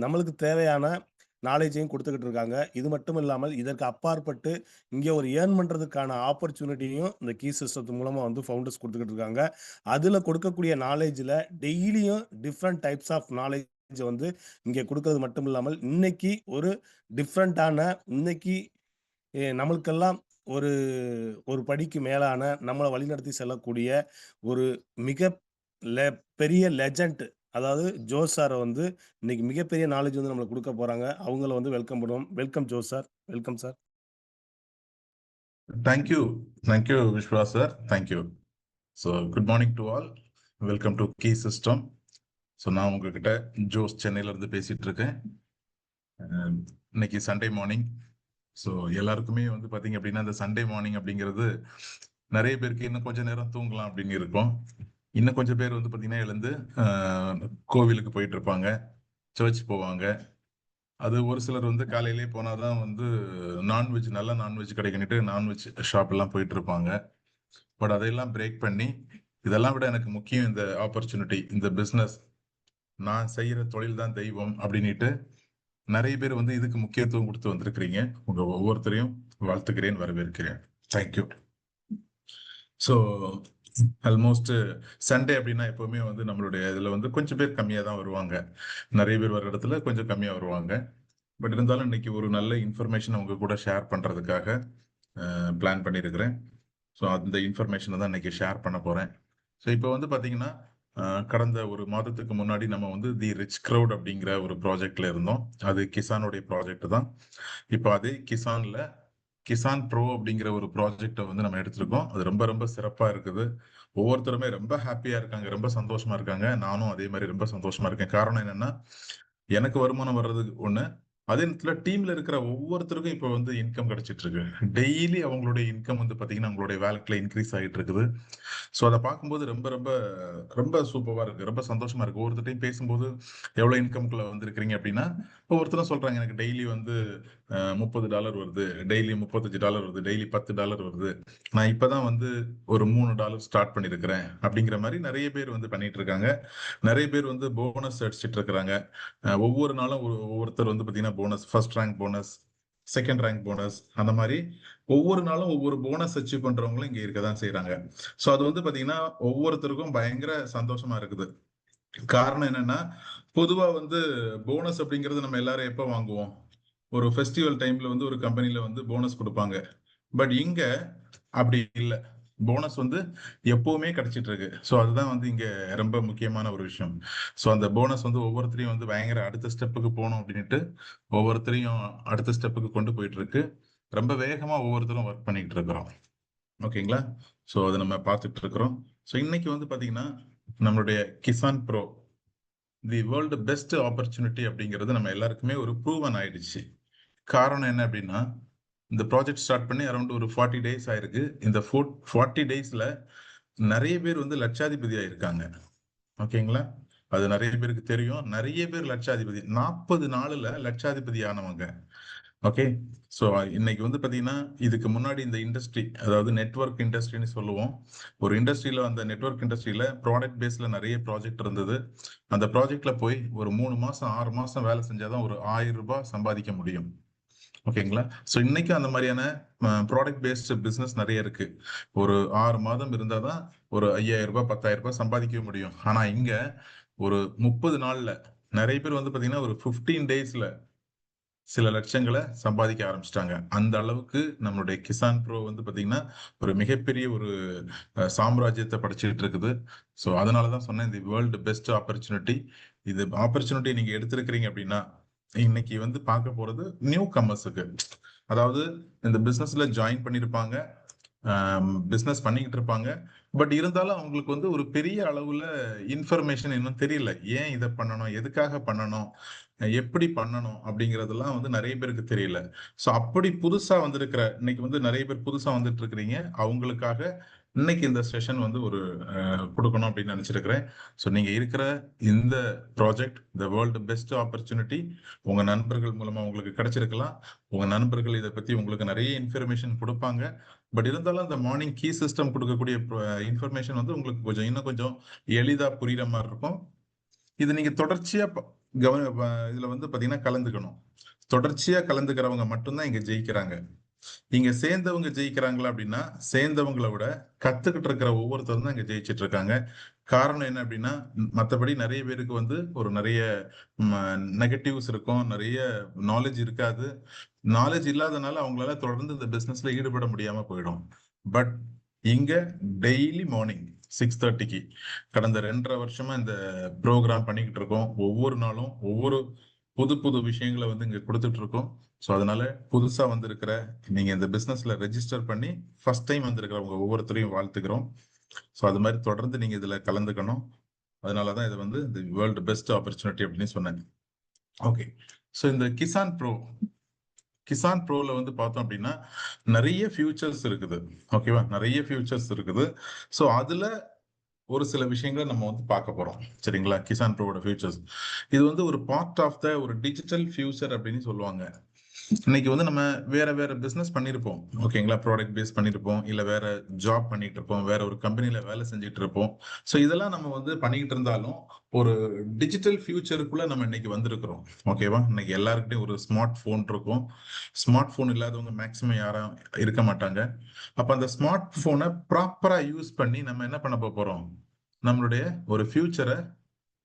நம்மளுக்கு தேவையான நாலேட்ஜையும் குடுத்துக்கிட்டு இருக்காங்க. இது மட்டும் இல்லாமல், இதற்கு அப்பாற்பட்டு இங்க ஒரு ஏர்ன் பண்றதுக்கான ஆப்பர்ச்சுனிட்டியும் இந்த கீ சிஸ்டத்து மூலமா வந்து ஃபவுண்டர்ஸ் குடுத்துக்கிட்டு இருக்காங்க. அதுல கொடுக்கக்கூடிய நாலேட்ஜ்ல டெய்லியும் டிஃபரண்ட் டைப்ஸ் ஆஃப் நாலேட்ஜ் வந்து இங்க குடுக்கறது மட்டும் இல்லாமல், இன்னைக்கு ஒரு டிஃபரண்டான இன்னைக்கு நம்மளுக்கெல்லாம் ஒரு ஒரு படிக்கு மேலான நம்மள வழிநடத்தி செல்லக்கூடிய ஒரு மிக லெ பெரிய லெஜண்ட் அதாவது ஜோஸ் சார வந்து இன்னைக்கு மிகப்பெரிய நாலேட்ஜ் வந்து நம்மளுக்கு குடுக்க போறாங்க. அவங்கள வந்து வெல்கம் பண்ணுவோம். Welcome Jose sir. Welcome sir. Thank you. Thank you, Vishwa sir. Thank you. So, good morning to all. Welcome to Key System. So நான் உங்ககிட்ட ஜோஸ் சென்னையிலேருந்து பேசிட்டு இருக்கேன். இன்னைக்கு சண்டே மார்னிங். ஸோ எல்லாருக்குமே வந்து பார்த்தீங்க அப்படின்னா இந்த சண்டே மார்னிங் அப்படிங்கிறது நிறைய பேருக்கு இன்னும் கொஞ்சம் நேரம் தூங்கலாம் அப்படின்னு இருக்கும். இன்னும் கொஞ்சம் பேர் வந்து பார்த்தீங்கன்னா எழுந்து கோவிலுக்கு போயிட்டு இருப்பாங்க, சர்ச் போவாங்க. அது ஒரு சிலர் வந்து காலையிலேயே போனாதான் வந்து நான்வெஜ் நல்ல நான்வெஜ் கிடைக்குன்னுட்டு நான்வெஜ் ஷாப் எல்லாம் போயிட்டு இருப்பாங்க. பட் அதையெல்லாம் பிரேக் பண்ணி இதெல்லாம் விட எனக்கு முக்கியம் இந்த ஆப்பர்ச்சுனிட்டி, இந்த பிஸ்னஸ், நான் செய்யற தொழில் தான் தெய்வம் அப்படின்னுட்டு நிறைய பேர் வந்து இதுக்கு முக்கியத்துவம் கொடுத்து வந்திருக்கிறீங்க. உங்க ஒவ்வொருத்தரையும் வாழ்த்துக்கிறேன், வரவேற்கிறேன். தேங்க்யூ. ஸோ ஆல்மோஸ்ட் சண்டே அப்படின்னா எப்பவுமே வந்து நம்மளுடைய இதுல வந்து கொஞ்சம் பேர் கம்மியா தான் வருவாங்க. நிறைய பேர் வர இடத்துல கொஞ்சம் கம்மியா வருவாங்க. பட் இருந்தாலும் இன்னைக்கு ஒரு நல்ல இன்ஃபர்மேஷன் உங்க கூட ஷேர் பண்றதுக்காக பிளான் பண்ணியிருக்கிறேன். ஸோ அந்த இன்ஃபர்மேஷனை தான் இன்னைக்கு ஷேர் பண்ண போறேன். ஸோ இப்போ வந்து பார்த்தீங்கன்னா கடந்த ஒரு மாதத்துக்கு முன்னாடி நம்ம வந்து தி ரிச் க்ரௌட் அப்படிங்கிற ஒரு ப்ராஜெக்ட்ல இருந்தோம். அது கிசானுடைய ப்ராஜெக்ட் தான். இப்போ அதே கிசான்ல கிசான் ப்ரோ அப்படிங்கிற ஒரு ப்ராஜெக்டை வந்து நம்ம எடுத்திருக்கோம். அது ரொம்ப ரொம்ப சிறப்பாக இருக்குது. ஒவ்வொருத்தருமே ரொம்ப ஹாப்பியா இருக்காங்க, ரொம்ப சந்தோஷமா இருக்காங்க. நானும் அதே மாதிரி ரொம்ப சந்தோஷமா இருக்கேன். காரணம் என்னன்னா, எனக்கு வருமானம் வர்றது ஒண்ணு, அதே நேரத்துல டீம்ல இருக்கிற ஒவ்வொருத்தருக்கும் இப்போ வந்து இன்கம் கிடைச்சிட்டு இருக்கு. டெய்லி அவங்களுடைய இன்கம் வந்து பாத்தீங்கன்னா அவங்களுடைய வேலட்ல இன்க்ரீஸ் ஆகிட்டு இருக்குது. ஸோ அதை பார்க்கும்போது ரொம்ப ரொம்ப ரொம்ப சூப்பரா இருக்கு, ரொம்ப சந்தோஷமா இருக்கு. ஒவ்வொருத்தையும் பேசும்போது எவ்வளவு இன்கம்குள்ள வந்திருக்கிறீங்க அப்படின்னா, ஒவ்வொருத்தரும் சொல்றாங்க எனக்கு டெய்லி வந்து $30 வருது, டெய்லி $35 வருது, டெய்லி $10 வருது. நான் இப்பதான் வந்து ஒரு $3 ஸ்டார்ட் பண்ணிருக்கிறேன் அப்படிங்கிற மாதிரி நிறைய பேர் வந்து பண்ணிட்டு இருக்காங்க. நிறைய பேர் வந்து போனஸ் அடிச்சிட்டு இருக்கிறாங்க. ஒவ்வொரு நாளும் ஒவ்வொருத்தர் வந்து பாத்தீங்கன்னா bonus, first rank bonus, second rank bonus, அந்த மாதிரி ஒவ்வொரு நாளும் ஒவ்வொரு போனஸ் அச்சீவ் பண்றவங்களும் இங்க இருக்கதான் செய்யறாங்க. சோ அது வந்து பாத்தீங்கன்னா ஒவ்வொருத்தருக்கும் பயங்கர சந்தோஷமா இருக்குது. காரணம் என்னன்னா, பொதுவா வந்து போனஸ் அப்படிங்கிறது நம்ம எல்லாரும் எப்ப வாங்குவோம்? ஒரு ஃபெஸ்டிவல் டைம்ல வந்து ஒரு கம்பெனில வந்து போனஸ் கொடுப்பாங்க. பட் இங்க அப்படி இல்ல. போனஸ் வந்து எப்பவுமே கிடைச்சிட்டு இருக்கு. ஸோ அதுதான் வந்து இங்க ரொம்ப முக்கியமான ஒரு விஷயம். ஸோ அந்த போனஸ் வந்து ஒவ்வொருத்தரையும் வந்து பயங்கர அடுத்த ஸ்டெப்புக்கு போகணும் அப்படின்ட்டு ஒவ்வொருத்தரையும் அடுத்த ஸ்டெப்புக்கு கொண்டு போயிட்டு இருக்கு. ரொம்ப வேகமா ஒவ்வொருத்தரும் ஒர்க் பண்ணிட்டு இருக்கிறோம். ஓகேங்களா? ஸோ அதை நம்ம பார்த்துட்டு இருக்கிறோம். ஸோ இன்னைக்கு வந்து பாத்தீங்கன்னா நம்மளுடைய Kisan bro the world best opportunity அப்படிங்கிறது நம்ம எல்லாருக்குமே ஒரு ப்ரூவன் ஆயிடுச்சு. காரணம் என்ன அப்படின்னா, இந்த ப்ராஜெக்ட் ஸ்டார்ட் பண்ணி அரௌண்ட் ஒரு 40 டேஸ் ஆயிருக்கு. இந்த 40 டேஸ்ல நிறைய பேர் வந்து லட்சாதிபதி ஆயிருக்காங்க. ஓகேங்களா? அது நிறைய பேருக்கு தெரியும். நிறைய பேர் லட்சாதிபதி 40 நாளுல லட்சாதிபதி ஆனவங்க. ஓகே. ஸோ இன்னைக்கு வந்து பாத்தீங்கன்னா இதுக்கு முன்னாடி இந்த இண்டஸ்ட்ரி, அதாவது நெட்வொர்க் இண்டஸ்ட்ரின்னு சொல்லுவோம். ஒரு இண்டஸ்ட்ரியில, அந்த நெட்வொர்க் இண்டஸ்ட்ரியில ப்ராடக்ட் பேஸ்ல நிறைய ப்ராஜெக்ட் இருந்தது. அந்த ப்ராஜெக்ட்ல போய் ஒரு 3 மாசம் 6 மாசம் வேலை செஞ்சாதான் ஒரு ₹1000 சம்பாதிக்க முடியும். ஓகேங்களா? ஸோ இன்னைக்கு அந்த மாதிரியான ப்ராடக்ட் பேஸ்ட் பிசினஸ் நிறைய இருக்கு. ஒரு 6 மாதம் இருந்தாதான் ஒரு ₹5000 ₹10,000 சம்பாதிக்க முடியும். ஆனா இங்க ஒரு 30 நாள்ல நிறைய பேர் வந்து பாத்தீங்கன்னா ஒரு 15 டேஸ்ல சில லட்சங்களை சம்பாதிக்க ஆரம்பிச்சிட்டாங்க. அந்த அளவுக்கு நம்மளுடைய கிசான் ப்ரோ வந்து பாத்தீங்கன்னா ஒரு மிகப்பெரிய ஒரு சாம்ராஜ்யத்தை படைச்சிட்டு இருக்குது. ஸோ அதனாலதான் சொன்னேன் தி வேர்ல்டு பெஸ்ட் ஆப்பர்ச்சுனிட்டி. இது ஆப்பர்ச்சுனிட்டி நீங்க எடுத்திருக்கிறீங்க அப்படின்னா, இன்னைக்கு வந்து பார்க்க போறது நியூ கமர்ஸுக்கு, அதாவது இந்த பிசினஸ்ல ஜாயின் பண்ணிருப்பாங்க, பிசினஸ் பண்ணிக்கிட்டு இருப்பாங்க. பட் இருந்தாலும் அவங்களுக்கு வந்து ஒரு பெரிய அளவுல இன்ஃபர்மேஷன் இன்னும் தெரியல. ஏன் இதை பண்ணணும், எதுக்காக பண்ணணும், எப்படி பண்ணணும் அப்படிங்கறதெல்லாம் வந்து நிறைய பேருக்கு தெரியல. சோ அப்படி புதுசா வந்திருக்கிற, இன்னைக்கு வந்து நிறைய பேர் புதுசா வந்துட்டு இருக்கிறீங்க, அவங்களுக்காக இன்னைக்கு இந்த செஷன் வந்து ஒரு கொடுக்கணும் அப்படின்னு நினைச்சிருக்கிறேன். ஸோ நீங்க இருக்கிற இந்த project the world best opportunity உங்க நண்பர்கள் மூலமா உங்களுக்கு கிடைச்சிருக்கலாம். உங்க நண்பர்கள் இதை பத்தி உங்களுக்கு நிறைய இன்ஃபர்மேஷன் கொடுப்பாங்க. பட் இருந்தாலும் அந்த மார்னிங் கீ சிஸ்டம் கொடுக்கக்கூடிய இன்ஃபர்மேஷன் வந்து உங்களுக்கு கொஞ்சம் இன்னும் கொஞ்சம் எளிதா புரியுற மாதிரி இருக்கும். இது நீங்க தொடர்ச்சியா இதுல வந்து பாத்தீங்கன்னா கலந்துக்கணும். தொடர்ச்சியா கலந்துக்கிறவங்க மட்டும்தான் இங்க ஜெயிக்கிறாங்க. இங்க சேர்ந்தவங்க ஜெயிக்கிறாங்களா அப்படின்னா, சேர்ந்தவங்கள விட கத்துக்கிட்டு இருக்கிற ஒவ்வொருத்தரும் தான் இங்க ஜெயிச்சிட்டு இருக்காங்க. காரணம் என்ன அப்படின்னா, மத்தபடி நெறைய பேருக்கு வந்து ஒரு நெறைய நெகட்டிவ்ஸ் இருக்கும். நெறைய நாலேட்ஜ் இருக்காது. நாலேட்ஜ் இல்லாதனால அவங்களால தொடர்ந்து இந்த பிசினஸ்ல ஈடுபட முடியாம போயிடும். பட் இங்க டெய்லி மார்னிங் 6:30க்கு கடந்த 2 1/2 வருஷமா இந்த ப்ரோகிராம் பண்ணிக்கிட்டு இருக்கோம். ஒவ்வொரு நாளும் ஒவ்வொரு புது புது விஷயங்கள வந்து இங்க குடுத்துட்டு இருக்கோம். ஸோ அதனால புதுசா வந்திருக்கிற நீங்க இந்த பிசினஸ்ல ரெஜிஸ்டர் பண்ணி ஃபர்ஸ்ட் டைம் வந்திருக்கிறவங்க ஒவ்வொருத்தரையும் வாழ்த்துக்கிறோம். ஸோ அது மாதிரி தொடர்ந்து நீங்க இதுல கலந்துக்கணும். அதனாலதான் இது வந்து தி வேர்ல்டு பெஸ்ட் ஆப்பர்ச்சுனிட்டி அப்படின்னு சொன்னேன். ஓகே. ஸோ இந்த கிசான் ப்ரோல வந்து பார்த்தோம் அப்படின்னா நிறைய ஃபியூச்சர்ஸ் இருக்குது. ஓகேவா? நிறைய ஃபியூச்சர்ஸ் இருக்குது. ஸோ அதுல ஒரு சில விஷயங்களை நம்ம வந்து பார்க்க போறோம். சரிங்களா? கிசான் ப்ரோவோட ஃபியூச்சர்ஸ் இது வந்து ஒரு பார்ட் ஆஃப் த ஒரு டிஜிட்டல் ஃபியூச்சர் அப்படின்னு சொல்லுவாங்க. இன்னைக்கு வந்து நம்ம வேற வேற பிசினஸ் பண்ணிருப்போம். ஓகேங்களா? ப்ராடக்ட் பேஸ் பண்ணிருப்போம், இல்ல வேற ஜாப் பண்ணிட்டு இருப்போம், வேற ஒரு கம்பெனில வேலை செஞ்சுட்டு இருப்போம். ஸோ இதெல்லாம் நம்ம வந்து பண்ணிக்கிட்டு இருந்தாலும் ஒரு டிஜிட்டல் ஃபியூச்சருக்குள்ள நம்ம இன்னைக்கு வந்திருக்கிறோம். ஓகேவா? இன்னைக்கு எல்லாருக்கிட்டையும் ஒரு ஸ்மார்ட் போன் இருக்கும். ஸ்மார்ட் போன் இல்லாதவங்க மேக்சிமம் யாரும் இருக்க மாட்டாங்க. அப்ப அந்த ஸ்மார்ட் போனை ப்ராப்பரா யூஸ் பண்ணி நம்ம என்ன பண்ண போறோம்? நம்மளுடைய ஒரு ஃபியூச்சரை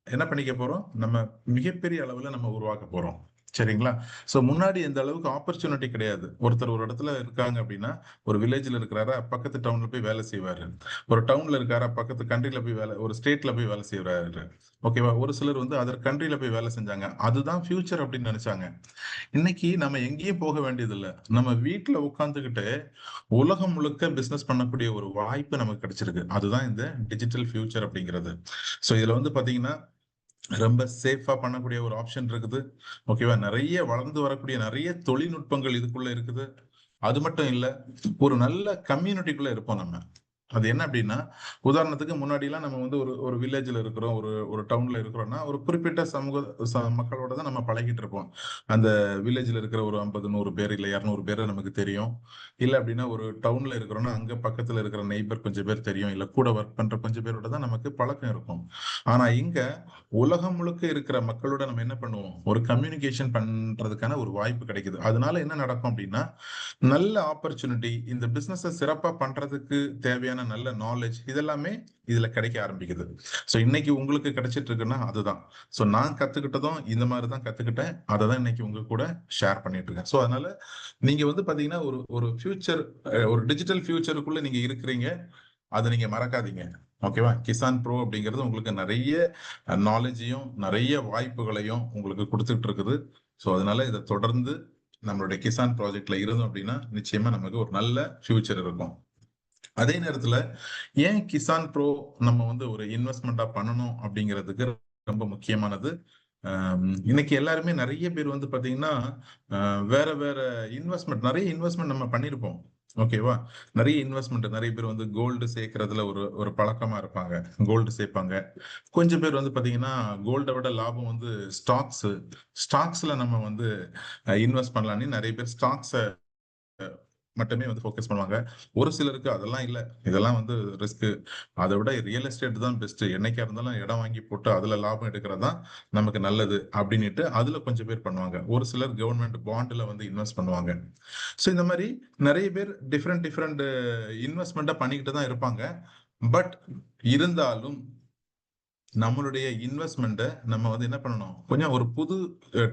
என்ன பண்ணிக்க போறோம்? நம்ம மிகப்பெரிய அளவுல நம்ம உருவாக்க போறோம். சரிங்களா? சோ முன்னாடி இந்த அளவுக்கு ஆப்பர்ச்சுனிட்டி கிடையாது. ஒருத்தர் ஒரு இடத்துல இருக்காங்க அப்படின்னா, ஒரு வில்லேஜ்ல இருக்கிறாரா, பக்கத்து டவுன்ல போய் வேலை செய்வாரு. ஒரு டவுன்ல இருக்காரா, பக்கத்து கண்ட்ரில போய் ஒரு ஸ்டேட்ல போய் வேலை செய்றாரு. ஓகேவா? ஒரு சிலர் வந்து அதர் கண்ட்ரில போய் வேலை செஞ்சாங்க. அதுதான் ஃபியூச்சர் அப்படின்னு நினைச்சாங்க. இன்னைக்கு நம்ம எங்கேயும் போக வேண்டியதில்ல. நம்ம வீட்ல உட்கார்ந்துகிட்டு உலகம் முழுக்க பிசினஸ் பண்ணக்கூடிய ஒரு வாய்ப்பு நமக்கு கிடைச்சிருக்கு. அதுதான் இந்த டிஜிட்டல் ஃபியூச்சர் அப்படிங்கிறது. சோ இதுல வந்து பாத்தீங்கன்னா ரொம்ப சேஃபா பண்ணக்கூடிய ஒரு ஆப்ஷன் இருக்குது. ஓகேவா? நிறைய வளர்ந்து வரக்கூடிய நிறைய தொழில்நுட்பங்கள் இதுக்குள்ள இருக்குது. அது மட்டும் இல்ல, ஒரு நல்ல கம்யூனிட்டிக்குள்ள இருப்போம் நம்ம. அது என்ன அப்படின்னா, உதாரணத்துக்கு முன்னாடி எல்லாம் நம்ம வந்து ஒரு ஒரு வில்லேஜ்ல இருக்கிறோம், ஒரு ஒரு டவுன்ல இருக்கிறோம்னா, ஒரு குறிப்பிட்ட சமூக மக்களோட தான் நம்ம பழகிட்டு இருப்போம். அந்த வில்லேஜ்ல இருக்கிற ஒரு 50 100 பேர் இல்ல 200 பேர் நமக்கு தெரியும். இல்ல அப்படின்னா ஒரு டவுன்ல இருக்கிறோம்னா அங்க பக்கத்துல இருக்கிற நெய்பர் கொஞ்சம் பேர் தெரியும். இல்ல கூட ஒர்க் பண்ற கொஞ்சம் பேரோட தான் நமக்கு பழக்கம் இருக்கும். ஆனா இங்க உலகம் முழுக்க இருக்கிற மக்களோட நம்ம என்ன பண்ணுவோம்? ஒரு கம்யூனிகேஷன் பண்றதுக்கான ஒரு வாய்ப்பு கிடைக்குது. அதனால என்ன நடக்கும் அப்படின்னா, நல்ல ஆப்பர்ச்சுனிட்டி இந்த பிசினஸ் சிறப்பா பண்றதுக்கு தேவையான நல்ல நாலேஜ் இதெல்லாமே இதுல கிடைக்க ஆரம்பிக்குது. சோ இன்னைக்கு உங்களுக்கு கிடைச்சிட்டு இருக்குன்னா அதுதான். சோ நான் கத்துக்கிட்டதும் இந்த மாதிரி தான் கத்துக்கிட்டேன். அதை தான் இன்னைக்கு உங்க கூட ஷேர் பண்ணிட்டு இருக்கேன். சோ அதனால நீங்க வந்து பாத்தீங்கன்னா ஒரு ஒரு ஃபியூச்சர் ஒரு டிஜிட்டல் ஃபியூச்சருக்குள்ள நீங்க இருக்கிறீங்க. அதை நீங்க மறக்காதீங்க. ஓகேவா? கிசான் ப்ரோ அப்படிங்கிறது உங்களுக்கு நிறைய நாலேஜையும் நிறைய வாய்ப்புகளையும் உங்களுக்கு கொடுத்துட்டு இருக்குது. ஸோ அதனால இதை தொடர்ந்து நம்மளுடைய கிசான் ப்ராஜெக்ட்ல இருந்தோம் அப்படின்னா நிச்சயமா நமக்கு ஒரு நல்ல ஃபியூச்சர் இருக்கும். அதே நேரத்துல ஏன் கிசான் ப்ரோ நம்ம வந்து ஒரு இன்வெஸ்ட்மெண்டா பண்ணணும் அப்படிங்கிறதுக்கு ரொம்ப முக்கியமானது. இன்னைக்கு எல்லாருமே நிறைய பேர் வந்து பாத்தீங்கன்னா வேற வேற நிறைய இன்வெஸ்ட்மெண்ட் நம்ம பண்ணிருப்போம். ஓகேவா? நிறைய இன்வெஸ்ட்மெண்ட் நிறைய பேர் வந்து கோல்டு சேர்க்கறதுல ஒரு ஒரு பழக்கமா இருப்பாங்க. கோல்டு சேர்ப்பாங்க. கொஞ்சம் பேர் வந்து பாத்தீங்கன்னா கோல்டை விட லாபம் வந்து ஸ்டாக்ஸ்ல நம்ம வந்து இன்வெஸ்ட் பண்ணலாம்னு நிறைய பேர் ஸ்டாக்ஸ் மட்டுமே வந்து ஃபோக்கஸ் பண்ணுவாங்க. ஒரு சிலருக்கு அதெல்லாம் இல்ல. இதெல்லாம் வந்து ரிஸ்க். அதை விட ரியல் எஸ்டேட் தான் பெஸ்ட். என்னைக்கா இருந்தாலும் இடம் வாங்கி போட்டு அதுல லாபம் எடுக்கிறது தான் நமக்கு நல்லது அப்படின்னுட்டு அதுல கொஞ்சம் பேர் பண்ணுவாங்க. ஒரு சிலர் கவர்மெண்ட் பாண்ட்ல வந்து இன்வெஸ்ட் பண்ணுவாங்க. ஸோ இந்த மாதிரி நிறைய பேர் டிஃப்ரெண்ட் டிஃப்ரெண்ட் இன்வெஸ்ட்மெண்ட்டை பண்ணிக்கிட்டு தான் இருப்பாங்க. பட் இருந்தாலும் நம்மளுடைய இன்வெஸ்ட்மெண்ட்டை நம்ம வந்து என்ன பண்ணணும்? கொஞ்சம் ஒரு புது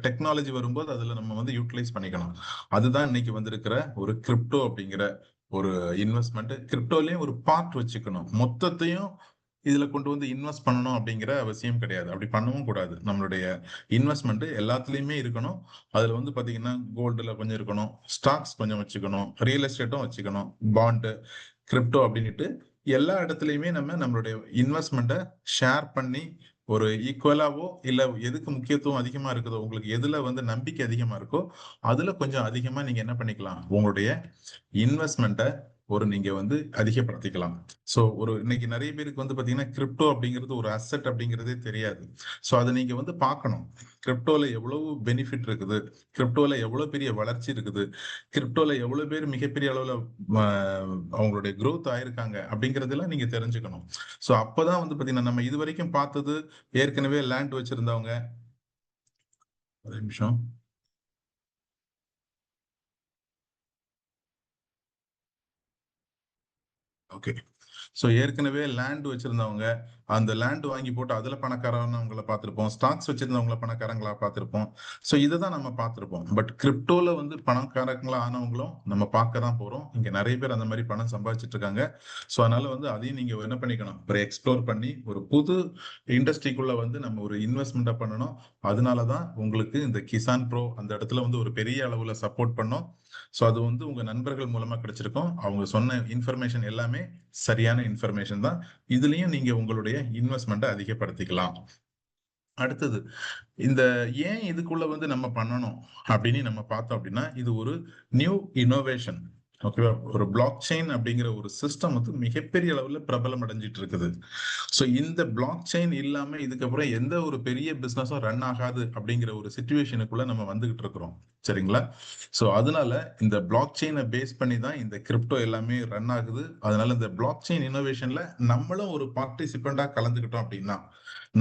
டெக்னாலஜி வரும்போது அதுல நம்ம வந்து யூட்டிலைஸ் பண்ணிக்கணும். அதுதான் இன்னைக்கு வந்திருக்கிற ஒரு கிரிப்டோ அப்படிங்கிற ஒரு இன்வெஸ்ட்மெண்ட். கிரிப்டோலயும் ஒரு பார்ட் வச்சுக்கணும். மொத்தத்தையும் இதுல கொண்டு வந்து இன்வெஸ்ட் பண்ணணும் அப்படிங்கிற அவசியம் கிடையாது. அப்படி பண்ணவும் கூடாது. நம்மளுடைய இன்வெஸ்ட்மெண்ட் எல்லாத்துலயுமே இருக்கணும். அதுல வந்து பாத்தீங்கன்னா கோல்டுல கொஞ்சம் இருக்கணும், ஸ்டாக்ஸ் கொஞ்சம் வச்சுக்கணும், ரியல் எஸ்டேட்டும் வச்சுக்கணும், பாண்டு, கிரிப்டோ அப்படின்னுட்டு எல்லா இடத்துலயுமே நம்ம நம்மளுடைய இன்வெஸ்ட்மெண்ட்டை ஷேர் பண்ணி ஒரு ஈக்குவலாவோ இல்ல எதுக்கு முக்கியத்துவம் அதிகமா இருக்குதோ உங்களுக்கு எதுல வந்து நம்பிக்கை அதிகமா இருக்கோ அதுல கொஞ்சம் அதிகமா நீங்க என்ன பண்ணிக்கலாம்? உங்களுடைய இன்வெஸ்ட்மெண்ட்டை நீங்க வந்து அதிகப்படுத்திக்கலாம். சோ இன்னைக்கு நிறைய பேருக்கு வந்து பாத்தீங்கன்னா கிரிப்டோ அப்படிங்கிறது ஒரு அசெட் அப்படிங்கிறதே தெரியாது. சோ அதை நீங்க வந்து பார்க்கணும். கிரிப்டோல எவ்வளவு பெனிஃபிட் இருக்குது, கிரிப்டோல எவ்வளவு பெரிய வளர்ச்சி இருக்குது, கிரிப்டோல எவ்வளவு பேர் மிகப்பெரிய அளவுல அவங்களுடைய growth ஆயிருக்காங்க அப்படிங்கறதெல்லாம் நீங்க தெரிஞ்சுக்கணும். சோ அப்பதான் வந்து பாத்தீங்கன்னா நம்ம இது வரைக்கும் பார்த்தது ஏற்கனவே லேண்ட் வச்சிருந்தவங்க, நிமிஷம். ஓகே. ஸோ ஏற்கனவே லேண்ட் வச்சிருந்தவங்க, அந்த லேண்ட் வாங்கி போட்டு அதுல பணக்காரவங்கள பார்த்திருப்போம். ஸ்டாக்ஸ் வச்சிருந்தவங்கள பணக்காரங்களா பார்த்திருப்போம். ஸோ இததான் நம்ம பார்த்திருப்போம். பட் கிரிப்டோல வந்து பணக்காரங்களா ஆனவங்களும் நம்ம பார்க்க தான் போறோம். இங்க நிறைய பேர் அந்த மாதிரி பணம் சம்பாதிச்சிட்டு இருக்காங்க. ஸோ அதனால வந்து அதையும் நீங்க என்ன பண்ணிக்கணும், ஒரு எக்ஸ்ப்ளோர் பண்ணி ஒரு புது இண்டஸ்ட்ரிக்குள்ள வந்து நம்ம ஒரு இன்வெஸ்ட்மெண்ட்டை பண்ணணும். அதனாலதான் உங்களுக்கு இந்த கிசான் ப்ரோ அந்த இடத்துல வந்து ஒரு பெரிய அளவுல சப்போர்ட் பண்ணோம். ஸோ அது வந்து உங்க நண்பர்கள் மூலமா கிடைச்சிருக்கும். அவங்க சொன்ன இன்ஃபர்மேஷன் எல்லாமே சரியான இன்ஃபர்மேஷன் தான். இதுலயும் நீங்க உங்களுடைய இன்வெஸ்ட்மெண்ட்டை அதிகப்படுத்திக்கலாம். அடுத்தது, இந்த ஏன் இதுக்குள்ள வந்து நம்ம பண்ணணும் அப்படின்னு நம்ம பார்த்தோம் அப்படின்னா, இது ஒரு நியூ இன்னோவேஷன். ஓகேவா? ஒரு பிளாக் செயின் அப்படிங்கிற ஒரு சிஸ்டம் வந்து மிகப்பெரிய அளவுல பிரபலம் அடைஞ்சிட்டு இருக்குது. ஸோ இந்த பிளாக் செயின் இல்லாம இதுக்கப்புறம் எந்த ஒரு பெரிய பிசினஸும் ரன் ஆகாது அப்படிங்கிற ஒரு சிச்சுவேஷனுக்குள்ள நம்ம வந்துகிட்டு இருக்கிறோம். சரிங்களா? ஸோ அதனால இந்த பிளாக் செயினை பேஸ் பண்ணி தான் இந்த கிரிப்டோ எல்லாமே ரன் ஆகுது. அதனால இந்த பிளாக் செயின் இன்னோவேஷன்ல நம்மளும் ஒரு பார்ட்டிசிபெண்டா கலந்துக்கிட்டோம் அப்படின்னா,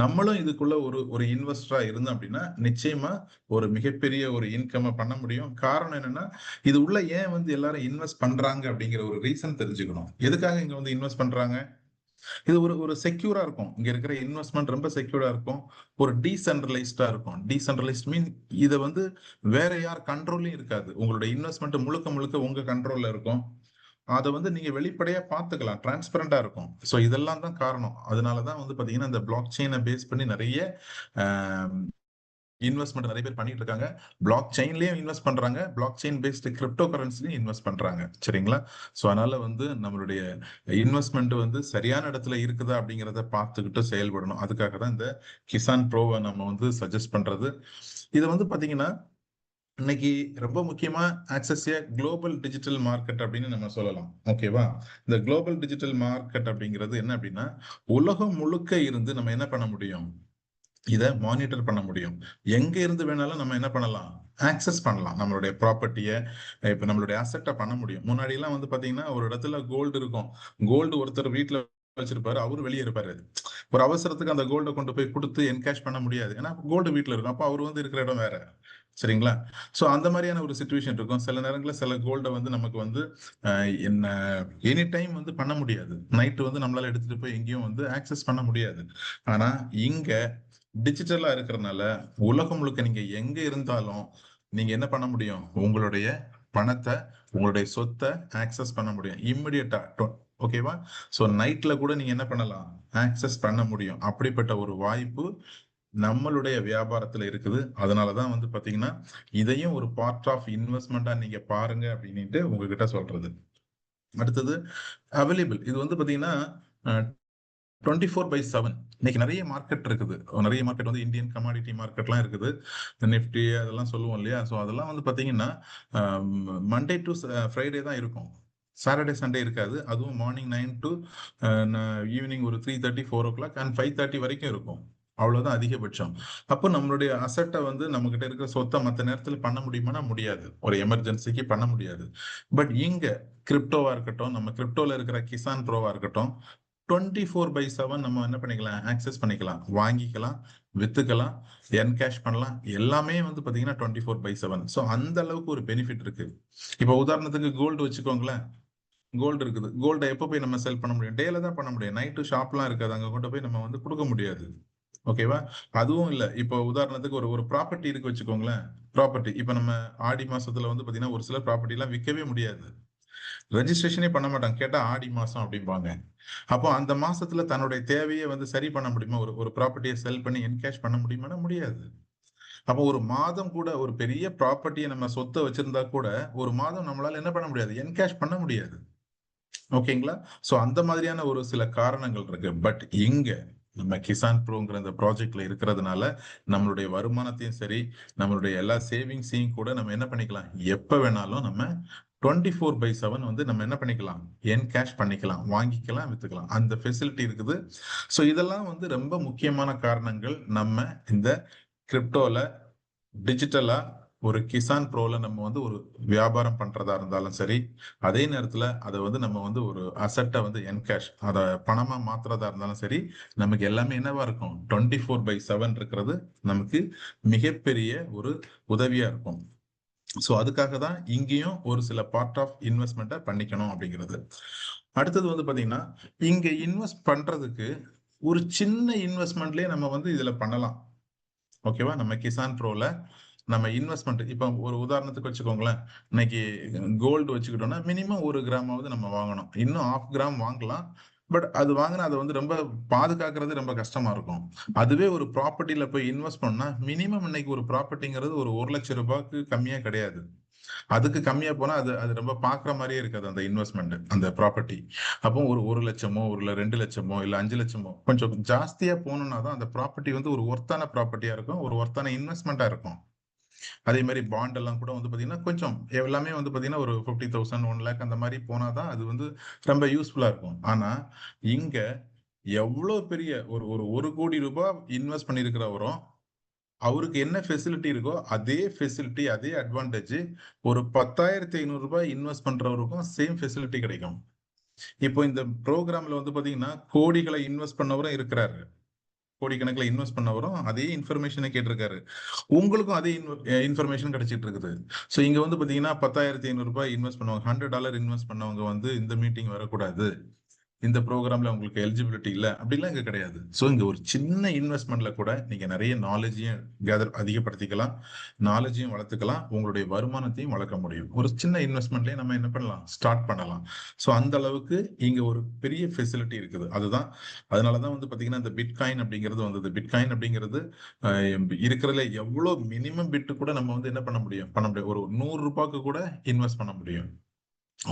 நம்மளும் இதுக்குள்ள ஒரு ஒரு இன்வெஸ்டரா இருந்தோம் அப்படின்னா, நிச்சயமா ஒரு மிகப்பெரிய ஒரு இன்கம் பண்ண முடியும். காரணம் என்னன்னா, இது உள்ள ஏன் வந்து எல்லாரும் இன்வெஸ்ட் பண்றாங்க அப்படிங்கிற ஒரு ரீசன் தெரிஞ்சுக்கணும். எதுக்காக இங்க வந்து இன்வெஸ்ட் பண்றாங்க? இது ஒரு ஒரு செக்யூரா இருக்கும். இங்க இருக்கிற இன்வெஸ்ட்மெண்ட் ரொம்ப செக்யூரா இருக்கும். ஒரு டீசென்ட்ரலைஸ்டா இருக்கும். டீசென்ட்ரலைஸ்ட் மீன் இத வந்து வேற யார் கண்ட்ரோல்லயும் இருக்காது. உங்களோட இன்வெஸ்ட்மெண்ட் முழுக்க முழுக்க உங்க கண்ட்ரோல்ல இருக்கும். அத வந்து நீங்க வெளிப்படையா பார்த்துக்கலாம். டிரான்ஸ்பரண்டா இருக்கும். ஸோ இதெல்லாம் தான் காரணம். அதனால தான் வந்து பாத்தீங்கன்னா, இந்த பிளாக் செயினை பேஸ் பண்ணி நிறைய இன்வெஸ்ட்மெண்ட் நிறைய பேர் பண்ணிட்டு இருக்காங்க. பிளாக் செயின்லயும் இன்வெஸ்ட் பண்றாங்க. பிளாக் செயின் பேஸ்டு கிரிப்டோ கரன்சிலையும் இன்வெஸ்ட் பண்றாங்க. சரிங்களா? ஸோ அதனால வந்து நம்மளுடைய இன்வெஸ்ட்மெண்ட் வந்து சரியான இடத்துல இருக்குதா அப்படிங்கிறத பார்த்துக்கிட்டு செயல்படணும். அதுக்காக தான் இந்த கிசான் ப்ரோவை நம்ம வந்து சஜஸ்ட் பண்றது. இது வந்து பாத்தீங்கன்னா, இன்னைக்கு ரொம்ப முக்கியமா ஆக்சஸ் ஏ குளோபல் டிஜிட்டல் மார்க்கெட் அப்படின்னு நம்ம சொல்லலாம். ஓகேவா? இந்த குளோபல் டிஜிட்டல் மார்க்கெட் அப்படிங்கிறது என்ன அப்படின்னா, உலகம் முழுக்க இருந்து நம்ம என்ன பண்ண முடியும், இத மானிட்டர் பண்ண முடியும். எங்க இருந்து வேணாலும் நம்ம என்ன பண்ணலாம், ஆக்சஸ் பண்ணலாம். நம்மளுடைய ப்ராப்பர்ட்டிய, இப்ப நம்மளுடைய அசெட்ட பண்ண முடியும். முன்னாடி எல்லாம் வந்து பாத்தீங்கன்னா, ஒரு இடத்துல கோல்டு இருக்கும். கோல்டு ஒருத்தர் வீட்டுல வச்சிருப்பாரு, அவரு வெளியே இருப்பாரு. ஒரு அவசரத்துக்கு அந்த கோல்ட கொண்டு போய் கொடுத்து என்கேஷ் பண்ண முடியாது. ஏன்னா கோல்டு வீட்டுல இருக்கும். அப்ப அவர் வந்து இருக்கிற இடம் வேற. சரிங்களா? சோ அந்த மாதிரியான ஒரு சிச்சுவேஷன் இருக்கும். சில நேரங்கள்ல சில கோல்ட வந்து நமக்கு வந்து என்ன எனி டைம் வந்து பண்ண முடியாது. நைட் வந்து நம்மளால எடுத்துட்டு போய் எங்கேயும் வந்து ஆக்சஸ் பண்ண முடியாது. ஆனா இங்க டிஜிட்டலா இருக்கிறதுனால உலகம் முழுக்க நீங்க எங்க இருந்தாலும் நீங்க என்ன பண்ண முடியும், உங்களுடைய பணத்தை, உங்களுடைய சொத்தை ஆக்சஸ் பண்ண முடியும் இம்மிடியட்டா. ஓகேவா? சோ நைட்ல கூட நீங்க என்ன பண்ணலாம், ஆக்சஸ் பண்ண முடியும். அப்படிப்பட்ட ஒரு வாய்ப்பு நம்மளுடைய வியாபாரத்துல இருக்குது. அதனாலதான் வந்து பாத்தீங்கன்னா, இதையும் ஒரு பார்ட் ஆஃப் இன்வெஸ்ட்மெண்டா நீங்க பாருங்க அப்படின்ட்டு உங்ககிட்ட சொல்றது. அடுத்தது அவைலபிள். இது வந்து பாத்தீங்கன்னா 24/7 இன்னைக்கு நிறைய மார்க்கெட் இருக்குது. நிறைய மார்க்கெட் வந்து இந்தியன் கமாடிட்டி மார்க்கெட்லாம் இருக்குது. நிஃப்டி அதெல்லாம் சொல்லுவோம் இல்லையா? ஸோ அதெல்லாம் வந்து பாத்தீங்கன்னா மண்டே டு ஃப்ரைடே தான் இருக்கும். சாட்டர்டே சண்டே இருக்காது. அதுவும் மார்னிங் 9 டு ஈவினிங் ஒரு 3:30 4:00 அண்ட் 5:30 வரைக்கும் இருக்கும். அவ்வளவுதான் அதிகபட்சம். அப்போ நம்மளுடைய அசட்டை வந்து நம்ம கிட்ட இருக்கிற சொத்தை மற்ற நேரத்தில் பண்ண முடியுமானா முடியாது. ஒரு எமர்ஜென்சிக்கு பண்ண முடியாது. பட் இங்க கிரிப்டோவா இருக்கட்டும், நம்ம கிரிப்டோல இருக்கிற கிசான் ப்ரோவா இருக்கட்டும், 24/7 நம்ம என்ன பண்ணிக்கலாம், ஆக்சஸ் பண்ணிக்கலாம், வாங்கிக்கலாம், வித்துக்கலாம், என்கேஷ் பண்ணலாம். எல்லாமே வந்து பாத்தீங்கன்னா 24/7. ஸோ அந்த அளவுக்கு ஒரு பெனிஃபிட் இருக்கு. இப்போ உதாரணத்துக்கு கோல்டு வச்சுக்கோங்களேன். கோல்டு இருக்குது. கோல்டை எப்போ போய் நம்ம செல் பண்ண முடியும்? டேல தான் பண்ண முடியும். நைட்டு ஷாப்லாம் இருக்காது. அங்க கொண்டு போய் நம்ம வந்து கொடுக்க முடியாது. ஓகேவா? அதுவும் இல்ல. இப்போ உதாரணத்துக்கு ஒரு ஒரு ப்ராப்பர்ட்டி இருக்கு வச்சுக்கோங்களேன். ப்ராப்பர்ட்டி இப்ப நம்ம ஆடி மாசத்துல வந்து பாத்தீங்கன்னா, ஒரு சில ப்ராப்பர்ட்டி எல்லாம் விற்கவே முடியாது. ரெஜிஸ்ட்ரேஷனே பண்ண மாட்டாங்க. கேட்டா ஆடி மாசம் அப்படிம்பாங்க. அப்போ அந்த மாசத்துல தன்னுடைய தேவையை வந்து சரி பண்ண முடியுமா? ஒரு ஒரு ப்ராப்பர்ட்டியை செல் பண்ணி என்கேஷ் பண்ண முடியுமானா முடியாது. அப்போ ஒரு மாதம் கூட ஒரு பெரிய ப்ராப்பர்ட்டியை நம்ம சொத்தை வச்சிருந்தா கூட ஒரு மாதம் நம்மளால என்ன பண்ண முடியாது, என்கேஷ் பண்ண முடியாது. ஓகேங்களா? சோ அந்த மாதிரியான ஒரு சில காரணங்கள் இருக்கு. பட் இங்க நம்ம கிசான் ப்ரோங்கிற இந்த ப்ராஜெக்ட்ல இருக்கிறதுனால நம்மளுடைய வருமானத்தையும் சரி, நம்மளுடைய எல்லா சேவிங்ஸையும் கூட நம்ம என்ன பண்ணிக்கலாம், எப்ப வேணாலும் நம்ம 24/7 வந்து நம்ம என்ன பண்ணிக்கலாம், என்கேஷ் பண்ணிக்கலாம், வாங்கிக்கலாம், வித்துக்கலாம். அந்த ஃபெசிலிட்டி இருக்குது. சோ இதெல்லாம் வந்து ரொம்ப முக்கியமான காரணங்கள் நம்ம இந்த கிரிப்டோல டிஜிட்டலா ஒரு கிசான் ப்ரோல நம்ம வந்து ஒரு வியாபாரம் பண்றதா இருந்தாலும் சரி, அதே நேரத்துல அதை வந்து நம்ம வந்து ஒரு அசட்டை வந்து என்கேஷ் அதை பணமா மாத்துறதா இருந்தாலும் சரி, நமக்கு எல்லாமே என்னவா இருக்கும், 24/7 இருக்கிறது நமக்கு மிகப்பெரிய ஒரு உதவியா இருக்கும். ஸோ அதுக்காக தான் இங்கேயும் ஒரு சில பார்ட் ஆஃப் இன்வெஸ்ட்மெண்ட்டை பண்ணிக்கணும் அப்படிங்கிறது. அடுத்தது வந்து பாத்தீங்கன்னா, இங்க இன்வெஸ்ட் பண்றதுக்கு ஒரு சின்ன இன்வெஸ்ட்மெண்ட்லயே நம்ம வந்து இதுல பண்ணலாம். ஓகேவா? நம்ம கிசான் ப்ரோல நம்ம இன்வெஸ்ட்மெண்ட் இப்ப ஒரு உதாரணத்துக்கு வச்சுக்கோங்களேன். இன்னைக்கு கோல்டு வச்சுக்கிட்டோம்னா மினிமம் 1 கிராமாவது நம்ம வாங்கணும். இன்னும் 1/2 கிராம் வாங்கலாம். பட் அது வாங்கினா அதை வந்து ரொம்ப பாதுகாக்கிறது ரொம்ப கஷ்டமா இருக்கும். அதுவே ஒரு ப்ராப்பர்ட்டில போய் இன்வெஸ்ட் பண்ணா மினிமம் இன்னைக்கு ஒரு ப்ராப்பர்ட்டிங்கிறது ஒரு 1,00,000 கம்மியா கிடையாது. அதுக்கு கம்மியா போனா அது அது ரொம்ப பாக்குற மாதிரியே இருக்காது அந்த இன்வெஸ்ட்மெண்ட், அந்த ப்ராப்பர்ட்டி. அப்போ ஒரு 1,00,000 இல்ல 2,00,000 இல்ல 5,00,000 கொஞ்சம் ஜாஸ்தியா போகணும்னா தான் அந்த ப்ராப்பர்ட்டி வந்து ஒரு ஒர்த்தான ப்ராப்பர்ட்டியா இருக்கும், ஒரு ஒர்த்தான இன்வெஸ்ட்மெண்ட்டா இருக்கும். அதே மாதிரி பாண்ட் எல்லாம் கூட வந்து பாத்தீங்கன்னா கொஞ்சம் எல்லாமே வந்து பாத்தீங்கன்னா ஒரு 50,000 1 லேக் அந்த மாதிரி போனாதான் அது வந்து ரொம்ப யூஸ்ஃபுல்லா இருக்கும். ஆனா இங்க எவ்வளவு பெரிய ஒரு ஒரு 1 கோடி ரூபாய் இன்வெஸ்ட் பண்ணிருக்கிறவரும் அவருக்கு என்ன ஃபெசிலிட்டி இருக்கோ அதே ஃபெசிலிட்டி அதே அட்வான்டேஜ் ஒரு 10,500 ரூபாய் இன்வெஸ்ட் பண்றவருக்கும் சேம் ஃபெசிலிட்டி கிடைக்கும். இப்போ இந்த ப்ரோக்ராம்ல வந்து பாத்தீங்கன்னா கோடிகளை இன்வெஸ்ட் பண்ணவரும் இருக்கிறாரு, கோடிக்கணக்கில் இன்வெஸ்ட் பண்ணவரும் அதே இன்ஃபர்மேஷனை கேட்டிருக்காரு, உங்களுக்கும் அதே இன்ஃபர்மேஷன் கிடைச்சிட்டு இருக்குது. ஸோ இங்க வந்து பாத்தீங்கன்னா 10,500 ரூபாய் இன்வெஸ்ட் பண்ணுவாங்க, $100 இன்வெஸ்ட் பண்ணவங்க வந்து இந்த மீட்டிங் வரக்கூடாது, இந்த ப்ரோக்ராம்ல உங்களுக்கு எலிஜிபிலிட்டி இல்ல அப்படிலாம் இங்க கிடையாது. ஸோ இங்க ஒரு சின்ன இன்வெஸ்ட்மெண்ட்ல கூட நீங்க நிறைய நாலேஜையும் கேதர் அதிகப்படுத்திக்கலாம், நாலேஜையும் வளர்த்துக்கலாம், உங்களுடைய வருமானத்தையும் வளர்க்க முடியும். ஒரு சின்ன இன்வெஸ்ட்மெண்ட்லயே நம்ம என்ன பண்ணலாம், ஸ்டார்ட் பண்ணலாம். ஸோ அந்த அளவுக்கு இங்க ஒரு பெரிய ஃபெசிலிட்டி இருக்குது. அதுதான் அதனாலதான் வந்து பாத்தீங்கன்னா இந்த பிட்காயின் அப்படிங்கிறது வந்தது. பிட்காயின் அப்படிங்கிறது இருக்கிறதுல எவ்வளவு மினிமம் பிட் கூட நம்ம வந்து என்ன பண்ண முடியும், ஒரு 100 ரூபாய்க்கு கூட இன்வெஸ்ட் பண்ண முடியும்.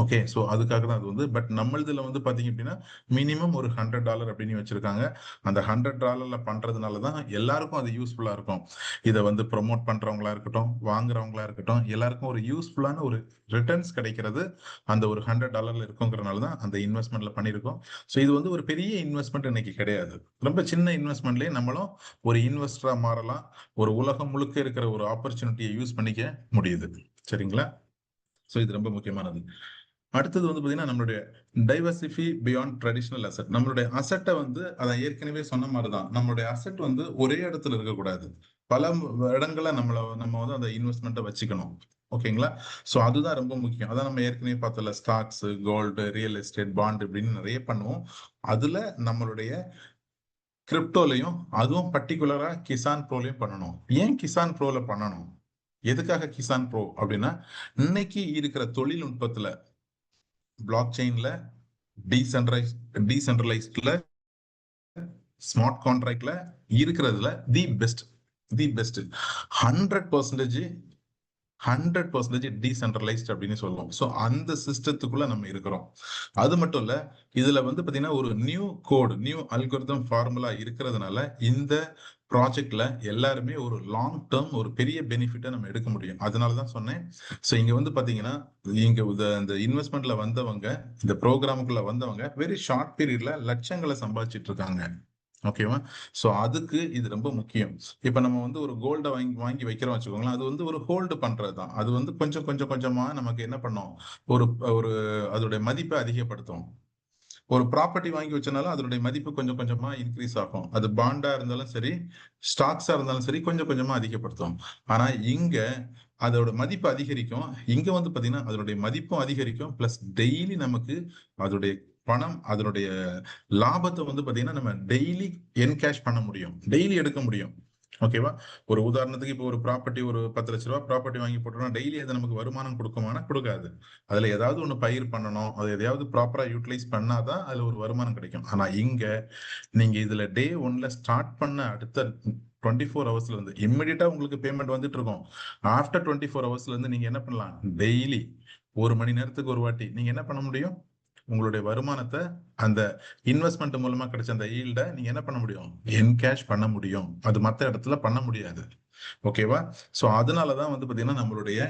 ஓகே, சோ அதுக்காக தான் அது வந்து. பட் நம்மளதுல வந்து பாத்தீங்க அப்படின்னா மினிமம் ஒரு $100 அப்படின்னு வச்சிருக்காங்க. அந்த $100 பண்றதுனால தான் எல்லாருக்கும் அது யூஸ்ஃபுல்லா இருக்கும். இதை வந்து ப்ரொமோட் பண்றவங்களா இருக்கட்டும், வாங்குறவங்களா இருக்கட்டும், எல்லாருக்கும் ஒரு யூஸ்ஃபுல்லான ஒரு ரிட்டர்ன்ஸ் கிடைக்கிறது அந்த ஒரு $100 இருக்குங்கிறனால தான் அந்த இன்வெஸ்ட்மெண்ட்ல பண்ணியிருக்கோம். ஸோ இது வந்து ஒரு பெரிய இன்வெஸ்ட்மெண்ட் இன்னைக்கு கிடையாது. ரொம்ப சின்ன இன்வெஸ்ட்மெண்ட்லயே நம்மளும் ஒரு இன்வெஸ்டரா மாறலாம். ஒரு உலகம் முழுக்க இருக்கிற ஒரு ஆப்பர்ச்சுனிட்டியை யூஸ் பண்ணிக்க முடியுது. சரிங்களா? ஸோ இது ரொம்ப முக்கியமானது. அடுத்தது வந்து பாத்தீங்கன்னா நம்மளுடைய டைவர்சிஃபை பியாண்ட் ட்ரெடிஷனல் அசெட். நம்மளுடைய அசெட்டை வந்து அதான் ஏற்கனவே சொன்ன மாதிரிதான், நம்மளுடைய அசெட் வந்து ஒரே இடத்துல இருக்கக்கூடாது, பல இடங்களை நம்ம வந்து அந்த இன்வெஸ்ட்மெண்ட்டை வச்சுக்கணும். ஓகேங்களா? சோ அதுதான் ரொம்ப முக்கியம். அதான் நம்ம ஏற்கனவே பார்த்தோம்ல, stocks, gold, real estate, bond இப்படின்னு நிறைய பண்ணுவோம். அதுல நம்மளுடைய கிரிப்டோலையும் அதுவும் பர்டிகுலரா கிசான் ப்ரோலையும் பண்ணணும். ஏன் கிசான் ப்ரோல பண்ணணும், எதுக்காக கிசான் ப்ரோ அப்படின்னா, இன்னைக்கு இருக்கிற தொழில்நுட்பத்துல பிளாக் செயின்ல, டீசென்ட்ரலைஸ்ட்ல, ஸ்மார்ட் கான்ட்ராக்ட்ல இருக்கிறதுல தி பெஸ்ட் 100% 100% டீசென்ட்ரலைஸ்ட் அப்படின்னு சொல்லுவோம். ஸோ அந்த சிஸ்டத்துக்குள்ள நம்ம இருக்கிறோம். அது மட்டும் இல்ல, இதுல வந்து பாத்தீங்கன்னா ஒரு நியூ அல்கோரிதம் ஃபார்முலா இருக்கிறதுனால இந்த ப்ராஜெக்ட்ல எல்லாருமே ஒரு லாங் டேர்ம் ஒரு பெரிய பெனிஃபிட்டை நம்ம எடுக்க முடியும். அதனாலதான் சொன்னேன். ஸோ இங்க வந்து பாத்தீங்கன்னா இங்க இந்த இன்வெஸ்ட்மெண்ட்ல வந்தவங்க, இந்த ப்ரோக்ராமுக்குள்ள வந்தவங்க வெரி ஷார்ட் பீரியட்ல லட்சங்களை சம்பாதிச்சிட்டு இருக்காங்க. ஓகேவா? சோ அதுக்கு இது ரொம்ப முக்கியம். இப்ப நம்ம வந்து ஒரு கோல்ட வாங்கி வைக்கிறோம் வச்சுக்கோங்களேன், அது வந்து ஒரு ஹோல்டு பண்றதுதான். அது வந்து கொஞ்சமா நமக்கு என்ன பண்ணும், ஒரு ஒரு அதோட மதிப்பை அதிகப்படுத்தும். ஒரு ப்ராப்பர்ட்டி வாங்கி வச்சனாலும் அதனுடைய மதிப்பு கொஞ்சம் கொஞ்சமா இன்க்ரீஸ் ஆகும். அது பாண்டா இருந்தாலும் சரி, ஸ்டாக்ஸா இருந்தாலும் சரி, கொஞ்சம் கொஞ்சமா அதிகப்படுத்தும். ஆனா இங்க அதோட மதிப்பு அதிகரிக்கும். இங்க வந்து பாத்தீங்கன்னா அதனுடைய மதிப்பும் அதிகரிக்கும், பிளஸ் டெய்லி நமக்கு அதோடைய பணம், அதனுடைய லாபத்தை வந்து பாத்தீங்கன்னா நம்ம டெய்லி என்கேஷ் பண்ண முடியும், டெய்லி எடுக்க முடியும். ஓகேவா? ஒரு உதாரணத்துக்கு இப்போ ஒரு ப்ராப்பர்ட்டி, ஒரு 10 லட்ச ரூபாய் ப்ராப்பர்ட்டி வாங்கி போட்டோம்னா டெய்லி அது நமக்கு வருமானம் கொடுக்குமானா கொடுக்காது. அதுல ஏதாவது ஒண்ணு பயிர் பண்ணணும், அது எதையாவது ப்ராப்பரா யூட்டிலைஸ் பண்ணாதான் அதுல ஒரு வருமானம் கிடைக்கும். ஆனா இங்க நீங்க இதுல டே 1ல ஸ்டார்ட் பண்ண அடுத்த 24 ஹவர்ஸ்ல இருந்து இம்மிடியட்டா உங்களுக்கு பேமெண்ட் வந்துட்டு இருக்கும். ஆஃப்டர் 24 ஹவர்ஸ்ல இருந்து நீங்க என்ன பண்ணலாம், டெய்லி 1 மணி நேரத்துக்கு ஒரு வாட்டி நீங்க என்ன பண்ண முடியும், உங்களுடைய வருமானத்தை அந்த இன்வெஸ்ட்மெண்ட் மூலமா கிடைச்ச அந்த ஈல்ட நீங்க என்ன பண்ண முடியும், என்கேஷ் பண்ண முடியும். அது மத்த இடத்துல பண்ண முடியாது. ஓகேவா? சோ அதனாலதான் வந்து பாத்தீங்கன்னா நம்மளுடைய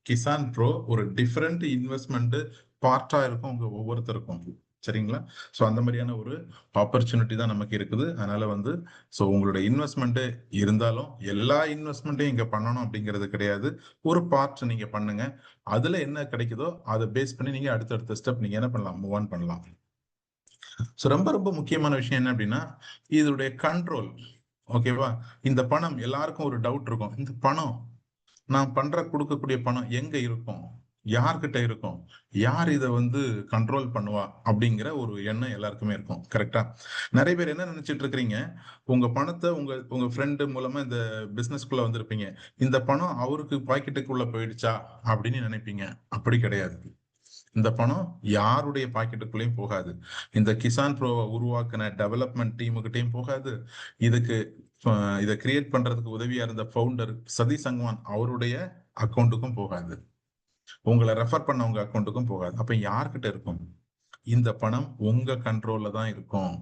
கிசான் ப்ரோ ஒரு டிஃபரெண்ட் இன்வெஸ்ட்மெண்ட் பார்ட்டா இருக்கும் உங்க ஒவ்வொருத்தருக்கும். சரிங்களா? ஸோ அந்த மாதிரியான ஒரு ஆப்பர்ச்சுனிட்டி தான் நமக்கு இருக்குது. அதனால வந்து ஸோ உங்களோட இன்வெஸ்ட்மெண்ட் இருந்தாலும் எல்லா இன்வெஸ்ட்மெண்ட்டையும் இங்க பண்ணணும் அப்படிங்கிறது கிடையாது. ஒரு பார்ட் நீங்க பண்ணுங்க. அதுல என்ன கிடைக்குதோ அதை பேஸ் பண்ணி நீங்க அடுத்தடுத்த ஸ்டெப் நீங்க என்ன பண்ணலாம், மூவ் ஆன் பண்ணலாம். ஸோ ரொம்ப ரொம்ப முக்கியமான விஷயம் என்ன அப்படின்னா, இதோடைய கண்ட்ரோல். ஓகேவா? இந்த பணம் எல்லாருக்கும் ஒரு டவுட் இருக்கும். இந்த பணம் நான் கொடுக்கக்கூடிய பணம் எங்க இருக்கும், யார்கிட்ட இருக்கும், யார் இதை வந்து கண்ட்ரோல் பண்ணுவா அப்படிங்கிற ஒரு எண்ணம் எல்லாருக்குமே இருக்கும். கரெக்டா? நிறைய பேர் என்ன நினைச்சிட்டு இருக்கிறீங்க, உங்க பணத்தை உங்க உங்க ஃப்ரெண்டு மூலமா இந்த பிசினஸ்க்குள்ள வந்திருப்பீங்க, இந்த பணம் அவருக்கு பாக்கெட்டுக்குள்ள போயிடுச்சா அப்படின்னு நினைப்பீங்க. அப்படி கிடையாது. இந்த பணம் யாருடைய பாக்கெட்டுக்குள்ளேயும் போகாது. இந்த கிசான் ப்ரோவை உருவாக்குன டெவலப்மெண்ட் டீமுக்கிட்டையும் போகாது. இதுக்கு இதை கிரியேட் பண்றதுக்கு உதவியா இருந்த ஃபவுண்டர் சதி சங்வான் அவருடைய அக்கௌண்ட்டுக்கும் போகாது. உங்களை ரெஃபர் பண்ண உங்க அக்கௌண்ட்டுக்கும் போகாது. அப்ப யார்கிட்ட இருக்கும்? இந்த பணம் உங்க கண்ட்ரோல்ல தான் இருக்கும்.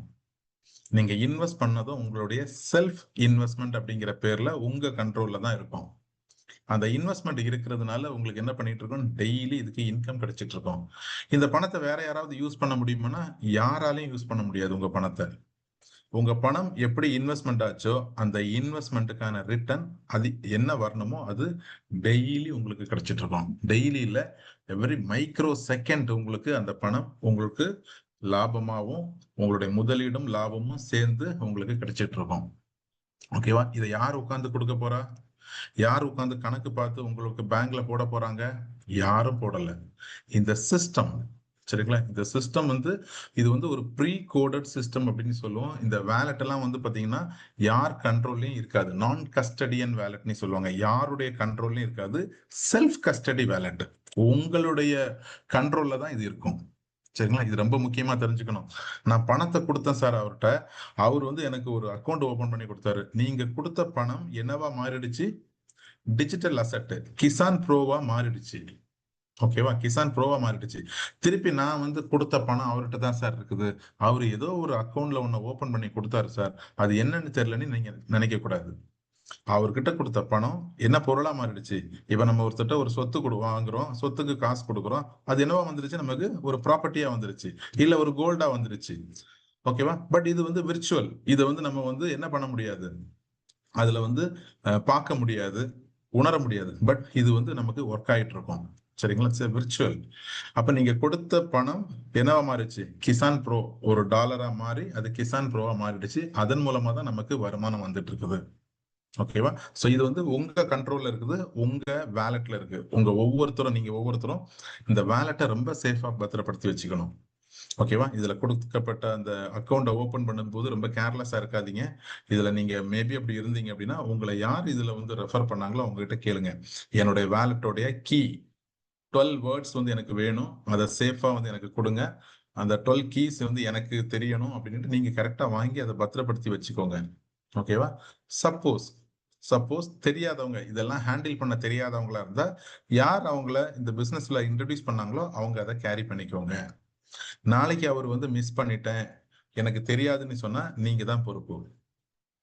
நீங்க இன்வெஸ்ட் பண்ணதும் உங்களுடைய செல்ஃப் இன்வெஸ்ட்மெண்ட் அப்படிங்கிற பேர்ல உங்க கண்ட்ரோல்ல தான் இருக்கும். அந்த இன்வெஸ்ட்மெண்ட் இருக்கிறதுனால உங்களுக்கு என்ன பண்ணிட்டு இருக்கோம், டெய்லி இதுக்கு இன்கம் கிடைச்சிட்டு இருக்கோம். இந்த பணத்தை வேற யாராவது யூஸ் பண்ண முடியுமானா, யாராலையும் யூஸ் பண்ண முடியாது உங்க பணத்தை. உங்க பணம் எப்படி இன்வெஸ்ட்மெண்ட் ஆச்சோ அந்த இன்வெஸ்ட்மெண்ட்டுக்கான ரிட்டர்ன் அது என்ன வரணுமோ அது டெய்லி உங்களுக்கு கிடைச்சிட்டு இருக்கும். டெய்லி இல்ல, எவ்ரி மைக்ரோ செகண்ட் உங்களுக்கு அந்த பணம் உங்களுக்கு லாபமாகவும் உங்களுடைய முதலீடும் லாபமும் சேர்ந்து உங்களுக்கு கிடைச்சிட்டு இருக்கும். ஓகேவா? இதை யார் உட்கார்ந்து கொடுக்க போறா? யார் உட்கார்ந்து கணக்கு பார்த்து உங்களுக்கு பேங்க்ல போட போறாங்க? யாரும் போடல. இந்த சிஸ்டம், சரிங்களா? இந்த சிஸ்டம் வந்து இது வந்து ஒரு ப்ரீ கோடட் சிஸ்டம் அப்படின்னு சொல்லுவோம். இந்த வேலட் எல்லாம் வந்து பாத்தீங்கன்னா யார் கண்ட்ரோல்லையும் இருக்காது. நான் கஸ்டடியன் வேலட்னு சொல்லுவாங்க. யாருடைய கண்ட்ரோல்லையும் இருக்காது. Self custody wallet. உங்களுடைய கண்ட்ரோல்ல தான் இது இருக்கும். சரிங்களா? இது ரொம்ப முக்கியமா தெரிஞ்சுக்கணும். நான் பணத்தை கொடுத்தேன் சார் அவர்கிட்ட, அவர் வந்து எனக்கு ஒரு அக்கௌண்ட் ஓபன் பண்ணி கொடுத்தாரு. நீங்க கொடுத்த பணம் என்னவா மாறிடுச்சு? டிஜிட்டல் அசெட் கிசான் ப்ரோவா மாறிடுச்சு. ஓகேவா? கிசான் ப்ரோவா மாறிடுச்சு. திருப்பி நான் வந்து கொடுத்த பணம் அவர்கிட்ட தான் சார் இருக்குது. அவர் ஏதோ ஒரு அக்கௌண்ட்ல ஒன்னு ஓபன் பண்ணி கொடுத்தாரு சார், அது என்னன்னு தெரியலன்னு நீங்க நினைக்க கூடாது. அவர்கிட்ட கொடுத்த பணம் என்ன பொருளா மாறிடுச்சு. இப்ப நம்ம ஒருத்தட்ட ஒரு சொத்து வாங்குறோம், சொத்துக்கு காசு கொடுக்குறோம், அது என்னவா வந்துருச்சு, நமக்கு ஒரு ப்ராப்பர்ட்டியா வந்துருச்சு, இல்ல ஒரு கோல்டா வந்துருச்சு. ஓகேவா? பட் இது வந்து விர்ச்சுவல். இதை வந்து நம்ம வந்து என்ன பண்ண முடியாது, அதுல வந்து பார்க்க முடியாது, உணர முடியாது. பட் இது வந்து நமக்கு ஒர்க் ஆயிட்டு இருக்கும். சரிங்களா? விர்ச்சுவல். அப்ப நீங்க கொடுத்த பணம் என்னவா மாறிடுச்சு, கிசான் ப்ரோ ஒரு டாலரா மாறி அது கிசான் ப்ரோவா மாறிடுச்சு. அதன் மூலமா தான் நமக்கு வருமானம் வந்துட்டு இருக்குது. ஓகேவா? சோ இது வந்து உங்க கண்ட்ரோல்ல இருக்குது, உங்க வேலட்ல இருக்கு. நீங்க ஒவ்வொருத்தரும் இந்த வேலட்டை ரொம்ப சேஃபா பத்திரப்படுத்தி வச்சுக்கணும். ஓகேவா? இதுல கொடுக்கப்பட்ட அந்த அக்கௌண்ட்டை ஓபன் பண்ணும்போது ரொம்ப கேர்லெஸ்ஸா இருக்காதீங்க. இதுல நீங்க மேபி அப்படி இருந்தீங்க அப்படின்னா உங்களை யார் இதுல வந்து ரெஃபர் பண்ணாங்களோ அவங்க கிட்ட கேளுங்க. என்னுடைய வேலட்டோடைய கீ 12 வேர்ட்ஸ் வந்து எனக்கு வேணும், அதை சேஃபா வந்து எனக்கு கொடுங்க, அந்த 12 கீஸ் வந்து எனக்கு தெரியணும் அப்படின்ட்டு நீங்க கரெக்டா வாங்கி அதை பத்திரப்படுத்தி வச்சுக்கோங்க. ஓகேவா? சப்போஸ் சப்போஸ் தெரியாதவங்க, இதெல்லாம் ஹேண்டில் பண்ண தெரியாதவங்களா இருந்தா யார் அவங்கள இந்த பிசினஸ்ல இன்ட்ரடியூஸ் பண்ணாங்களோ அவங்க அதை கேரி பண்ணிக்கோங்க. நாளைக்கு அவர் வந்து மிஸ் பண்ணிட்டேன், எனக்கு தெரியாதுன்னு சொன்னா நீங்க தான் பொறுப்பு.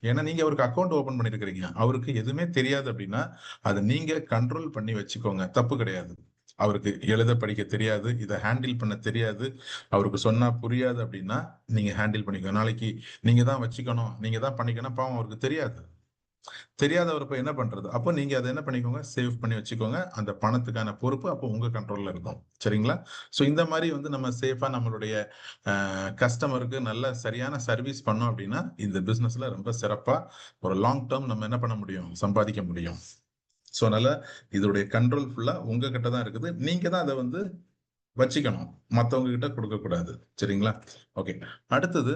ஏன்னா நீங்க அவருக்கு அக்கௌண்ட் ஓபன் பண்ணிருக்கிறீங்க, அவருக்கு எதுவுமே தெரியாது அப்படின்னா அதை நீங்க கண்ட்ரோல் பண்ணி வச்சுக்கோங்க, தப்பு கிடையாது. அவருக்கு எழுத படிக்க தெரியாது, இதை ஹேண்டில் பண்ண தெரியாது, அவருக்கு சொன்னா புரியாது அப்படின்னா நீங்க ஹேண்டில் பண்ணிக்கோங்க. நாளைக்கு நீங்க தான் வச்சுக்கணும், நீங்க தான் பண்ணிக்கணும், பாவம் அவருக்கு தெரியாது. தெரியாதவர் போய் என்ன பண்றது? அப்போ நீங்க அதை என்ன பண்ணிக்கோங்க, சேவ் பண்ணி வச்சுக்கோங்க. அந்த பணத்துக்கான பொறுப்பு அப்போ உங்க கண்ட்ரோல்ல இருக்கும். சரிங்களா? சோ இந்த மாதிரி வந்து நம்ம சேஃபா நம்மளுடைய கஸ்டமருக்கு நல்ல சரியான சர்வீஸ் பண்ணோம் அப்படின்னா இந்த பிசினஸ்ல ரொம்ப சிறப்பா ஒரு லாங் டேர்ம் நம்ம என்ன பண்ண முடியும், சம்பாதிக்க முடியும். சோ அதனால இதோடைய கண்ட்ரோல் ஃபுல்லா உங்க கிட்ட தான் இருக்குது. நீங்க தான் அதை வந்து வச்சுக்கணும், மத்தவங்க கிட்ட கொடுக்க கூடாது. சரிங்களா? ஓகே. அடுத்தது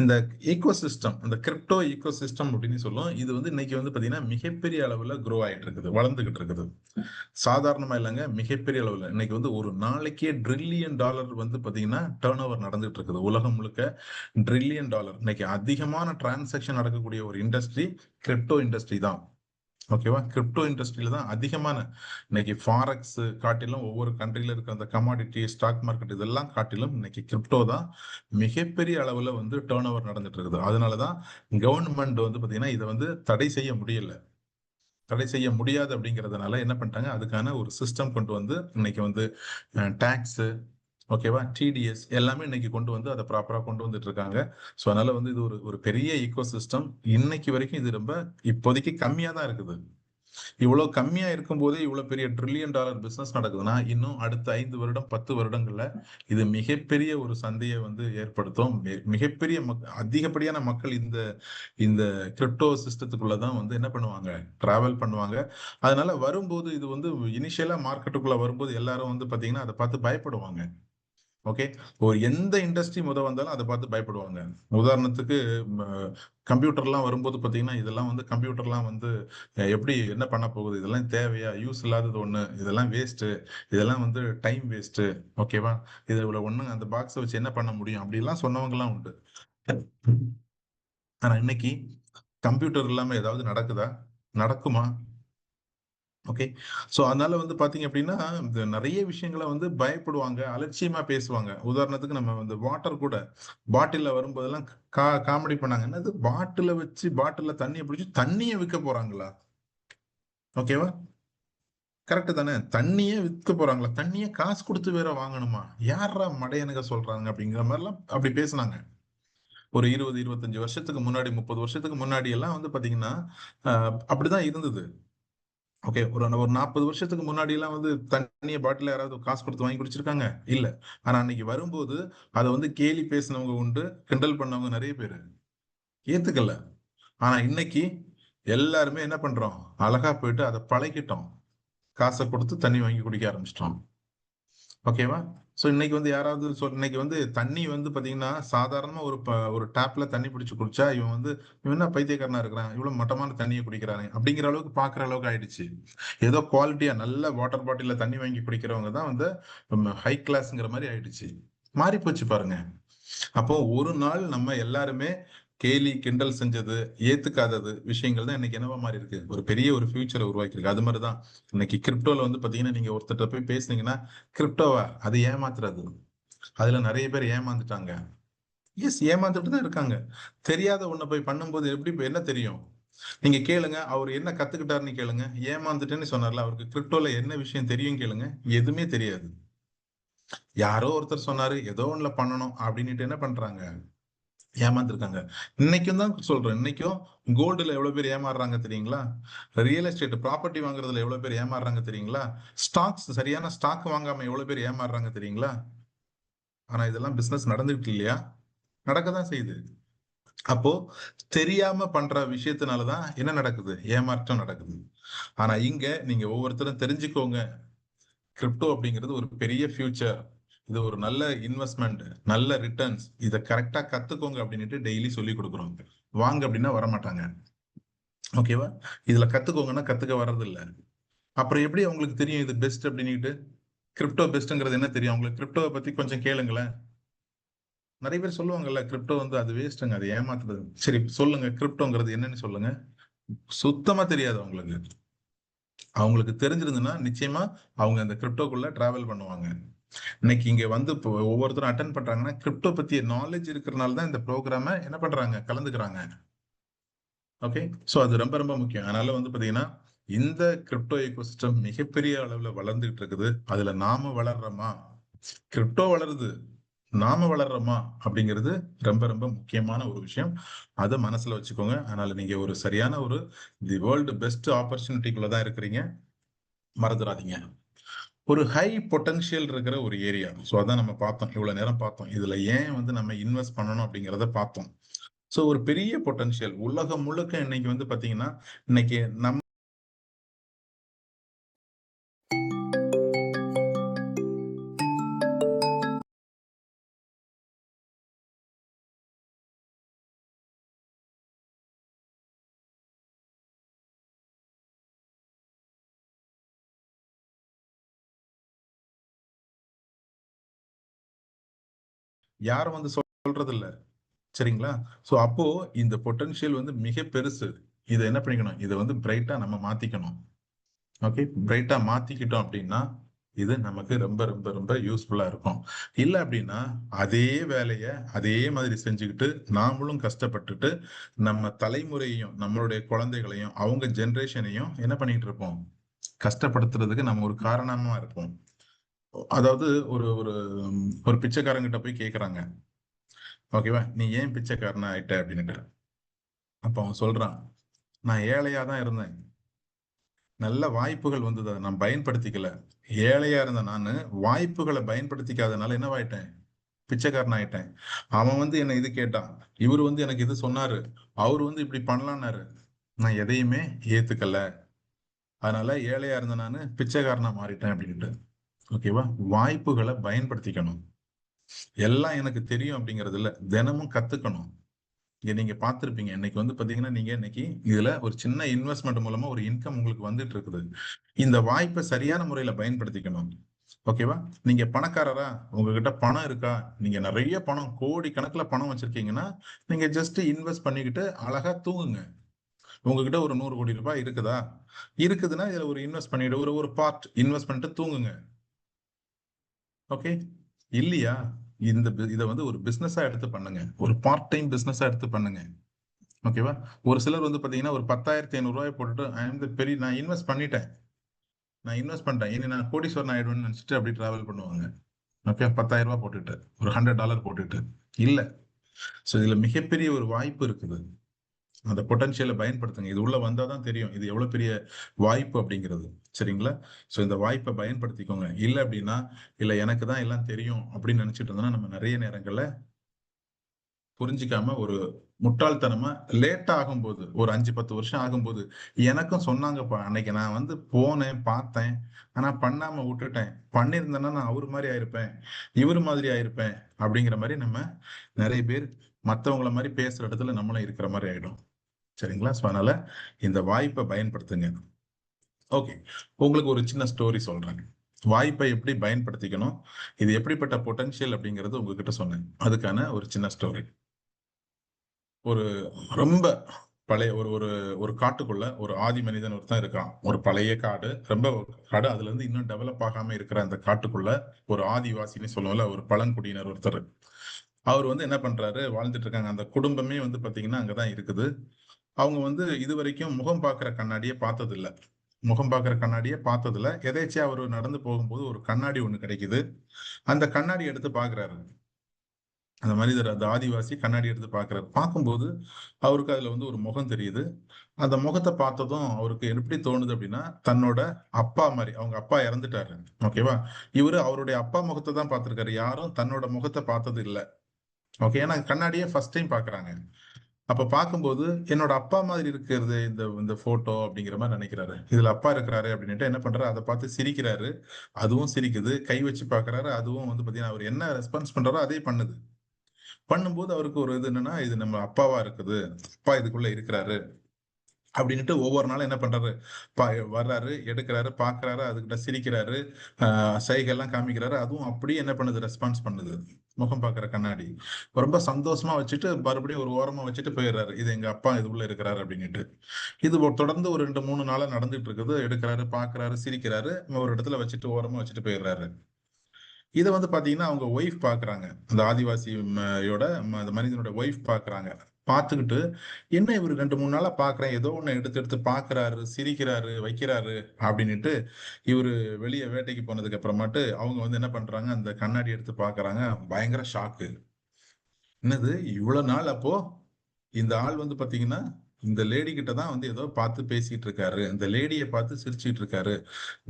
இந்த ஈகோசிஸ்டம், இந்த கிரிப்டோ ஈகோசிஸ்டம் அப்படின்னு சொல்லுவோம். இது வந்து இன்னைக்கு வந்து பாத்தீங்கன்னா மிகப்பெரிய அளவுல க்ரோ ஆயிட்டு இருக்குது, வளர்ந்துகிட்டு இருக்குது. சாதாரணமா இல்லைங்க, மிகப்பெரிய அளவுல இன்னைக்கு வந்து ஒரு நாளைக்கே $1 trillion வந்து பாத்தீங்கன்னா டர்ன் ஓவர் நடந்துட்டு இருக்குது. உலகம் முழுக்க $1 trillion. இன்னைக்கு அதிகமான டிரான்சாக்ஷன் நடக்கக்கூடிய ஒரு இண்டஸ்ட்ரி கிரிப்டோ இண்டஸ்ட்ரி தான். ஓகேவா? கிரிப்டோ இண்டஸ்ட்ரியில தான் அதிகமான இன்னைக்கு ஃபாரெக்ஸ் காட்டிலும் ஒவ்வொரு கண்ட்ரில இருக்கிற அந்த கமாடிட்டி ஸ்டாக் மார்க்கெட் இதெல்லாம் காட்டிலும் இன்னைக்கு கிரிப்டோ தான் மிகப்பெரிய அளவுல வந்து டேர்ன் ஓவர் நடந்துட்டு இருக்குது. அதனாலதான் கவர்மெண்ட் வந்து பாத்தீங்கன்னா இதை வந்து தடை செய்ய முடியல. தடை செய்ய முடியாது அப்படிங்கிறதுனால என்ன பண்ணிட்டாங்க, அதுக்கான ஒரு சிஸ்டம் கொண்டு வந்து இன்னைக்கு வந்து டாக்ஸ், ஓகேவா? டிடிஎஸ் எல்லாமே இன்னைக்கு கொண்டு வந்து அதை ப்ராப்பரா கொண்டு வந்துட்டு இருக்காங்க. ஸோ அதனால வந்து இது ஒரு ஒரு பெரிய ஈகோ சிஸ்டம். இன்னைக்கு வரைக்கும் இது ரொம்ப இப்போதைக்கு கம்மியா தான் இருக்குது. இவ்வளவு கம்மியா இருக்கும்போதே இவ்வளவு பெரிய ட்ரில்லியன் டாலர் பிசினஸ் நடக்குதுன்னா இன்னும் அடுத்த 5 வருடம் 10 வருடங்கள்ல இது மிகப்பெரிய ஒரு சந்தையை வந்து ஏற்படுத்தும். மிகப்பெரிய அதிகப்படியான மக்கள் இந்த இந்த கிரிப்டோ சிஸ்டத்துக்குள்ளதான் வந்து என்ன பண்ணுவாங்க, டிராவல் பண்ணுவாங்க. அதனால வரும்போது இது வந்து இனிஷியலா மார்க்கெட்டுக்குள்ள வரும்போது எல்லாரும் வந்து பாத்தீங்கன்னா அதை பார்த்து பயப்படுவாங்க. ஓகே, ஒரு எந்த இண்டஸ்ட்ரி வந்தாலும் அதை பார்த்து பயப்படுவாங்க. உதாரணத்துக்கு கம்ப்யூட்டர்லாம் வரும்போது பாத்தீங்கன்னா இதெல்லாம் வந்து கம்ப்யூட்டர்லாம் வந்து எப்படி என்ன பண்ண போகுது, இதெல்லாம் தேவையா, யூஸ் இல்லாதது ஒண்ணு, இதெல்லாம் வேஸ்ட், இதெல்லாம் வந்து டைம் வேஸ்ட். ஓகேவா, இதுல ஒண்ணு அந்த பாக்ஸை வச்சு என்ன பண்ண முடியும் அப்படிலாம் சொன்னவங்க எல்லாம் உண்டு. ஆனா இன்னைக்கு கம்ப்யூட்டர் இல்லாம ஏதாவது நடக்குதா, நடக்குமா? ஓகே, சோ அதனால வந்து பாத்தீங்க அப்படின்னா இந்த நிறைய விஷயங்களை வந்து பயப்படுவாங்க, அலட்சியமா பேசுவாங்க. உதாரணத்துக்கு நம்ம வந்து வாட்டர் கூட பாட்டில்ல வரும்போதெல்லாம் காமெடி பண்ணாங்க, என்னது பாட்டில வச்சு பாட்டில்ல தண்ணியை பிடிச்சி தண்ணியை விற்க போறாங்களா? ஓகேவா, கரெக்ட் தானே? தண்ணியே விற்க போறாங்களா? தண்ணியே காசு கொடுத்து வேற வாங்கணுமா? யாரா மடையனுங்க சொல்றாங்க அப்படிங்கிற மாதிரிலாம் அப்படி பேசினாங்க. ஒரு 20 25 வருஷத்துக்கு முன்னாடி, 30 வருஷத்துக்கு முன்னாடி எல்லாம் வந்து பாத்தீங்கன்னா அப்படிதான் இருந்தது. ஓகே, ஒரு ஒரு 40 வருஷத்துக்கு முன்னாடி எல்லாம் வந்து தண்ணிய பாட்டில யாராவது காசு கொடுத்து வாங்கி குடிச்சிருக்காங்க? இல்ல. ஆனா அன்னைக்கு வரும்போது அதை வந்து கேலி பேசினவங்க உண்டு, கிண்டல் பண்ணவங்க நிறைய பேரு, ஏத்துக்கல. ஆனா இன்னைக்கு எல்லாருமே என்ன பண்றோம், அழகா போயிட்டு அதை பழகிட்டோம், காசை கொடுத்து தண்ணி வாங்கி குடிக்க ஆரம்பிச்சிட்டோம். ஓகேவா, சோ இன்னைக்கு வந்து யாராவது இன்னைக்கு வந்து தண்ணி வந்து பாத்தீங்கன்னா சாதாரணமா ஒரு டேப்ல தண்ணி பிடிச்சு குடிச்சா இவன் என்ன பைத்தியக்காரனா இருக்கிறான், இவ்வளவு மட்டமான தண்ணியை குடிக்கிறானே அப்படிங்கிற அளவுக்கு பாக்குற அளவுக்கு ஆயிடுச்சு. ஏதோ குவாலிட்டியா நல்ல வாட்டர் பாட்டில தண்ணி வாங்கி குடிக்கிறவங்க தான் வந்து ஹை கிளாஸ்ங்கிற மாதிரி ஆயிடுச்சு. மாறி போச்சு பாருங்க. அப்போ ஒரு நாள் நம்ம எல்லாருமே கேலி கிண்டல் செஞ்சது, ஏத்துக்காதது விஷயங்கள் தான் இன்னைக்கு என்னவா மாறி இருக்கு, ஒரு பெரிய ஒரு ஃபியூச்சரை உருவாக்கி இருக்கு. அது மாதிரிதான் இன்னைக்கு கிரிப்டோல வந்து பாத்தீங்கன்னா நீங்க ஒருத்தர் போய் பேசுனீங்கன்னா கிரிப்டோவா, அது ஏமாத்துறது. அதுல நிறைய பேர் ஏமாந்துட்டாங்க. எஸ், ஏமாந்துட்டு தான் இருக்காங்க. தெரியாத ஒண்ணு போய் பண்ணும்போது எப்படி என்ன தெரியும்? நீங்க கேளுங்க, அவர் என்ன கத்துக்கிட்டாருன்னு கேளுங்க. ஏமாந்துட்டேன்னு சொன்னார்ல, அவருக்கு கிரிப்டோல என்ன விஷயம் தெரியும் கேளுங்க. எதுவுமே தெரியாது. யாரோ ஒருத்தர் சொன்னாரு, ஏதோ ஒண்ணுல பண்ணணும் அப்படின்னுட்டு என்ன பண்றாங்க, ஏமாந்துருக்காங்க. இன்னைக்கும் தான் சொல்றேன், இன்னைக்கும் கோல்டுல எவ்வளவு பேர் ஏமாறுறாங்க தெரியுங்களா? ரியல் எஸ்டேட் ப்ராப்பர்ட்டி வாங்குறதுல எவ்வளவு பேர் ஏமாறுறாங்க தெரியுங்களா? ஸ்டாக்ஸ் சரியான ஸ்டாக் வாங்காம எவ்வளவு பேர் ஏமாறுறாங்க தெரியுங்களா? ஆனா இதெல்லாம் பிசினஸ் நடந்துட்டு இல்லையா? நடக்கதான் செய்யுது. அப்போ தெரியாம பண்ற விஷயத்தினாலதான் என்ன நடக்குது, ஏமாற்றம் நடக்குது. ஆனா இங்க நீங்க ஒவ்வொருத்தரும் தெரிஞ்சுக்கோங்க, கிரிப்டோ அப்படிங்கிறது ஒரு பெரிய ஃபியூச்சர், இது ஒரு நல்ல இன்வெஸ்ட்மெண்ட், நல்ல ரிட்டர்ன்ஸ், இதை கரெக்டா கத்துக்கோங்க அப்படின்ட்டு டெய்லி சொல்லி கொடுக்குறோம். வாங்க அப்படின்னா வரமாட்டாங்க. ஓகேவா, இதுல கத்துக்கோங்கன்னா கத்துக்க வர்றது இல்ல. அப்புறம் எப்படி அவங்களுக்கு தெரியும் இது பெஸ்ட் அப்படின்னுட்டு? கிரிப்டோ பெஸ்ட்ங்கிறது என்ன தெரியும் அவங்களுக்கு? கிரிப்டோவை பத்தி கொஞ்சம் கேளுங்களேன். நிறைய பேர் சொல்லுவாங்கல்ல, கிரிப்டோ வந்து அது வேஸ்ட்ங்க, அது ஏமாத்துறது. சரி சொல்லுங்க, கிரிப்டோங்கிறது என்னன்னு சொல்லுங்க. சுத்தமா தெரியாது அவங்களுக்கு. அவங்களுக்கு தெரிஞ்சிருந்ததுன்னா நிச்சயமா அவங்க அந்த கிரிப்டோக்குள்ள டிராவல் பண்ணுவாங்க. இன்னைக்கு இங்க வந்து ஒவ்வொருத்தரும் அட்டன் பண்றாங்கன்னா கிரிப்டோ பத்திய நாலேஜ் இருக்கிறனால தான் இந்த ப்ரோக்ராம என்ன பண்றாங்க, கலந்துக்கிறாங்க. ஓகே, சோ அது ரொம்ப ரொம்ப முக்கியம். அதனால வந்து பாத்தீங்கன்னா இந்த கிரிப்டோ எக்கோசிஸ்டம் மிகப்பெரிய அளவுல வளர்ந்துகிட்டு இருக்குது. அதுல நாம வளர்றோமா, கிரிப்டோ வளருது, நாம வளர்றோமா அப்படிங்கிறது ரொம்ப ரொம்ப முக்கியமான ஒரு விஷயம். அதை மனசுல வச்சுக்கோங்க. அதனால நீங்க ஒரு சரியான ஒரு தி வேர்ல்டு பெஸ்ட் ஆப்பர்ச்சுனிட்டிக்குள்ளதான் இருக்கிறீங்க, மறந்துடாதீங்க. ஒரு ஹை பொட்டன்ஷியல் இருக்கிற ஒரு ஏரியா. ஸோ அதான் நம்ம பார்த்தோம், இவ்வளவு நேரம் பார்த்தோம். இதுல ஏன் வந்து நம்ம இன்வெஸ்ட் பண்ணணும் அப்படிங்கிறத பார்த்தோம். ஸோ ஒரு பெரிய பொட்டன்ஷியல் உலகம் முழுக்க இன்னைக்கு வந்து பாத்தீங்கன்னா இன்னைக்கு நம்ம யாரும் வந்து சொல்றது இல்ல. சரிங்களா? சோ அப்போ இந்த பொட்டன்ஷியல் வந்து மிக பெருசு. இதை என்ன பண்ணிக்கணும், இதை வந்து பிரைட்டா நம்ம மாத்திக்கணும். ஓகே, பிரைட்டா மாத்திக்கிட்டோம் அப்படின்னா இது நமக்கு ரொம்ப ரொம்ப ரொம்ப யூஸ்ஃபுல்லா இருக்கும். இல்ல அப்படின்னா அதே வேலையை அதே மாதிரி செஞ்சுக்கிட்டு நாமளும் கஷ்டப்பட்டுட்டு நம்ம தலைமுறையையும் நம்மளுடைய குழந்தைகளையும் அவங்க ஜெனரேஷனையும் என்ன பண்ணிட்டு இருப்போம், கஷ்டப்படுத்துறதுக்கு நம்ம ஒரு காரணமா இருப்போம். அதாவது ஒரு ஒரு ஒரு பிச்சைக்காரங்கிட்ட போய் கேக்குறாங்க, ஓகேவா, நீ ஏன் பிச்சைக்காரனா ஆயிட்ட அப்படின்னுட்டு. அப்ப அவன் சொல்றான், நான் ஏழையா தான் இருந்தேன், நல்ல வாய்ப்புகள் வந்தது, அதை நான் பயன்படுத்திக்கல. ஏழையா இருந்த நானு வாய்ப்புகளை பயன்படுத்திக்காதனால என்னவாயிட்டேன், பிச்சைக்காரன் ஆயிட்டேன். அவன் வந்து என்ன இது கேட்டான், இவரு வந்து எனக்கு இது சொன்னாரு, அவரு வந்து இப்படி பண்ணலான்னாரு, நான் எதையுமே ஏத்துக்கல. அதனால ஏழையா இருந்த நானு பிச்சைக்காரனா மாறிட்டேன் அப்படின்ட்டு. ஓகேவா, வாய்ப்புகளை பயன்படுத்திக்கணும். எல்லாம் எனக்கு தெரியும் அப்படிங்கிறது இல்ல, தினமும் கத்துக்கணும். இங்க நீங்க பார்த்திருப்பீங்க, இன்னைக்கு வந்து பாத்தீங்கன்னா நீங்க இன்னைக்கு இதுல ஒரு சின்ன இன்வெஸ்ட்மெண்ட் மூலமா ஒரு இன்கம் உங்களுக்கு வந்துட்டு இருக்குது. இந்த வாய்ப்பை சரியான முறையில பயன்படுத்திக்கணும். ஓகேவா, நீங்க பணக்காரரா, உங்ககிட்ட பணம் இருக்கா, நீங்க நிறைய பணம் கோடி கணக்குல பணம் வச்சிருக்கீங்கன்னா, நீங்க ஜஸ்ட் இன்வெஸ்ட் பண்ணிக்கிட்டு அழகா தூங்குங்க. உங்ககிட்ட ஒரு 100 கோடி ரூபாய் இருக்குதா, இருக்குதுன்னா இதுல ஒரு இன்வெஸ்ட் பண்ணிட்டு ஒரு ஒரு பார்ட் இன்வெஸ்ட் பண்ணிட்டு தூங்குங்க. ஓகே, இல்லையா, இதை வந்து ஒரு பிசினஸா எடுத்து பண்ணுங்க, ஒரு பார்ட் டைம் பிசினஸா எடுத்து பண்ணுங்க. ஓகேவா, ஒரு சிலர் வந்து பாத்தீங்கன்னா ஒரு 10,500 ரூபாய் போட்டுட்டு பெரிய நான் இன்வெஸ்ட் பண்ணிட்டேன், நான் இன்வெஸ்ட் பண்ணிட்டேன், இனி நான் கோடீஸ்வரன் ஆயிடுவேன்னு நினைச்சிட்டு அப்படி டிராவல் பண்ணுவாங்க. ஓகே, 10,000 ரூபாய் போட்டுட்டு ஒரு $100 போட்டுட்டு இல்ல. சோ இதுல மிகப்பெரிய ஒரு வாய்ப்பு இருக்குது, அந்த பொட்டன்ஷியலை பயன்படுத்துங்க. இது உள்ள வந்தாதான் தெரியும் இது எவ்வளவு பெரிய வாய்ப்பு அப்படிங்கிறது. சரிங்களா, சோ இந்த வாய்ப்பை பயன்படுத்திக்கோங்க. இல்ல அப்படின்னா, இல்ல எனக்கு தான் எல்லாம் தெரியும் அப்படின்னு நினைச்சிட்டு இருந்தோம்னா நம்ம நிறைய நேரங்கள்ல புரிஞ்சிக்காம ஒரு முட்டாள்தனமா லேட்டா ஆகும்போது, ஒரு 5-10 வருஷம் ஆகும்போது, எனக்கும் சொன்னாங்கப்பா, அன்னைக்கு நான் வந்து போனேன் பார்த்தேன், ஆனா பண்ணாம விட்டுட்டேன், பண்ணியிருந்தேன்னா நான் அவரு மாதிரி ஆயிருப்பேன், இவரு மாதிரி ஆயிருப்பேன் அப்படிங்கிற மாதிரி நம்ம நிறைய பேர் மத்தவங்கள மாதிரி பேசுற இடத்துல நம்மளும் இருக்கிற மாதிரி ஆயிடும். சரிங்களா, சோ அதனால இந்த வாய்ப்பை பயன்படுத்துங்க. ஓகே, உங்களுக்கு ஒரு சின்ன ஸ்டோரி சொல்றேன். வாய்ப்பை எப்படி பயன்படுத்திக்கணும், இது எப்படிப்பட்ட பொட்டன்ஷியல் அப்படிங்கிறது உங்ககிட்ட சொன்னேன். அதுக்கான ஒரு சின்ன ஸ்டோரி. ஒரு ரொம்ப பழைய ஒரு ஒரு ஒரு காட்டுக்குள்ள ஒரு ஆதி மனிதன் ஒருத்தன் இருக்கான். ஒரு பழைய காடு, ரொம்ப காடு. அதுல இருந்து இன்னும் டெவலப் ஆகாம இருக்கிற அந்த காட்டுக்குள்ள ஒரு ஆதிவாசின்னு சொல்லுவோம்ல, ஒரு பழங்குடியினர் ஒருத்தர். அவர் வந்து என்ன பண்றாரு, வாழ்ந்துட்டு இருக்காங்க. அந்த குடும்பமே வந்து பாத்தீங்கன்னா அங்கதான் இருக்குது. அவங்க வந்து இதுவரைக்கும் முகம் பார்க்கிற கண்ணாடியே பார்த்ததில்ல. முகம் பார்க்கிற கண்ணாடியே பார்த்ததில்ல. எதேர்ச்சியா அவரு நடந்து போகும்போது ஒரு கண்ணாடி ஒண்ணு கிடைக்குது. அந்த கண்ணாடி எடுத்து பார்க்கிறாரு. அந்த மனிதர், அந்த ஆதிவாசி கண்ணாடி எடுத்து பார்க்கிறார். பார்க்கும்போது அவருக்கு அதுல வந்து ஒரு முகம் தெரியுது. அந்த முகத்தை பார்த்ததும் அவருக்கு எப்படி தோணுது அப்படின்னா, தன்னோட அப்பா மாதிரி, அவங்க அப்பா இறந்துட்டாரு. ஓகேவா, இவரு அவருடைய அப்பா முகத்தை தான் பார்த்திருக்காரு, யாரும் தன்னோட முகத்தை பார்த்தது இல்ல. ஓகே, ஏன்னா கண்ணாடியே ஃபர்ஸ்ட் டைம் பார்க்கறாங்க. அப்ப பார்க்கும்போது என்னோட அப்பா மாதிரி இருக்கிறது இந்த இந்த போட்டோ அப்படிங்கிற மாதிரி நினைக்கிறாரு. இதுல அப்பா இருக்கிறாரு அப்படின்னுட்டு என்ன பண்றாரு, அதை பார்த்து சிரிக்கிறாரு. அதுவும் சிரிக்குது. கை வச்சு பார்க்கறாரு. அதுவும் வந்து பாத்தீங்கன்னா அவர் என்ன ரெஸ்பான்ஸ் பண்றாரோ அதே பண்ணுது. பண்ணும்போது அவருக்கு ஒரு இது என்னன்னா, இது நம்ம அப்பாவா இருக்குது, அப்பா இதுக்குள்ள இருக்கிறாரு அப்படின்னுட்டு ஒவ்வொரு நாளும் என்ன பண்றாரு, வர்றாரு, எடுக்கிறாரு, பாக்குறாரு, அதுகிட்ட சிரிக்கிறாரு, சைகை எல்லாம் காமிக்கிறாரு. அதுவும் அப்படியே என்ன பண்ணுது, ரெஸ்பான்ஸ் பண்ணுது. முகம் பாக்குற கண்ணாடி ரொம்ப சந்தோஷமா வச்சுட்டு மறுபடியும் ஒரு ஓரமா வச்சுட்டு போயிடுறாரு. இது எங்க அப்பா இது உள்ள இருக்கிறாரு அப்படின்னுட்டு. இது தொடர்ந்து ஒரு 2-3 நாளா நடந்துட்டு இருக்குது. எடுக்கிறாரு, பாக்குறாரு, சிரிக்கிறாரு, ஒரு இடத்துல வச்சுட்டு ஓரமா வச்சுட்டு போயிடுறாரு. இதை வந்து பாத்தீங்கன்னா அவங்க ஒய்ஃப் பாக்குறாங்க. அந்த ஆதிவாசியோட அந்த மனிதனோட ஒய்ஃப் பாக்குறாங்க. பார்த்துக்கிட்டு, என்ன இவர் 2-3 நாளா பாக்குறேன், ஏதோ ஒண்ணு எடுத்து எடுத்து பாக்குறாரு, சிரிக்கிறாரு, வைக்கிறாரு அப்படின்னுட்டு இவரு வெளியே வேட்டைக்கு போனதுக்கு அப்புறமாட்டு அவங்க வந்து என்ன பண்றாங்க, அந்த கண்ணாடி எடுத்து பாக்குறாங்க. பயங்கர ஷாக்கு. என்னது இவ்வளவு நாள், அப்போ இந்த ஆள் வந்து பாத்தீங்கன்னா இந்த லேடி கிட்ட தான் வந்து ஏதோ பார்த்து பேசிட்டு இருக்காரு, இந்த லேடியை பார்த்து சிரிச்சிட்டு இருக்காரு,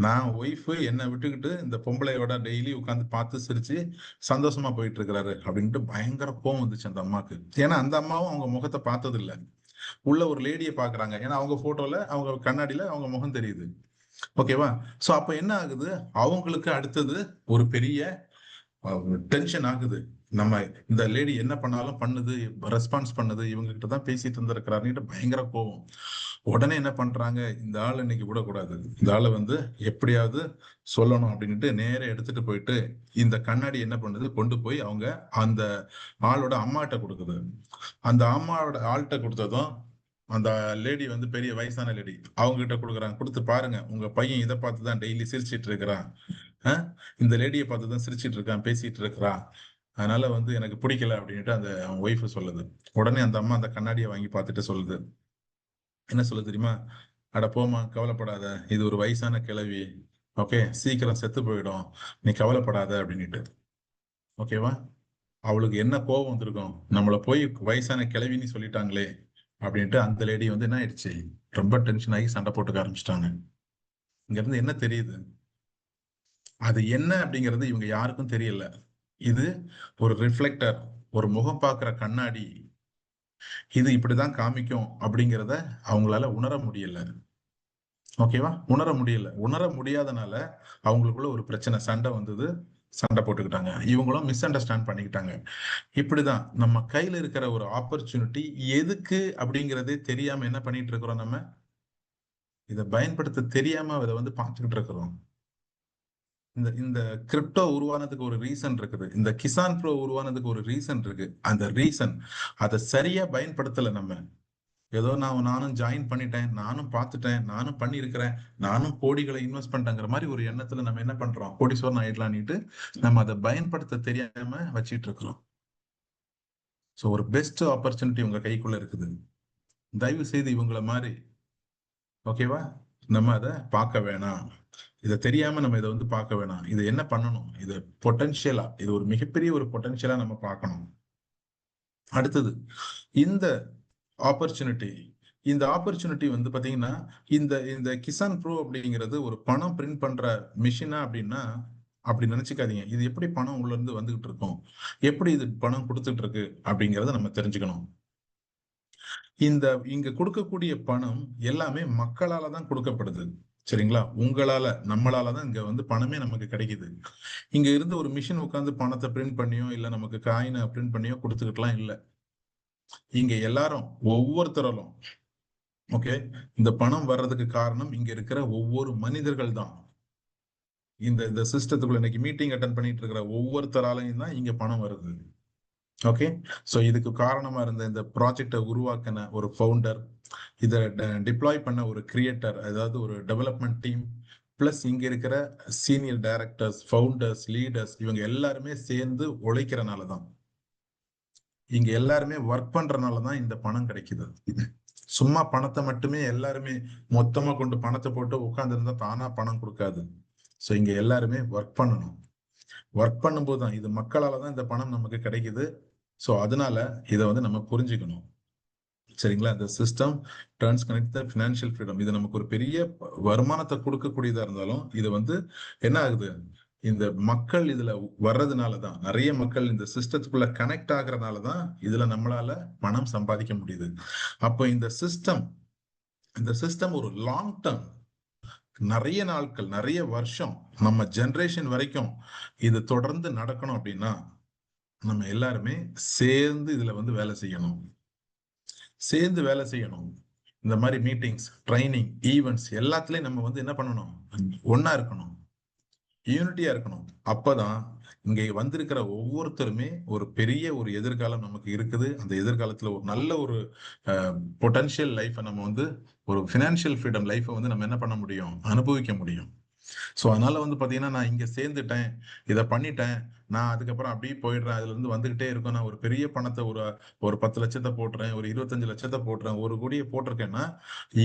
நான் ஒய்ஃப் என்னை விட்டுக்கிட்டு இந்த பொம்பளையோட டெய்லி உட்காந்து பார்த்து சிரிச்சு சந்தோஷமா போயிட்டு இருக்கிறாரு அப்படின்ட்டு பயங்கர கோவம் வந்துச்சு அந்த அம்மாக்கு. ஏன்னா அந்த அம்மாவும் அவங்க முகத்தை பார்த்தது இல்ல, உள்ள ஒரு லேடியை பாக்குறாங்க. ஏன்னா அவங்க போட்டோல, அவங்க கண்ணாடியில அவங்க முகம் தெரியுது. ஓகேவா, சோ அப்ப என்ன ஆகுது, அவங்களுக்கு அடுத்தது ஒரு பெரிய டென்ஷன் ஆகுது. நம்ம இந்த லேடி என்ன பண்ணாலும் பண்ணுது, ரெஸ்பான்ஸ் பண்ணுது, இவங்க கிட்ட தான் பேசிட்டு இருந்திருக்கிறாருன்னு பயங்கர கோவம். உடனே என்ன பண்றாங்க, இந்த ஆள் இன்னைக்கு விடக்கூடாது, இந்த ஆளை வந்து எப்படியாவது சொல்லணும் அப்படின்ட்டு நேரா எடுத்துட்டு போயிட்டு இந்த கண்ணாடி என்ன பண்ணுது, கொண்டு போய் அவங்க அந்த ஆளோட அம்மாட்ட கொடுக்குது. அந்த அம்மாவோட ஆள்கிட்ட கொடுத்ததும் அந்த லேடி வந்து பெரிய வயசான லேடி, அவங்க கிட்ட கொடுக்குறாங்க. கொடுத்து பாருங்க, உங்க பையன் இதை பார்த்து தான் டெய்லி சிரிச்சிட்டு இருக்கிறான், இந்த லேடியை பார்த்து தான் சிரிச்சிட்டு இருக்கான், பேசிட்டு இருக்கிறான், அதனால வந்து எனக்கு பிடிக்கல அப்படின்ட்டு அந்த ஒய்ஃப் சொல்லுது. உடனே அந்த அம்மா அந்த கண்ணாடியை வாங்கி பார்த்துட்டு சொல்லுது, என்ன சொல்லுது தெரியுமா, அட போமா, கவலைப்படாத, இது ஒரு வயசான கிழவி, ஓகே, சீக்கிரம் செத்து போயிடும், நீ கவலைப்படாத அப்படின்னுட்டு. ஓகேவா? அவளுக்கு என்ன கோபம் வந்திருக்கும், நம்மள போய் வயசான கிழவின்னு சொல்லிட்டாங்களே அப்படின்ட்டு அந்த லேடி வந்து என்ன ஆயிடுச்சு, ரொம்ப டென்ஷன் ஆகி சண்டை போட்டுக்க ஆரம்பிச்சிட்டாங்க. இங்க இருந்து என்ன தெரியுது, அது என்ன அப்படிங்கிறது இவங்க யாருக்கும் தெரியல. இது ஒரு ரிஃப்ளெக்டர், ஒரு முகம் பார்க்கிற கண்ணாடி, இது இப்படிதான் காமிக்கும் அப்படிங்கிறத அவங்களால உணர முடியல. ஓகேவா? உணர முடியல. உணர முடியாதனால அவங்களுக்குள்ள ஒரு பிரச்சனை, சண்டை வந்தது, சண்டை போட்டுக்கிட்டாங்க. இவங்களும் மிஸ் அண்டர்ஸ்டாண்ட் பண்ணிக்கிட்டாங்க. இப்படிதான் நம்ம கையில இருக்கிற ஒரு ஆப்பர்ச்சுனிட்டி எதுக்கு அப்படிங்கிறதே தெரியாம என்ன பண்ணிட்டு இருக்கிறோம், நம்ம இதை பயன்படுத்த தெரியாம இதை வந்து பார்த்துக்கிட்டு இருக்கிறோம். இந்த இந்த கிரிப்டோ உருவானதுக்கு ஒரு ரீசன் இருக்குது, இந்த கிசான் ப்ரோ உருவானதுக்கு ஒரு ரீசன் இருக்கு. அந்த ரீசன் அதை சரியா பயன்படுத்தல நம்ம. ஏதோ நானும் ஜாயின் பண்ணிட்டேன், நானும் பார்த்துட்டேன், நானும் பண்ணியிருக்கிறேன், நானும் கோடிகளை இன்வெஸ்ட் பண்ணிட்டேங்கிற மாதிரி ஒரு எண்ணத்துல நம்ம என்ன பண்றோம், கோடீஸ்வரன் ஆயிடலான்னுட்டு நம்ம அதை பயன்படுத்த தெரியாம வச்சிட்டு இருக்கிறோம். ஸோ ஒரு பெஸ்ட் ஆப்பர்ச்சுனிட்டி உங்க கைக்குள்ள இருக்குது. தயவு செய்து இவங்கள மாதிரி, ஓகேவா, நம்ம அதை பார்க்க வேணாம். இதை தெரியாம நம்ம இதை வந்து பார்க்க வேணாம். இது என்ன பண்ணணும், இது பொட்டன்ஷியலா, இது ஒரு மிகப்பெரிய ஒரு பொட்டன்ஷியலா நம்ம பார்க்கணும். அடுத்தது இந்த ஆப்பர்ச்சுனிட்டி, இந்த ஆப்பர்ச்சுனிட்டி வந்து பாத்தீங்கன்னா, இந்த இந்த கிசான் ப்ரோ அப்படிங்கிறது ஒரு பணம் பிரிண்ட் பண்ற மிஷினா அப்படின்னா அப்படி நினைச்சுக்காதீங்க. இது எப்படி பணம் உள்ள இருந்து வந்துகிட்டு இருக்கும், எப்படி இது பணம் கொடுத்துட்டு இருக்கு அப்படிங்கறத நம்ம தெரிஞ்சுக்கணும். இந்த இங்க கொடுக்கக்கூடிய பணம் எல்லாமே மக்களால தான் கொடுக்கப்படுது. சரிங்களா? உங்களால, நம்மளால தான் இங்க வந்து பணமே நமக்கு கிடைக்குது. இங்க இருந்து ஒரு மிஷின் உட்கார்ந்து பணத்தை பிரிண்ட் பண்ணியோ இல்ல நமக்கு காயினை பிரிண்ட் பண்ணியோ கொடுத்துக்கிட்டுலாம் இல்லை. இங்க எல்லாரும், ஒவ்வொருத்தரும், ஓகே, இந்த பணம் வர்றதுக்கு காரணம் இங்க இருக்கிற ஒவ்வொரு மனிதர்கள் தான். இந்த இந்த சிஸ்டத்துக்குள்ள இன்னைக்கு மீட்டிங் அட்டன் பண்ணிட்டு இருக்கிற ஒவ்வொருத்தராலையும் தான் இங்க பணம் வருது. ஓகே, சோ இதுக்கு காரணமா இருந்த இந்த ப்ராஜெக்டை உருவாக்கின ஒரு ஃபவுண்டர், இதை டிப்ளாய் பண்ண ஒரு கிரியேட்டர், அதாவது ஒரு டெவலப்மெண்ட் டீம், பிளஸ் இங்க இருக்கிற சீனியர் டைரக்டர்ஸ், ஃபவுண்டர்ஸ், லீடர்ஸ், இவங்க எல்லாருமே சேர்ந்து உழைக்கிறனால தான், இங்க எல்லாருமே ஒர்க் பண்றதுனால தான் இந்த பணம் கிடைக்குது. சும்மா பணத்தை மட்டுமே எல்லாருமே மொத்தமா கொண்டு பணத்தை போட்டு உட்கார்ந்து இருந்தா தானா பணம் கொடுக்காது. சோ இங்க எல்லாருமே ஒர்க் பண்ணணும். ஒர்க் பண்ணும்போது தான், இது மக்களால தான் இந்த பணம் நமக்கு கிடைக்குது. சோ அதனால இதை வந்து நம்ம புரிஞ்சுக்கணும். சரிங்களா? இந்த system turns connect the financial freedom, இது நமக்கு ஒரு பெரிய வருமானத்தை கொடுக்கக்கூடியதா இருந்தாலும் இது வந்து என்ன ஆகுது, இந்த மக்கள் இதுல வர்றதுனாலதான், நிறைய மக்கள் இந்த சிஸ்டத்துக்குள்ள கனெக்ட் ஆகுறதுனாலதான் இதுல நம்மளால பணம் சம்பாதிக்க முடியுது. அப்போ இந்த சிஸ்டம் ஒரு லாங் டர்ம், நிறைய நாட்கள், நிறைய வருஷம், நம்ம ஜெனரேஷன் வரைக்கும் இது தொடர்ந்து நடக்கணும் அப்படின்னா நம்ம எல்லாருமே சேர்ந்து இதுல வந்து வேலை செய்யணும். சேர்ந்து வேலை செய்யணும். இந்த மாதிரி மீட்டிங்ஸ், ட்ரைனிங், ஈவெண்ட்ஸ் எல்லாத்துலயும் நம்ம வந்து என்ன பண்ணணும், ஒன்னா இருக்கணும், யூனிட்டியா இருக்கணும். அப்பதான் இங்க வந்திருக்கிற ஒவ்வொருத்தருமே ஒரு பெரிய ஒரு எதிர்காலம் நமக்கு இருக்குது. அந்த எதிர்காலத்துல ஒரு நல்ல ஒரு பொட்டன்ஷியல் லைஃபை நம்ம வந்து, ஒரு ஃபினான்ஷியல் ஃப்ரீடம் லைஃபை வந்து நம்ம என்ன பண்ண முடியும், அனுபவிக்க முடியும். ஸோ அதனால வந்து பாத்தீங்கன்னா, நான் இங்க சேர்ந்துட்டேன், இதை பண்ணிட்டேன், நான் அதுக்கப்புறம் அப்படியே போயிடுறேன், அதுல இருந்து வந்துகிட்டே இருக்கும், நான் ஒரு பெரிய பணத்தை ஒரு ஒரு 10 லட்சத்தை போட்டுறேன், ஒரு 25 லட்சத்தை போட்டுறேன், ஒரு கோடியை போட்டிருக்கேன்னா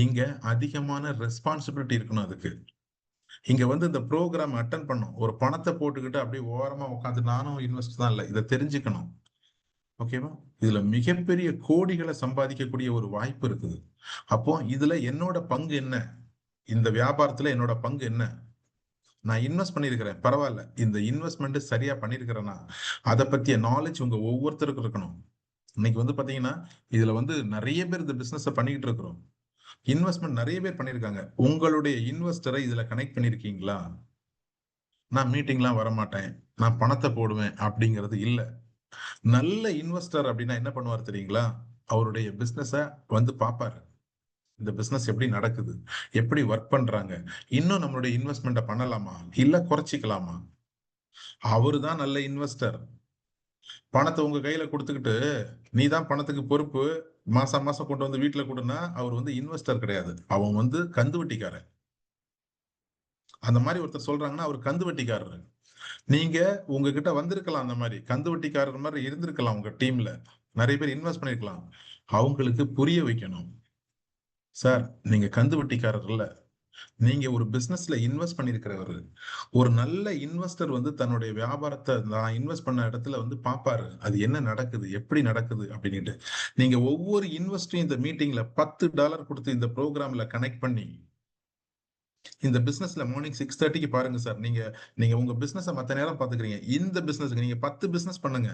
இங்க அதிகமான ரெஸ்பான்சிபிலிட்டி இருக்கணும். அதுக்கு இங்க வந்து இந்த ப்ரோக்ராம் அட்டன் பண்ணும், ஒரு பணத்தை போட்டுக்கிட்டு அப்படியே ஓரமா உட்காந்து நானும் இன்வெஸ்ட் தான் இல்லை, இதை தெரிஞ்சுக்கணும். ஓகேவா? இதுல மிகப்பெரிய கோடிகளை சம்பாதிக்கக்கூடிய ஒரு வாய்ப்பு இருக்குது. அப்போ இதுல என்னோட பங்கு என்ன, இந்த வியாபாரத்துல என்னோட பங்கு என்ன, நான் இன்வெஸ்ட் பண்ணிருக்கிறேன், பரவாயில்ல, இந்த இன்வெஸ்ட்மெண்ட் சரியா பண்ணிருக்கிறேன்னா அதை பத்திய நாலேஜ் உங்க ஒவ்வொருத்தருக்கும் இருக்கணும். இன்னைக்கு வந்து பாத்தீங்கன்னா, இதுல வந்து நிறைய பேர் இந்த பிசினஸ் பண்ணிக்கிட்டு இருக்கிறோம், இன்வெஸ்ட்மெண்ட் நிறைய பேர் பண்ணிருக்காங்க. உங்களுடைய இன்வெஸ்டரை இதுல கனெக்ட் பண்ணிருக்கீங்களா? நான் மீட்டிங்லாம் வரமாட்டேன், நான் பணத்தை போடுவேன் அப்படிங்கிறது இல்ல. நல்ல இன்வெஸ்டர் அப்படின்னா என்ன பண்ணுவார் தெரியுங்களா? அவருடைய பிசினஸ வந்து பாப்பாரு, இந்த பிசினஸ் எப்படி நடக்குது, எப்படி ஒர்க் பண்றாங்க, இன்னும் நம்மளுடைய இன்வெஸ்ட்மெண்ட்டை பண்ணலாமா இல்ல குறைச்சிக்கலாமா. அவரு தான் நல்ல இன்வெஸ்டர். பணத்தை உங்க கையில கொடுத்துக்கிட்டு நீ தான் பணத்துக்கு பொறுப்பு, மாசம் மாசம் கொண்டு வந்து வீட்டுல கொடுனா அவர் வந்து இன்வெஸ்டர் கிடையாது, அவன் வந்து கந்து வட்டிக்காரன். அந்த மாதிரி ஒருத்தர் சொல்றாங்கன்னா அவர் கந்து வட்டிக்காரர். நீங்க உங்ககிட்ட வந்திருக்கலாம், அந்த மாதிரி கந்து வட்டிக்காரர் மாதிரி இருந்திருக்கலாம், உங்க டீம்ல நிறைய பேர் இன்வெஸ்ட் பண்ணிருக்கலாம். அவங்களுக்கு புரிய வைக்கணும், சார் நீங்க கந்து வட்டிக்காரர் இல்ல, நீங்க ஒரு பிசினஸ்ல இன்வெஸ்ட் பண்ணிருக்கிறவரு, ஒரு நல்ல இன்வெஸ்டர் வந்து தன்னுடைய வியாபாரத்தை நான் இன்வெஸ்ட் பண்ண இடத்துல வந்து பாப்பாரு. அது என்ன நடக்குது, எப்படி நடக்குது அப்படின்னுட்டு. நீங்க ஒவ்வொரு இன்வெஸ்டரும் இந்த மீட்டிங்ல $10 கொடுத்து இந்த ப்ரோக்ராம்ல கனெக்ட் பண்ணி இந்த பிசினஸ்ல மார்னிங் 6:30க்கு பாருங்க சார். நீங்க நீங்க உங்க பிசினஸ் மத்த நேரம் பாத்துக்கிறீங்க. இந்த பிசினஸ்க்கு நீங்க 10 பிசினஸ் பண்ணுங்க.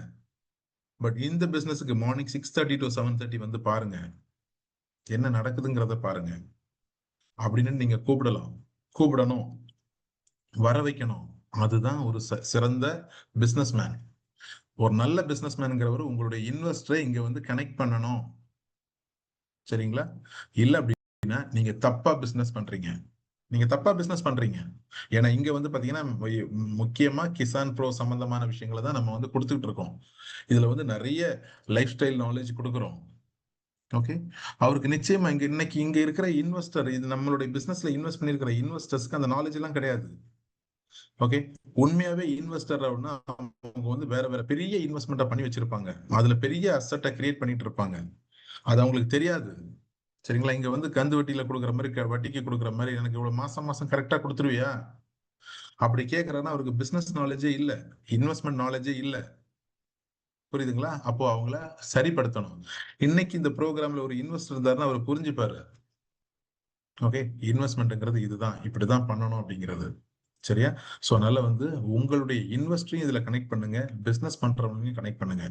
பட் இந்த பிசினஸ்க்கு மார்னிங் 6:30 to 7:30 வந்து பாருங்க. என்ன நடக்குதுங்கிறத பாருங்க. அப்படின்னு நீங்க கூப்பிடணும், வர வைக்கணும். அதுதான் ஒரு சிறந்த பிசினஸ் மேன். ஒரு நல்ல பிசினஸ் மேன்ங்கிறவர் உங்களுடைய இன்வெஸ்டரை இங்க வந்து கனெக்ட் பண்ணணும். சரிங்களா? இல்ல அப்படின்னா நீங்க தப்பா பிசினஸ் பண்றீங்க. ஏன்னா இங்க வந்து பாத்தீங்கன்னா முக்கியமா கிசான் ப்ரோ சம்பந்தமான விஷயங்களை தான் நம்ம வந்து கொடுத்துட்டு இருக்கோம். இதுல வந்து நிறைய லைஃப் ஸ்டைல் நாலேஜ் கொடுக்குறோம். ஓகே, அவருக்கு நிச்சயமா இன்னைக்கு இங்க இருக்கிற இன்வெஸ்டர், இது நம்மளுடைய பிசினஸ்ல இன்வெஸ்ட் பண்ணிருக்கிற இன்வெஸ்டர்ஸ்க்கு அந்த நாலேஜ் எல்லாம் கிடையாது. ஓகே, உண்மையாவே இன்வெஸ்டர் அப்படின்னா அவங்க வந்து வேற வேற பெரிய இன்வெஸ்ட்மெண்ட்டை பண்ணி வச்சிருப்பாங்க. அதுல பெரிய அசெட்டை கிரியேட் பண்ணிட்டு இருப்பாங்க. அது அவங்களுக்கு தெரியாது. சரிங்களா? இங்க வந்து கந்து வட்டியில கொடுக்குற மாதிரி, வட்டிக்கு கொடுக்குற மாதிரி எனக்கு இவ்வளவு மாசம் மாசம் கரெக்டா கொடுத்துருவியா அப்படி கேட்கறன்னா அவருக்கு பிசினஸ் நாலேஜே இல்ல, இன்வெஸ்ட்மெண்ட் நாலேஜே இல்ல. புரியுதுங்களா? அப்போ அவங்கள சரிப்படுத்தணும். இன்னைக்கு இந்த ப்ரோக்ராம்ல ஒரு இன்வெஸ்டர் இருந்தாருன்னா அவர் புரிஞ்சுப்பாரு. ஓகே, இன்வெஸ்ட்மெண்ட்ங்கிறது இதுதான், இப்படிதான் பண்ணணும் அப்படிங்கிறது. சரியா? சோ அதனால வந்து உங்களுடைய இன்வெஸ்டரையும் இதுல கனெக்ட் பண்ணுங்க, பிசினஸ் பண்றவங்களையும் கனெக்ட் பண்ணுங்க.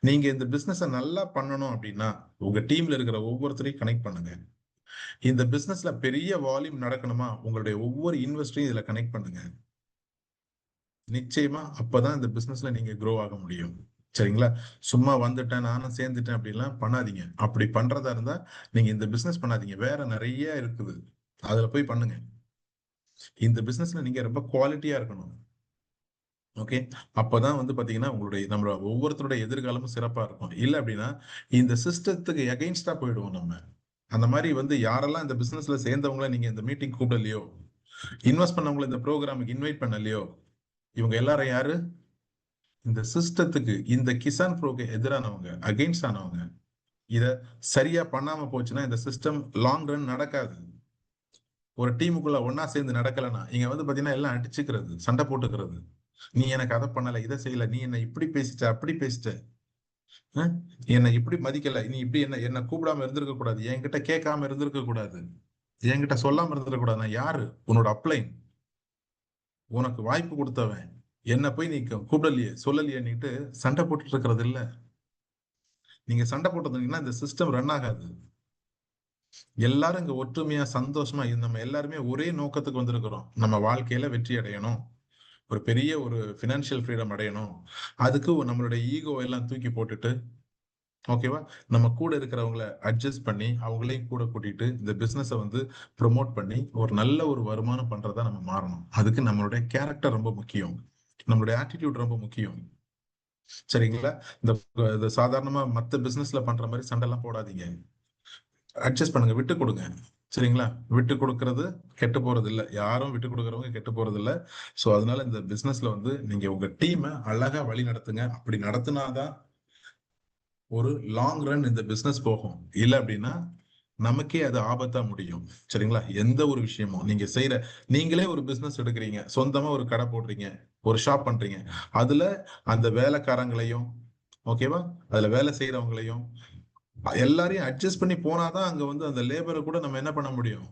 நீங்க இந்த பிசினஸ நல்லா பண்ணணும் அப்படின்னா உங்க டீம்ல இருக்கிற ஒவ்வொருத்தரையும் கனெக்ட் பண்ணுங்க. இந்த பிசினஸ்ல பெரிய வால்யூம் நடக்கணுமா உங்களுடைய ஒவ்வொரு இன்வெஸ்டரையும் இதுல கனெக்ட் பண்ணுங்க. நிச்சயமா அப்பதான் இந்த பிசினஸ்ல நீங்க க்ரோ ஆக முடியும். சரிங்களா? சும்மா வந்துட்டேன் நானும் சேர்ந்துட்டேன் அப்படிலாம் பண்ணாதீங்க. அப்படி பண்றதா இருந்தா நீங்க இந்த பிசினஸ் பண்ணாதீங்க. வேற நிறைய இருக்குது, அதுல போய் பண்ணுங்க. இந்த பிசினஸ்ல நீங்க ரொம்ப குவாலிட்டியா இருக்கணும். ஓகே, அப்பதான் வந்து பாத்தீங்கன்னா நம்மளோட ஒவ்வொருத்தருடைய எதிர்காலமும் சிறப்பா இருக்கும். இல்ல அப்படின்னா இந்த சிஸ்டத்துக்கு எகைன்ஸ்டா போயிடுவோம் நம்ம. அந்த மாதிரி வந்து யாரெல்லாம் இந்த பிசினஸ்ல சேர்ந்தவங்கள நீங்க இந்த மீட்டிங் கூப்பிடலையோ, இன்வெஸ்ட் பண்ணவங்களை இந்த ப்ரோக்ராமுக்கு இன்வைட் பண்ணலையோ, இவங்க எல்லாரும் யாரு? இந்த சிஸ்டத்துக்கு, இந்த கிசான் ப்ரோக்கு எதிரானவங்க, அகைன்ஸ்ட் ஆனவங்க. இத சரியா பண்ணாம போச்சுன்னா இந்த சிஸ்டம் லாங் ரன் நடக்காது. ஒரு டீமுக்குள்ள ஒன்னா சேர்ந்து நடக்கலன்னா இங்க வந்து பாத்தீங்கன்னா எல்லாம் அடிச்சுக்கிறது, சண்டை போட்டுக்கிறது. நீ எனக்கு அதை பண்ணல, இதை செய்யல, நீ என்ன இப்படி பேசிட்ட, அப்படி பேசிட்ட, என்னை இப்படி மதிக்கல, நீ இப்படி என்ன கூப்பிடாம இருந்திருக்க கூடாது, என்கிட்ட கேட்காம இருந்திருக்க கூடாது, என்கிட்ட சொல்லாம இருந்திருக்க கூடாது. நான் யாரு? உன்னோட அப்ளைன், உனக்கு வாய்ப்பு கொடுத்தவன், என்ன போய் நீ கூப்பிடலையே சொல்லலையேன்னுட்டு சண்டை போட்டுட்டு இருக்கிறது இல்ல. நீங்க சண்டை போட்டுருந்தீங்கன்னா இந்த சிஸ்டம் ரன் ஆகாது. எல்லாரும் இங்க ஒற்றுமையா சந்தோஷமா நம்ம எல்லாருமே ஒரே நோக்கத்துக்கு வந்திருக்கிறோம். நம்ம வாழ்க்கையில வெற்றி அடையணும், ஒரு பெரிய ஒரு பினான்சியல் ஃப்ரீடம் அடையணும். அதுக்கு நம்மளுடைய ஈகோ எல்லாம் தூக்கி போட்டுட்டு, ஓகேவா, நம்ம கூட இருக்கிறவங்கள அட்ஜஸ்ட் பண்ணி அவங்களையும் கூட கூட்டிட்டு இந்த பிசினஸை வந்து ப்ரொமோட் பண்ணி ஒரு நல்ல ஒரு வருமானம் பண்றதா நம்ம மாறணும். அதுக்கு நம்மளுடைய கேரக்டர் ரொம்ப முக்கியம், நம்மளுடைய ஆட்டிடியூட் ரொம்ப முக்கியம். சரிங்களா? இந்த சாதாரணமா மத்த பிசினஸ்ல பண்ற மாதிரி சண்டை எல்லாம் போடாதீங்க. அட்ஜஸ்ட் பண்ணுங்க, விட்டு கொடுங்க. சரிங்களா? விட்டு கொடுக்கறது கெட்டு போறது இல்ல, யாரும் விட்டு கொடுக்கறவங்க கெட்டு போறது இல்ல. சோ அதனால இந்த பிசினஸ்ல வந்து நீங்க உங்க டீமை அழகா வழி நடத்துங்க. அப்படி நடத்தினாதான் ஒரு லாங் ரன் இந்த பிசினஸ் போகும். இல்ல அப்படின்னா நமக்கே அது ஆபத்தா முடியும். சரிங்களா? எந்த ஒரு விஷயமும் நீங்களே ஒரு பிசினஸ் எடுக்கிறீங்க, சொந்தமா ஒரு கடை போடுறீங்க, ஒரு ஷாப் பண்றீங்க, அதுல அந்த வேலைக்காரங்களையும், ஓகேவா, அதுல வேலை செய்யறவங்களையும் எல்லாரையும் அட்ஜஸ்ட் பண்ணி போனாதான் அங்க வந்து அந்த லேபரை கூட நம்ம என்ன பண்ண முடியும்,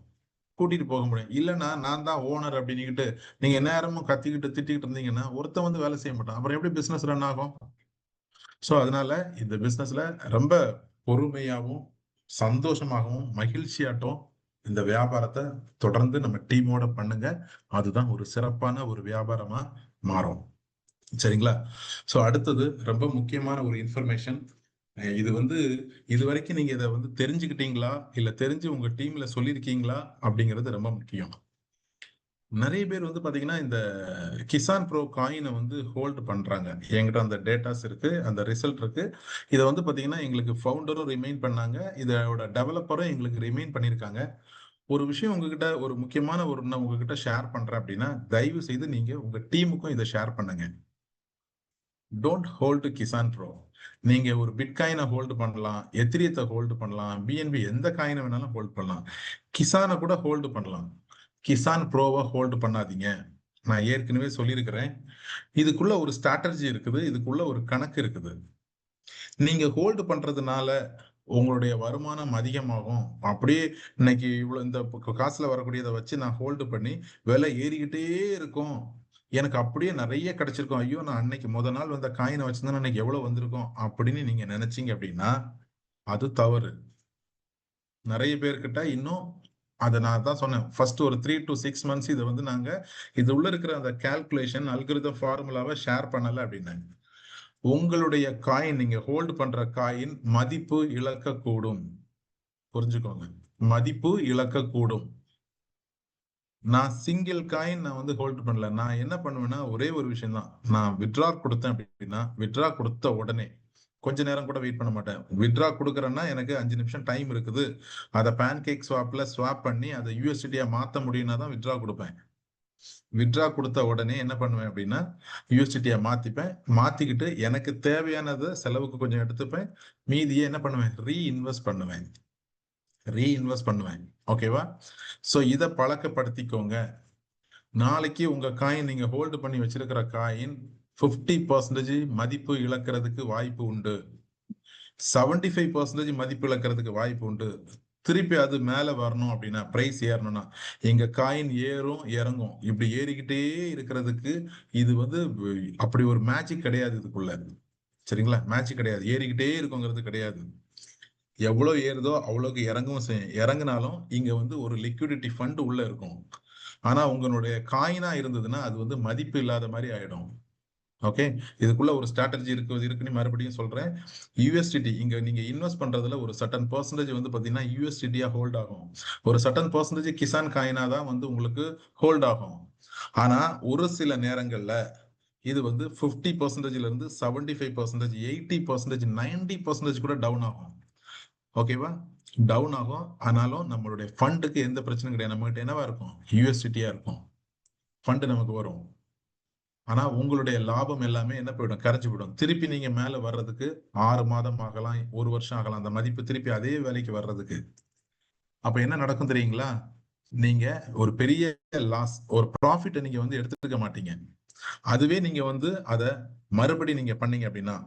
கூட்டிட்டு போக முடியும். இல்லைன்னா நான் தான் ஓனர் அப்படின்னுக்கிட்டு நீங்க நேரமும் கத்திக்கிட்டு திட்டிக்கிட்டு இருந்தீங்கன்னா ஒருத்தன் வந்து வேலை செய்ய மாட்டான். அப்புறம் எப்படி பிசினஸ் ரன் ஆகும்? சோ அதனால இந்த பிசினஸ்ல ரொம்ப பொறுமையாகவும் சந்தோஷமாகவும் மகிழ்ச்சியாட்டும் இந்த வியாபாரத்தை தொடர்ந்து நம்ம டீமோட பண்ணுங்க. அதுதான் ஒரு சிறப்பான ஒரு வியாபாரமா மாறும். சரிங்களா? சோ அடுத்தது ரொம்ப முக்கியமான ஒரு இன்ஃபர்மேஷன். இது வந்து இது வரைக்கும் நீங்க இதை வந்து தெரிஞ்சுக்கிட்டீங்களா, இல்ல தெரிஞ்சு உங்க டீம்ல சொல்லியிருக்கீங்களா அப்படிங்கிறது ரொம்ப முக்கியம். நிறைய பேர் வந்து பாத்தீங்கன்னா இந்த கிசான் ப்ரோ காயினை வந்து ஹோல்டு பண்றாங்க. என்கிட்ட அந்த டேட்டாஸ் இருக்கு, அந்த ரிசல்ட் இருக்கு. இதை வந்து பாத்தீங்கன்னா எங்களுக்கு ஃபவுண்டரும் ரிமைன் பண்ணாங்க, இதோட டெவலப்பரும் எங்களுக்கு ரிமைன் பண்ணியிருக்காங்க. ஒரு விஷயம் உங்ககிட்ட, ஒரு முக்கியமான நான் உங்ககிட்ட ஷேர் பண்றேன் அப்படின்னா தயவு செய்து நீங்க உங்க டீமுக்கும் இதை ஷேர் பண்ணுங்க. Don't hold Kisan bro. நீங்க ஒரு பிட்காயினை ஹோல்டு பண்ணலாம், எத்திரியத்தை ஹோல்டு பண்ணலாம், பிஎன்பி எந்த காயினை வேணாலும் ஹோல்டு பண்ணலாம், கிசானை கூட ஹோல்டு பண்ணலாம். கிசான் ப்ரோவை ஹோல்டு பண்ணாதீங்க. நான் ஏற்கனவே சொல்லியிருக்கிறேன். இதுக்குள்ள ஒரு ஸ்ட்ராட்டஜி இருக்குது, இதுக்குள்ள ஒரு கணக்கு இருக்குது. நீங்க ஹோல்டு பண்றதுனால உங்களுடைய வருமானம் அதிகமாகும். அப்படியே இன்னைக்கு இவ்வளவு இந்த காசுல வரக்கூடியதை வச்சு நான் ஹோல்டு பண்ணி விலை ஏறிக்கிட்டே இருக்கும், எனக்கு அப்படியே நிறைய கிடைச்சிருக்கும், ஐயோ நான் அன்னைக்கு நாள் வந்த காயினை வச்சிருந்தா அன்னைக்கு எவ்வளவு வந்திருக்கும் அப்படின்னு நீங்க நினைச்சீங்க அப்படின்னா அது தவறு. நிறைய பேர்கிட்ட இன்னும் அதை நான் தான் சொன்னேன், ஃபர்ஸ்ட் ஒரு 3 to 6 months இதை வந்து நாங்க இது உள்ள இருக்கிற அந்த கால்குலேஷன் அல்கிரிதம் ஃபார்முலாவை ஷேர் பண்ணல அப்படின்னாங்க. உங்களுடைய காயின், நீங்க ஹோல்டு பண்ற காயின் மதிப்பு இழக்கக்கூடும். புரிஞ்சுக்கோங்க, மதிப்பு இழக்கக்கூடும். நான் சிங்கிள் காயின் நான் வந்து ஹோல்டு பண்ணல. நான் என்ன பண்ணுவேன்னா ஒரே ஒரு விஷயம் தான், நான் வித்ட்ரா கொடுத்தேன் அப்படின்னா வித்ட்ரா கொடுத்த உடனே கொஞ்ச நேரம் கூட வெயிட் பண்ண மாட்டேன். வித்ட்ரா கொடுக்குறேன்னா எனக்கு 5 நிமிஷம் டைம் இருக்குது, அதை பேன்கேக் ஸ்வாப்ல ஸ்வாப் பண்ணி அதை யூஎஸ்டியா மாத்த முடியும்னா தான் வித்ட்ரா கொடுப்பேன். வித்ட்ரா கொடுத்த உடனே என்ன பண்ணுவேன் அப்படின்னா யூஎஸ்டியா மாத்திப்பேன். மாத்திக்கிட்டு எனக்கு தேவையானது செலவுக்கு கொஞ்சம் எடுத்துப்பேன், மீதியை என்ன பண்ணுவேன், ரீஇன்வெஸ்ட் பண்ணுவேன். ஓகேவா? சோ இதை பழக்கப்படுத்திக்கோங்க. நாளைக்கு உங்க காயின், நீங்க ஹோல்டு பண்ணி வச்சிருக்கிற காயின் 50% மதிப்பு இழக்கிறதுக்கு வாய்ப்பு உண்டு, 75% மதிப்பு இழக்கிறதுக்கு வாய்ப்பு உண்டு. திருப்பி அது மேல வரணும் அப்படின்னா, பிரைஸ் ஏறணும்னா, எங்க காயின் ஏறும் இறங்கும், இப்படி ஏறிக்கிட்டே இருக்கிறதுக்கு இது வந்து அப்படி ஒரு மேஜிக் கிடையாது இதுக்குள்ள. சரிங்களா? மேஜிக் கிடையாது, ஏறிக்கிட்டே இருக்குங்கிறது கிடையாது. எவ்வளவு ஏறுதோ அவ்வளவுக்கு இறங்கவும் செய்யும். இறங்கினாலும் இங்க வந்து ஒரு லிக்விடிட்டி ஃபண்ட் உள்ள இருக்கும். ஆனா உங்களுடைய காயினா இருந்ததுன்னா அது வந்து மதிப்பு இல்லாத மாதிரி ஆயிடும். ஓகே, இதுக்குள்ள ஒரு ஸ்ட்ராட்டஜி இருக்குன்னு மறுபடியும் சொல்றேன். யூஎஸ்டிடி இங்க நீங்க இன்வெஸ்ட் பண்றதுல ஒரு சர்டன் பெர்சன்டேஜ் வந்து பாத்தீங்கன்னா யூஎஸ்டிடியா ஹோல்ட் ஆகும், ஒரு சர்டன் பெர்சன்டேஜ் கிசான் காயினா தான் வந்து உங்களுக்கு ஹோல்ட் ஆகும். ஆனா ஒரு சில நேரங்கள்ல இது வந்து 50%ல இருந்து 75%, 80%, 90% கூட டவுன் ஆகும். ஓகேவா? டவுன் ஆகும். ஆனாலும் நம்மளுடைய ஃபண்டுக்கு எந்த பிரச்சனையும் கிடையாது. நம்ம கிட்ட என்னவா இருக்கும், யூஎஸ்டிடியா இருக்கும், ஃபண்ட் நமக்கு வரும். ஆனா உங்களுடைய லாபம் எல்லாமே என்ன போயிடும், கரைஞ்சு போயிடும். திருப்பி நீங்க மேல வர்றதுக்கு 6 மாதம் ஆகலாம், 1 வருஷம் ஆகலாம், அந்த மதிப்பு திருப்பி அதே வேலைக்கு வர்றதுக்கு. அப்ப என்ன நடக்கும் தெரியுங்களா? நீங்க ஒரு பெரிய லாஸ், ஒரு ப்ராஃபிட்டை நீங்க வந்து எடுத்துக்க மாட்டீங்க. அதுவே நீங்க வந்து அதை மறுபடி நீங்க பண்ணீங்க அப்படின்னா,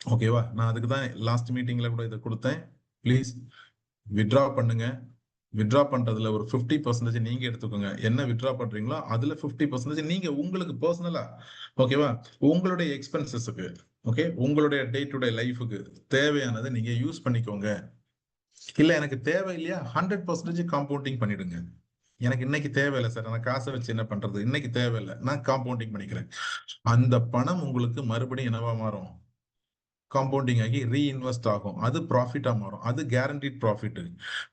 ஓகேவா? நான் அதுக்கு தான் லாஸ்ட் மீட்டிங்ல கூட இதை கொடுத்தேன். ப்ளீஸ் வித்ட்ரா பண்ணுங்க. வித்ட்ரா பண்றதுல ஒரு 50% நீங்க எடுத்துக்கோங்க. என்ன வித்ட்ரா பண்றீங்களோ அதுல 50% நீங்க உங்களுக்கு பர்சனலா, ஓகேவா, உங்களுடைய எக்ஸ்பென்சஸ்க்கு, ஓகே, உங்களுடைய டே டு டே லைஃபுக்கு தேவையானதை நீங்க யூஸ் பண்ணிக்கோங்க. இல்ல எனக்கு தேவை இல்லையா, 100% காம்பவுண்டிங் பண்ணிடுங்க. எனக்கு இன்னைக்கு தேவையில்லை சார், நான் காசை வச்சு என்ன பண்றது, இன்னைக்கு தேவையில்லை, நான் காம்பவுண்டிங் பண்ணிக்கிறேன். அந்த பணம் உங்களுக்கு மறுபடியும் என்னவா மாறும், காம்பவுண்டிங் ஆகி ரீஇன்வெஸ்ட் ஆகும், அது ப்ராஃபிட்டா மாறும், அது guaranteed profit.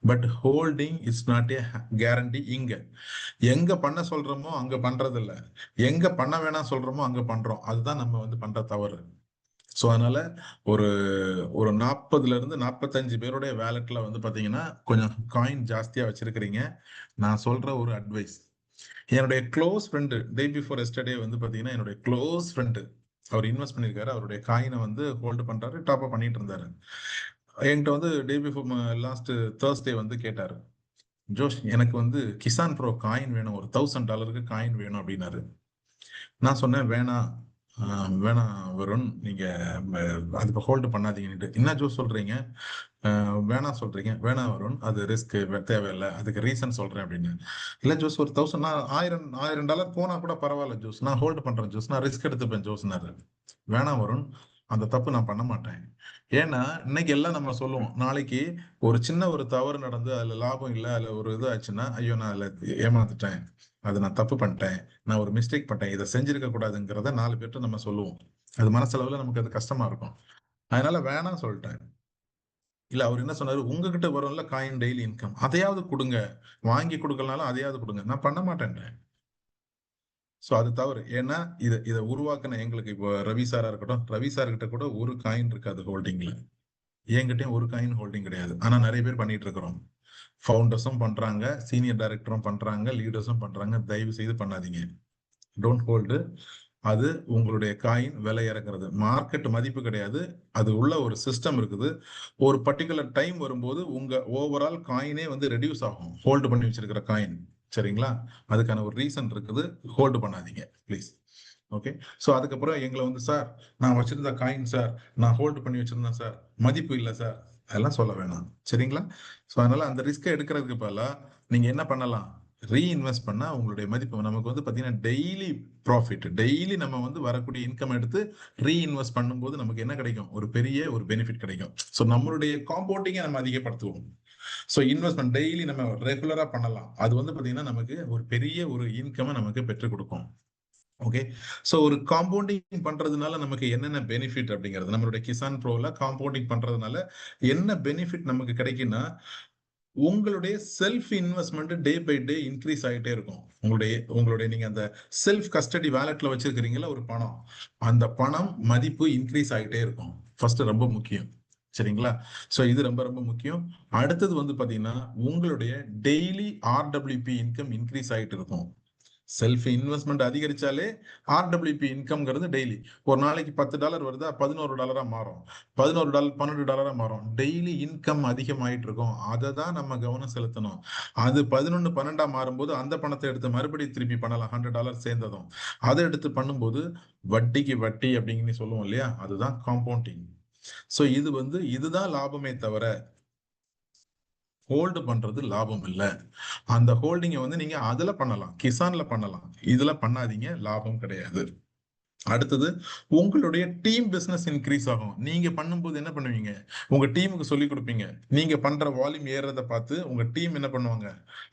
But holding is not a guarantee. இங்க எங்க பண்ண சொல்றோமோ அங்க பண்றது இல்ல, எங்க பண்ண வேணாம் சொல்றோமோ அங்க பண்றோம். அதுதான் நம்ம வந்து பண்ற தவறு. ஸோ அதனால ஒரு ஒரு 40ல இருந்து 45 பேருடைய வேலெட்ல வந்து பாத்தீங்கன்னா கொஞ்சம் காயின் ஜாஸ்தியா வச்சிருக்கிறீங்க. நான் சொல்ற ஒரு அட்வைஸ், என்னுடைய close friend day before yesterday வந்து பாத்தீங்கன்னா என்னுடைய க்ளோஸ் ஃப்ரெண்டு அவர் இன்வெஸ்ட் பண்ணியிருக்காரு, அவருடைய காயினை வந்து ஹோல்டு பண்றாரு, டாப் அப் பண்ணிட்டு இருந்தாரு. என்கிட்ட வந்து டே பிஃபோர் லாஸ்ட் தேர்ஸ்டே வந்து கேட்டாரு, ஜோஷ் எனக்கு வந்து கிசான் ப்ரோ காயின் வேணும், ஒரு $1000 காயின் வேணும் அப்படின்னாரு. நான் சொன்னேன் வேணாம், வேணாம் வருண், நீங்க அது ஹோல்டு பண்ணாதீங்கன்னுட்டு. என்ன ஜோஸ் சொல்றீங்க, வேணாம் சொல்றீங்க? வேணாம் வருண், அது ரிஸ்க், தேவையில்லை, அதுக்கு ரீசன் சொல்றேன் அப்படின்னு. இல்ல ஜோஸ், ஒரு 1000 நான் $1000 போனா கூட பரவாயில்ல ஜோஸ், நான் ஹோல்டு பண்றேன் ஜோஸ், நான் ரிஸ்க் எடுத்துப்பேன் ஜோஸ்னாரு. வேணாம் வருண், அந்த தப்பு நான் பண்ண மாட்டேன். ஏன்னா இன்னைக்கு எல்லாம் நம்ம சொல்லுவோம், நாளைக்கு ஒரு சின்ன ஒரு தவறு நடந்து அதுல லாபம் இல்லை, அதுல ஒரு இது ஆச்சுன்னா, ஐயோ நான் அதுல ஏமாந்துட்டேன், அது நான் தப்பு பண்ணிட்டேன், நான் ஒரு மிஸ்டேக் பண்ணிட்டேன், இதை செஞ்சிருக்க கூடாதுங்கிறத 4 பேர்ட்ட நம்ம சொல்லுவோம். அது மனசளவுல நமக்கு அது கஷ்டமா இருக்கும். அதனால வேணாம் சொல்லிட்டேன். இல்ல அவர் என்ன சொன்னாரு, உங்ககிட்ட வரும்ல காயின் டெய்லி இன்கம், அதையாவது கொடுங்க, வாங்கி கொடுக்கலனாலும் அதையாவது கொடுங்க. நான் பண்ண மாட்டேன்றேன். சோ அது தவறு. ஏன்னா இதை உருவாக்குன எங்களுக்கு இப்போ ரவி சாரா இருக்கட்டும், ரவி சார் கிட்ட கூட ஒரு காயின் இருக்காது ஹோல்டிங்ல, என்கிட்டயும் ஒரு காயின் ஹோல்டிங் கிடையாது. ஆனா நிறைய பேர் பண்ணிட்டு இருக்கிறோம். ஃபவுண்டர்ஸும் பண்றாங்க, சீனியர் டைரக்டரும் பண்றாங்க, லீடர்ஸும் பண்றாங்க. தயவு செய்து பண்ணாதீங்க. Don't hold. அது உங்களுடைய காயின் விலை இறக்குறது, மார்க்கெட் மதிப்பு கிடையாது. அது உள்ள ஒரு சிஸ்டம் இருக்குது. ஒரு பர்டிகுலர் டைம் வரும்போது உங்க ஓவரால் காயினே வந்து ரெடியூஸ் ஆகும், ஹோல்டு பண்ணி வச்சிருக்கிற காயின். சரிங்களா? அதுக்கான ஒரு ரீசன் இருக்குது. ஹோல்டு பண்ணாதீங்க ப்ளீஸ். ஓகே. ஸோ அதுக்கப்புறம் எங்களை வந்து சார் நான் வச்சிருந்த காயின் சார், நான் ஹோல்டு பண்ணி வச்சிருந்தேன் சார், மதிப்பு இல்லை சார், அதெல்லாம் சொல்ல வேணாம். சரிங்களா? ஸோ அதனால அந்த ரிஸ்க்கை எடுக்கிறதுக்கு பதிலா நீங்க என்ன பண்ணலாம்? ரீஇன்வெஸ்ட் பண்ணா உங்களுடைய மதிப்பு நமக்கு வந்து பாத்தீங்கன்னா டெய்லி ப்ராஃபிட், டெய்லி நம்ம வந்து வரக்கூடிய இன்கம் எடுத்து ரீஇன்வெஸ்ட் பண்ணும்போது நமக்கு என்ன கிடைக்கும்? ஒரு பெரிய ஒரு பெனிஃபிட் கிடைக்கும். ஸோ நம்மளுடைய காம்பவுண்டிங்கை நம்ம அதிகப்படுத்துவோம். ஸோ இன்வெஸ்ட்மெண்ட் டெய்லி நம்ம ரெகுலரா பண்ணலாம். அது வந்து பாத்தீங்கன்னா நமக்கு ஒரு பெரிய ஒரு இன்கம் நமக்கு பெற்றுக் கொடுக்கும். ஓகே. ஸோ ஒரு காம்பவுண்டிங் பண்றதுனால நமக்கு என்னென்ன பெனிஃபிட் அப்படிங்கிறது நம்மளுடைய கிசான் ப்ரோல காம்பவுண்டிங் பண்றதுனால என்ன பெனிஃபிட் நமக்கு கிடைக்குன்னா, உங்களுடைய self investment day by day increase ஆகிட்டே இருக்கும். உங்களுடைய உங்களுடைய நீங்க அந்த செல்ஃப் கஸ்டடி வேலெட்ல வச்சிருக்கிறீங்களா ஒரு பணம், அந்த பணம் மதிப்பு இன்க்ரீஸ் ஆகிட்டே இருக்கும். ஃபர்ஸ்ட் ரொம்ப முக்கியம். சரிங்களா? ஸோ இது ரொம்ப ரொம்ப முக்கியம். அடுத்தது வந்து பாத்தீங்கன்னா உங்களுடைய டெய்லி ஆர்டபிள்யூபி இன்கம் இன்க்ரீஸ் ஆகிட்டு இருக்கும். செல்ஃப் இன்வெஸ்ட்மெண்ட் அதிகரிச்சாலே ஆர்டபிள்யூபி இன்கம்ங்கிறது டெய்லி ஒரு நாளைக்கு $10 வருதா, $11 மாறும், $11 $12 மாறும். டெய்லி இன்கம் அதிகமாயிட்டு இருக்கும். அதை தான் நம்ம கவனம் செலுத்தணும். அது 11 12 மாறும்போது அந்த பணத்தை எடுத்து மறுபடியும் திருப்பி பண்ணலாம். $100 சேர்ந்ததும் அதை எடுத்து பண்ணும்போது வட்டிக்கு வட்டி அப்படின்னு சொல்லுவோம் இல்லையா, அதுதான் காம்பவுண்டிங். ஸோ இது வந்து இதுதான் லாபமே தவிர ஹோல்டு பண்றது லாபம் இல்ல. அந்த ஹோல்டிங்கை வந்து நீங்க அதுல பண்ணலாம், கிசான்ல பண்ணலாம், இதுல பண்ணாதீங்க, லாபம் கிடையாது. அடுத்தது உங்களுடைய டீம் பிசினஸ் இன்க்ரீஸ் ஆகும். நீங்க பண்ணும்போது என்ன பண்ணுவீங்க? உங்க டீமுக்கு சொல்லி கொடுப்பீங்க. நீங்க பண்ற வால்யூம் ஏறத பார்த்து உங்க டீம் என்ன பண்ணுவாங்க?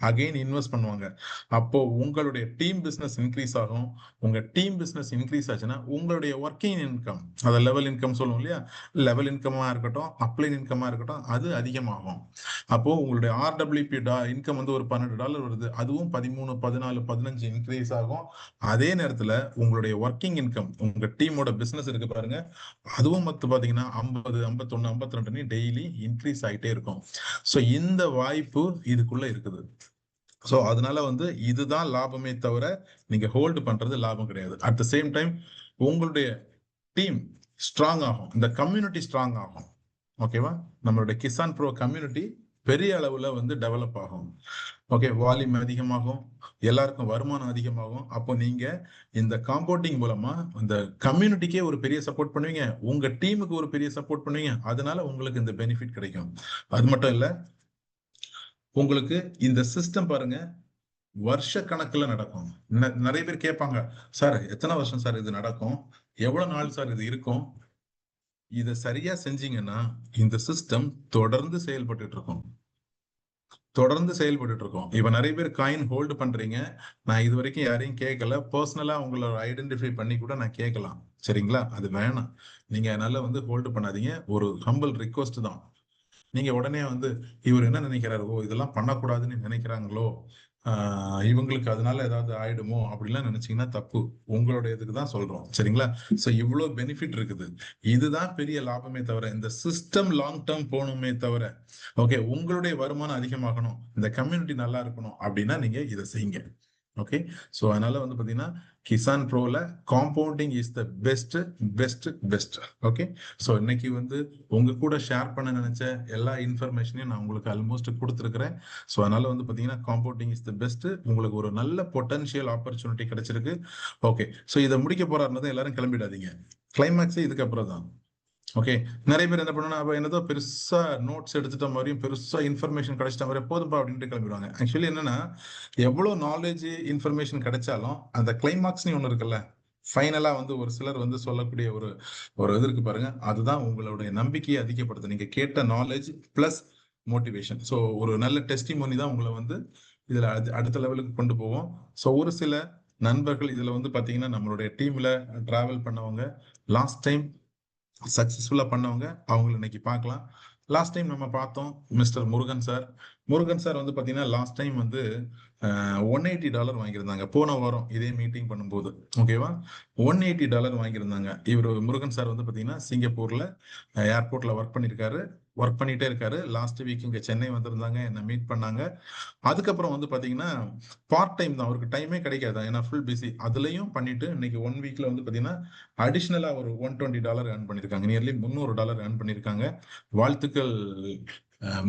அகைன் இன்வெஸ்ட் பண்ணுவாங்க. அப்போ உங்களுடைய டீம் பிசினஸ் இன்க்ரீஸ் ஆகும். உங்க டீம் பிசினஸ் இன்க்ரீஸ் ஆச்சுன்னா உங்களுடைய ஒர்க்கிங் இன்கம், அத லெவல் இன்கம் சொல்லுவோம் இல்லையா, லெவல் இன்கமா இருக்கட்டும், அப்ளைன் இன்கமா இருக்கட்டும், அது அதிகமாகும். அப்போ உங்களுடைய ஆர்டபிள்யூபி இன்கம் வந்து ஒரு $12 வருது, அதுவும் 13 14 15 இன்க்ரீஸ் ஆகும். அதே நேரத்துல உங்களுடைய ஒர்க்கிங் இன்கம், உங்க டீமோட பிசினஸ் இருக்கு பாருங்க, அதுவும் மொத்தம் பாத்தீங்கன்னா 50 51 52 டெய்லி இன்க்ரீஸ் ஆகிட்டே இருக்கும். சோ இந்த வாய்ப்பு இதுக்குள்ள இருக்குது. சோ அதனால வந்து இதுதான் லாபமே தவிர நீங்க ஹோல்டு பண்றது லாபம் கிடையாது. அட் த சேம் டைம் உங்களுடைய டீம் ஸ்ட்ராங் ஆகும், இந்த கம்யூனிட்டி ஸ்ட்ராங் ஆகும். ஓகேவா? நம்மளுடைய கிசான் ப்ரோ கம்யூனிட்டி பெரிய அளவுல வந்து டெவலப் ஆகும். ஓகே, வால்யூம் அதிகமாகும், எல்லாருக்கும் வருமானம் அதிகமாகும். அப்போ நீங்க இந்த காம்பவுண்டிங் மூலமா இந்த கம்யூனிட்டிக்கே ஒரு பெரிய சப்போர்ட் பண்ணுவீங்க, உங்க டீமுக்கு ஒரு பெரிய சப்போர்ட் பண்ணுவீங்க. அதனால உங்களுக்கு இந்த பெனிஃபிட் கிடைக்கும். அது மட்டும் இல்ல, உங்களுக்கு இந்த சிஸ்டம் பாருங்க வருஷ கணக்குல நடக்கும். நிறைய பேர் கேட்பாங்க, சார் எத்தனை வருஷம் சார் இது நடக்கும், எவ்வளவு நாள் சார் இது இருக்கும்? இதை சரியா செஞ்சீங்கன்னா இந்த சிஸ்டம் தொடர்ந்து செயல்பட்டு இருக்கும். தொடர்ந்து செயல்பட்டு இருக்கோம். இப்ப நிறைய பேர் காயின் ஹோல்டு பண்றீங்க. நான் இது வரைக்கும் யாரையும் கேட்கல. பர்சனலா உங்களை ஐடென்டிஃபை பண்ணி கூட நான் கேட்கலாம். சரிங்களா? அது வேணாம். நீங்க அதனால வந்து ஹோல்டு பண்ணாதீங்க. ஒரு ஹம்பிள் ரிக்வஸ்ட் தான். நீங்க உடனே வந்து இவர் என்ன நினைக்கிறாரு, ஓ இதெல்லாம் பண்ணக்கூடாதுன்னு நினைக்கிறாங்களோ, இவங்களுக்கு அதனால ஏதாவது ஆயிடுமோ அப்படிலாம் நினைச்சீங்கன்னா தப்பு. உங்களுடைய இதுக்கு தான் சொல்றோம். சரிங்களா? சோ இவ்வளவு பெனிஃபிட் இருக்குது. இதுதான் பெரிய லாபமே தவிர இந்த சிஸ்டம் லாங் டேர்ம் போகணுமே தவிர, ஓகே உங்களுடைய வருமானம் அதிகமாகணும், இந்த கம்யூனிட்டி நல்லா இருக்கணும் அப்படின்னா நீங்க இதை செய்யுங்க. ஓகே. சோ அதனால வந்து பாத்தீங்கன்னா கிசான் ப்ரோல compounding is the best best best. Okay. So இன்னைக்கு வந்து உங்க கூட ஷேர் பண்ண நினைச்ச எல்லா இன்ஃபர்மேஷனையும் நான் உங்களுக்கு ஆல்மோஸ்ட் கொடுத்துருக்கிறேன். ஸோ அதனால வந்து பார்த்தீங்கன்னா காம்பவுண்டிங் இஸ் த பெஸ்ட். உங்களுக்கு ஒரு நல்ல பொட்டன்ஷியல் ஆப்பர்ச்சுனிட்டி கிடைச்சிருக்கு. ஓகே. ஸோ இதை முடிக்க போறாருன்னதை எல்லாரும் கிளம்பிடாதீங்க. கிளைமேக்ஸே இதுக்கு அப்புறம் தான். ஓகே. நிறைய பேர் என்ன பண்ணணும், அப்ப என்னதோ பெருசா நோட்ஸ் எடுத்துட்ட மாதிரியும் பெருசா இன்ஃபர்மேஷன் கிடைச்சிட்ட மாதிரியும் போதும்பா அப்படின்ட்டு கிளம்பிடுவாங்க. ஆக்சுவலி என்னன்னா, எவ்வளவு நாலேஜ் இன்ஃபர்மேஷன் கிடைச்சாலும் அந்த கிளைமாக்ஸ்னு ஒண்ணு இருக்குல்ல, ஃபைனலா வந்து ஒரு சிலர் வந்து சொல்லக்கூடிய ஒரு ஒரு இது இருக்கு பாருங்க, அதுதான் உங்களுடைய நம்பிக்கையை அதிகப்படுத்து. நீங்க கேட்ட நாலேஜ் பிளஸ் மோட்டிவேஷன். ஸோ ஒரு நல்ல டெஸ்டிமோனி தான் உங்களை வந்து இதுல அடுத்த லெவலுக்கு கொண்டு போவோம். ஸோ ஒரு சில நண்பர்கள் இதுல வந்து பாத்தீங்கன்னா நம்மளுடைய டீம்ல டிராவல் பண்ணவங்க, லாஸ்ட் டைம் சக்சஸ்ஃபுல்லா பண்ணவங்க, அவங்களை இன்னைக்கு பார்க்கலாம். லாஸ்ட் டைம் நம்ம பார்த்தோம் mister Murugan sir. Murugan sir வந்து பாத்தீங்கன்னா லாஸ்ட் டைம் வந்து $180 வாங்கியிருந்தாங்க போன வாரம் இதே மீட்டிங் பண்ணும்போது. ஓகேவா? $180 வாங்கியிருந்தாங்க. இவர் முருகன் சார் வந்து பாத்தீங்கன்னா சிங்கப்பூர்ல ஏர்போர்ட்ல ஒர்க் பண்ணிட்டே இருக்காரு. லாஸ்ட் வீக் இங்க சென்னை வந்திருந்தாங்க, என்ன மீட் பண்ணாங்க. அதுக்கப்புறம் வந்து பாத்தீங்கன்னா பார்ட் டைம் தான், அவருக்கு டைமே கிடைக்காது, ஏன்னா ஃபுல் பிஸி. அதுலயும் பண்ணிட்டு இன்னைக்கு 1 வீக்ல வந்து பாத்தீங்கன்னா அடிஷனலா ஒரு $120 ஏர்ன் பண்ணிருக்காங்க. நியர்லி $300 ஏர்ன் பண்ணிருக்காங்க. வாழ்த்துக்கள்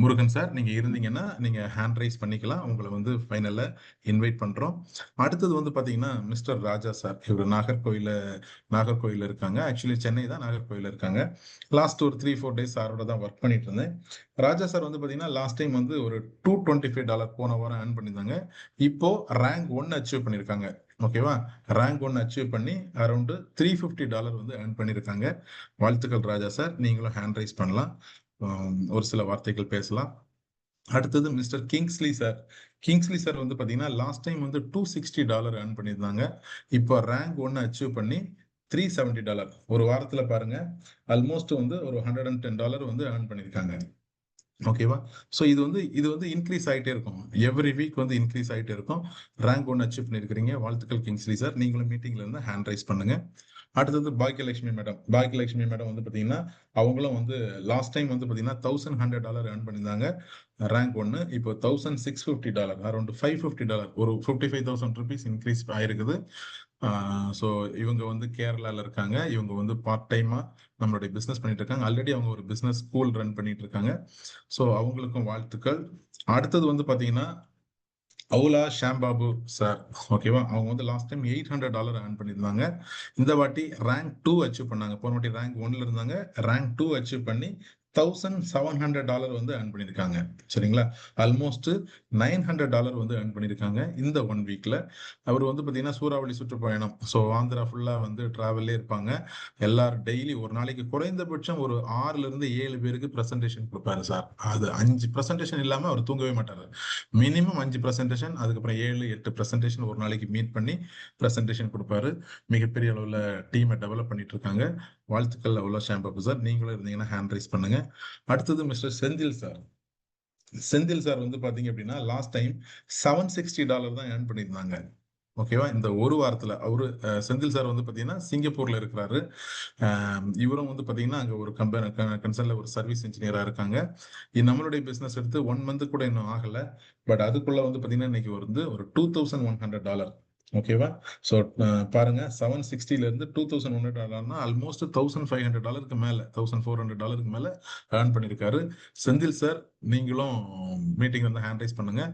முருகன் சார், நீங்க இருந்தீங்கன்னா நீங்க ஹேண்ட் ரைஸ் பண்ணிக்கலாம். உங்களை வந்து ஃபைனல்ல இன்வைட் பண்றோம். அடுத்தது வந்து பாத்தீங்கன்னா மிஸ்டர் ராஜா சார். இவர் நாகர்கோயில்ல இருக்காங்க. ஆக்சுவலி சென்னை தான், நாகர்கோயில்ல இருக்காங்க. லாஸ்ட் ஒரு 3-4 டேஸ் சாரோட தான் ஒர்க் பண்ணிட்டு இருந்தேன். ராஜா சார் வந்து பாத்தீங்கன்னா லாஸ்ட் டைம் வந்து ஒரு $225 போன வாரம் earn பண்ணியிருந்தாங்க. இப்போ ரேங்க் 1 அச்சீவ் பண்ணியிருக்காங்க. ஓகேவா? ரேங்க் 1 அச்சீவ் பண்ணி அரௌண்ட் $350 வந்து earn பண்ணியிருக்காங்க. வாழ்த்துக்கள் ராஜா சார். நீங்களும் ஹேண்ட் ரைஸ் பண்ணலாம். ஒரு சில வார்த்தைகள் பேசலாம். அடுத்தது mister Kingsley sir. Kingsley sir வந்து பாத்தீங்கன்னா லாஸ்ட் டைம் வந்து $260 earn பண்ணியிருந்தாங்க. இப்போ ரேங்க் 1 அச்சீவ் பண்ணி $370. ஒரு வாரத்துல பாருங்க, ஆல்மோஸ்ட் வந்து ஒரு $110 வந்து earn பண்ணியிருக்காங்க. ஓகேவா? ஸோ இது வந்து இன்க்ரீஸ் ஆயிட்டே இருக்கும். எவ்ரி வீக் வந்து இன்க்ரீஸ் ஆயிட்டே இருக்கும். ரேங்க் 1 அச்சீவ் பண்ணியிருக்கிறீங்க. வாழ்த்துக்கள் கிங்ஸ்லி சார். நீங்களும் மீட்டிங்ல இருந்து ஹேண்ட் ரைஸ் பண்ணுங்க. அடுத்தது பாக்கியலட்சுமி மேடம். பாக்கியலட்சுமி மேடம் வந்து பாத்தீங்கன்னா அவங்களும் வந்து லாஸ்ட் டைம் வந்து பாத்தீங்கன்னா $1100 earn பண்ணியிருந்தாங்க. ரேங்க் 1 இப்போ $1650, அரௌண்ட் $550, ஒரு ₹55,000 இன்க்ரீஸ் ஆயிருக்குது. ஸோ இவங்க வந்து கேரளால இருக்காங்க. இவங்க வந்து பார்ட் டைமா நம்மளுடைய பிசினஸ் பண்ணிட்டு இருக்காங்க. ஆல்ரெடி அவங்க ஒரு பிசினஸ் ஸ்கூல் ரன் பண்ணிட்டு இருக்காங்க. ஸோ அவங்களுக்கும் வாழ்த்துக்கள். அடுத்தது வந்து பாத்தீங்கன்னா அவுலா ஷாம்பாபு சார். ஓகேவா? அவங்க வந்து லாஸ்ட் டைம் $800 earn பண்ணியிருந்தாங்க. இந்த வாட்டி ரேங்க் 2 அச்சீவ் பண்ணாங்க. போன வாட்டி ரேங்க் 1ல இருந்தாங்க. ரேங்க் 2 அச்சீவ் பண்ணி $1700 வந்து earn பண்ணியிருக்காங்க. சரிங்களா? ஆல்மோஸ்ட் $900 வந்து earn பண்ணியிருக்காங்க இந்த 1 வீக்ல. அவர் வந்து பாத்தீங்கன்னா சூறாவளி சுற்றுப்பயணம். ஸோ ஆந்திரா ஃபுல்லா வந்து டிராவல்லே இருப்பாங்க. எல்லாரும் டெய்லி ஒரு நாளைக்கு குறைந்தபட்சம் ஒரு 6ல இருந்து 7 பேருக்கு பிரசன்டேஷன் கொடுப்பாரு சார். அது 5 பிரசன்டேஷன் இல்லாம அவர் தூங்கவே மாட்டாரு. மினிமம் 5 பிரசன்டேஷன், அதுக்கப்புறம் 7-8 பிரசன்டேஷன் ஒரு நாளைக்கு மீட் பண்ணி பிரசன்டேஷன் கொடுப்பாரு. மிகப்பெரிய அளவுல டீமை டெவலப் பண்ணிட்டு இருக்காங்க. வாழ்த்துக்கள் அவ்வளோ ஷாம்பாபு சார். நீங்களும் இருந்தீங்கன்னா ஹேண்ட் ரைஸ் பண்ணுங்க. அடுத்தது mister Senthil sir. Senthil sir வந்து பாத்தீங்க அப்படின்னா லாஸ்ட் டைம் $760 தான் earn பண்ணியிருந்தாங்க. ஓகேவா? இந்த ஒரு வாரத்துல அவரு செந்தில் சார் வந்து பாத்தீங்கன்னா சிங்கப்பூர்ல இருக்கிறாரு. இவரும் வந்து பாத்தீங்கன்னா அங்க ஒரு கன்சர்ன்ல ஒரு சர்வீஸ் இன்ஜினியரா இருக்காங்க. நம்மளுடைய பிசினஸ் எடுத்து 1 மந்த் கூட இன்னும் ஆகல. பட் அதுக்குள்ள வந்து பாத்தீங்கன்னா இன்னைக்கு வந்து ஒரு $2100. ஓகேவா? ஸோ பாருங்க, 760ல இருந்து $2100 ஆல்மோஸ்ட் $1500 மேல, $1400 மேல earn பண்ணிருக்காரு. செந்தில் சார், நீங்களும் மீட்டிங் வந்து ஹேண்ட் ரைஸ் பண்ணுங்க.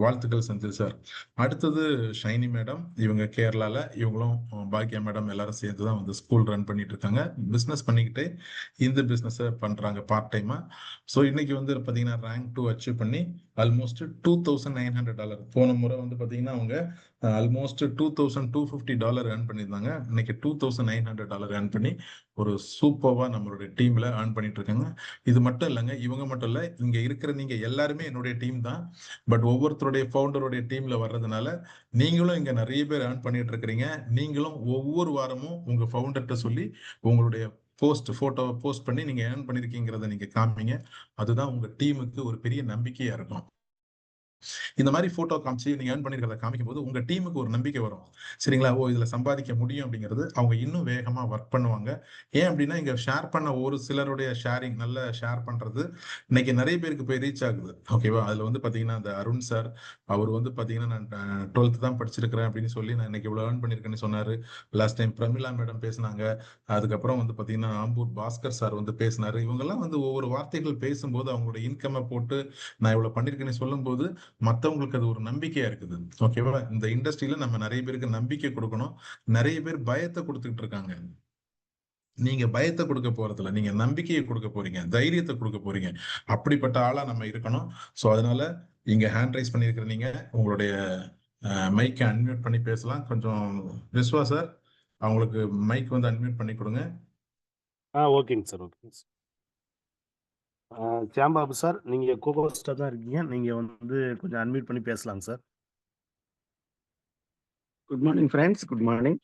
வாழ்த்துக்கள் செந்தில் சார். அடுத்தது ஷைனி மேடம். இவங்க கேரளால. இவங்களும் பாக்கியா மேடம் எல்லாரும் சேர்ந்து தான் வந்து ஸ்கூல் ரன் பண்ணிட்டு இருக்காங்க. பிசினஸ் பண்ணிக்கிட்டே இந்த பிசினஸ் பண்றாங்க பார்ட் டைமா. ஸோ இன்னைக்கு வந்து பாத்தீங்கன்னா ரேங்க் 2 அச்சீவ் பண்ணி ஆல்மோஸ்ட் $2900. போன முறை வந்து பாத்தீங்கன்னா அவங்க ஆல்மோஸ்ட் $2250 earn பண்ணியிருந்தாங்க. இன்னைக்கு $2900 earn பண்ணி ஒரு சூப்பர்வா நம்மளுடைய டீம்ல earn பண்ணிட்டு இருக்காங்க. இது மட்டும் இல்லைங்க, இவங்க மட்டும் இல்ல, இங்க இருக்கிற நீங்க எல்லாருமே என்னுடைய டீம் தான். பட் ஒவ்வொருத்தருடைய ஃபவுண்டருடைய டீம்ல வர்றதுனால நீங்களும் இங்க நிறைய பேர் earn பண்ணிட்டு இருக்கிறீங்க. நீங்களும் ஒவ்வொரு வாரமும் உங்க ஃபவுண்டர்கிட்ட சொல்லி உங்களுடைய போட்டோவை போஸ்ட் பண்ணி நீங்க earn பண்ணிருக்கீங்கிறத நீங்க காமிங்க. அதுதான் உங்க டீமுக்கு ஒரு பெரிய நம்பிக்கையா இருக்கும். இந்த மாதிரி போட்டோ காமிச்சு நீங்க earn பண்ணிருக்கிறத காமிக்கும் போது உங்க டீமுக்கு ஒரு நம்பிக்கை வரும். சரிங்களா? ஓ, இதுல சம்பாதிக்க முடியும் அப்படிங்கிறது அவங்க இன்னும் வேகமா ஒர்க் பண்ணுவாங்க. ஏன் அப்படின்னா இங்க ஷேர் பண்ண ஒரு சிலருடைய ஷேரிங், நல்ல ஷேர் பண்றது இன்னைக்கு நிறைய பேருக்கு போய் ரீச் ஆகுது. ஓகேவா? அதுல வந்து பாத்தீங்கன்னா அந்த அருண் சார், அவர் வந்து பாத்தீங்கன்னா நான் 12th தான் படிச்சிருக்கிறேன் அப்படின்னு சொல்லி நான் இன்னைக்கு இவ்வளவு earn பண்ணிருக்கேன்னு சொன்னாரு. லாஸ்ட் டைம் பிரமிளா மேடம் பேசினாங்க. அதுக்கப்புறம் வந்து பாத்தீங்கன்னா ஆம்பூர் பாஸ்கர் சார் வந்து பேசினாரு. இவங்க எல்லாம் வந்து ஒவ்வொரு வார்த்தைகள் பேசும்போது அவங்களோட இன்கம்மை போட்டு நான் இவ்வளவு பண்ணிருக்கேன்னு சொல்லும்போது மத்தவங்களுக்கு அது ஒரு நம்பிக்கையா இருக்குது. ஓகேவா? இந்த இண்டஸ்ட்ரியில நம்ம நிறைய பேருக்கு நம்பிக்கை கொடுக்கணும். நிறைய பேர் பயத்தை கொடுத்துட்டு இருக்காங்க. நீங்க பயத்தை கொடுக்க போறதில்ல, நீங்க நம்பிக்கையை கொடுக்க போறீங்க, தைரியத்தை கொடுக்க போறீங்க. அப்படிப்பட்ட ஆளா நம்ம இருக்கணும். சோ அதனால இங்க ஹேண்ட் ரைஸ் பண்ணிருக்கிற நீங்க உங்களுடைய மைக்கை அன்மியூட் பண்ணி பேசலாம். கொஞ்சம் விஸ்வா சார், அவங்களுக்கு மைக் வந்து அன்மியூட் பண்ணி கொடுங்க. ஓகேங்க சார். ஓகேங்க சார். சாம்பாபு சார், நீங்க கோகோஸ்டா தான் இருக்கீங்க. நீங்க வந்து கொஞ்சம் அன்மியூட் பண்ணி பேசலாங்க sir. Good morning friends. Good morning.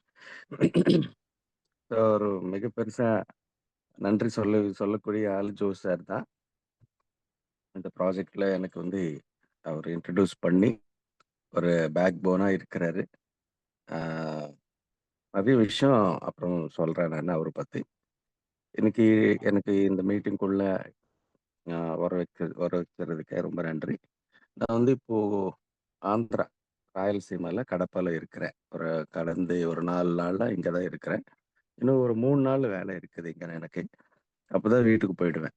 ஒரு மிக பெருசா நன்றி சொல்லக்கூடிய ஆள் ஜோ சார் தான். இந்த ப்ராஜெக்ட்ல எனக்கு வந்து அவர் இன்ட்ரடியூஸ் பண்ணி ஒரு பேக் போனா இருக்கிறாரு. நிறைய விஷயம் அப்புறம் சொல்றேன் நான் அவரை பத்தி. இன்னைக்கு எனக்கு இந்த மீட்டிங்குள்ள வர வைக்கிறதுக்கு ரொம்ப நன்றி. நான் வந்து இப்போ ஆந்திரா ராயலசீமால கடப்பால இருக்கிறேன். கடந்து ஒரு 4 நாளா இங்க தான் இருக்கிறேன். இன்னும் ஒரு 3 நாள் வேலை இருக்குது இங்க எனக்கு. அப்பதான் வீட்டுக்கு போயிடுவேன்.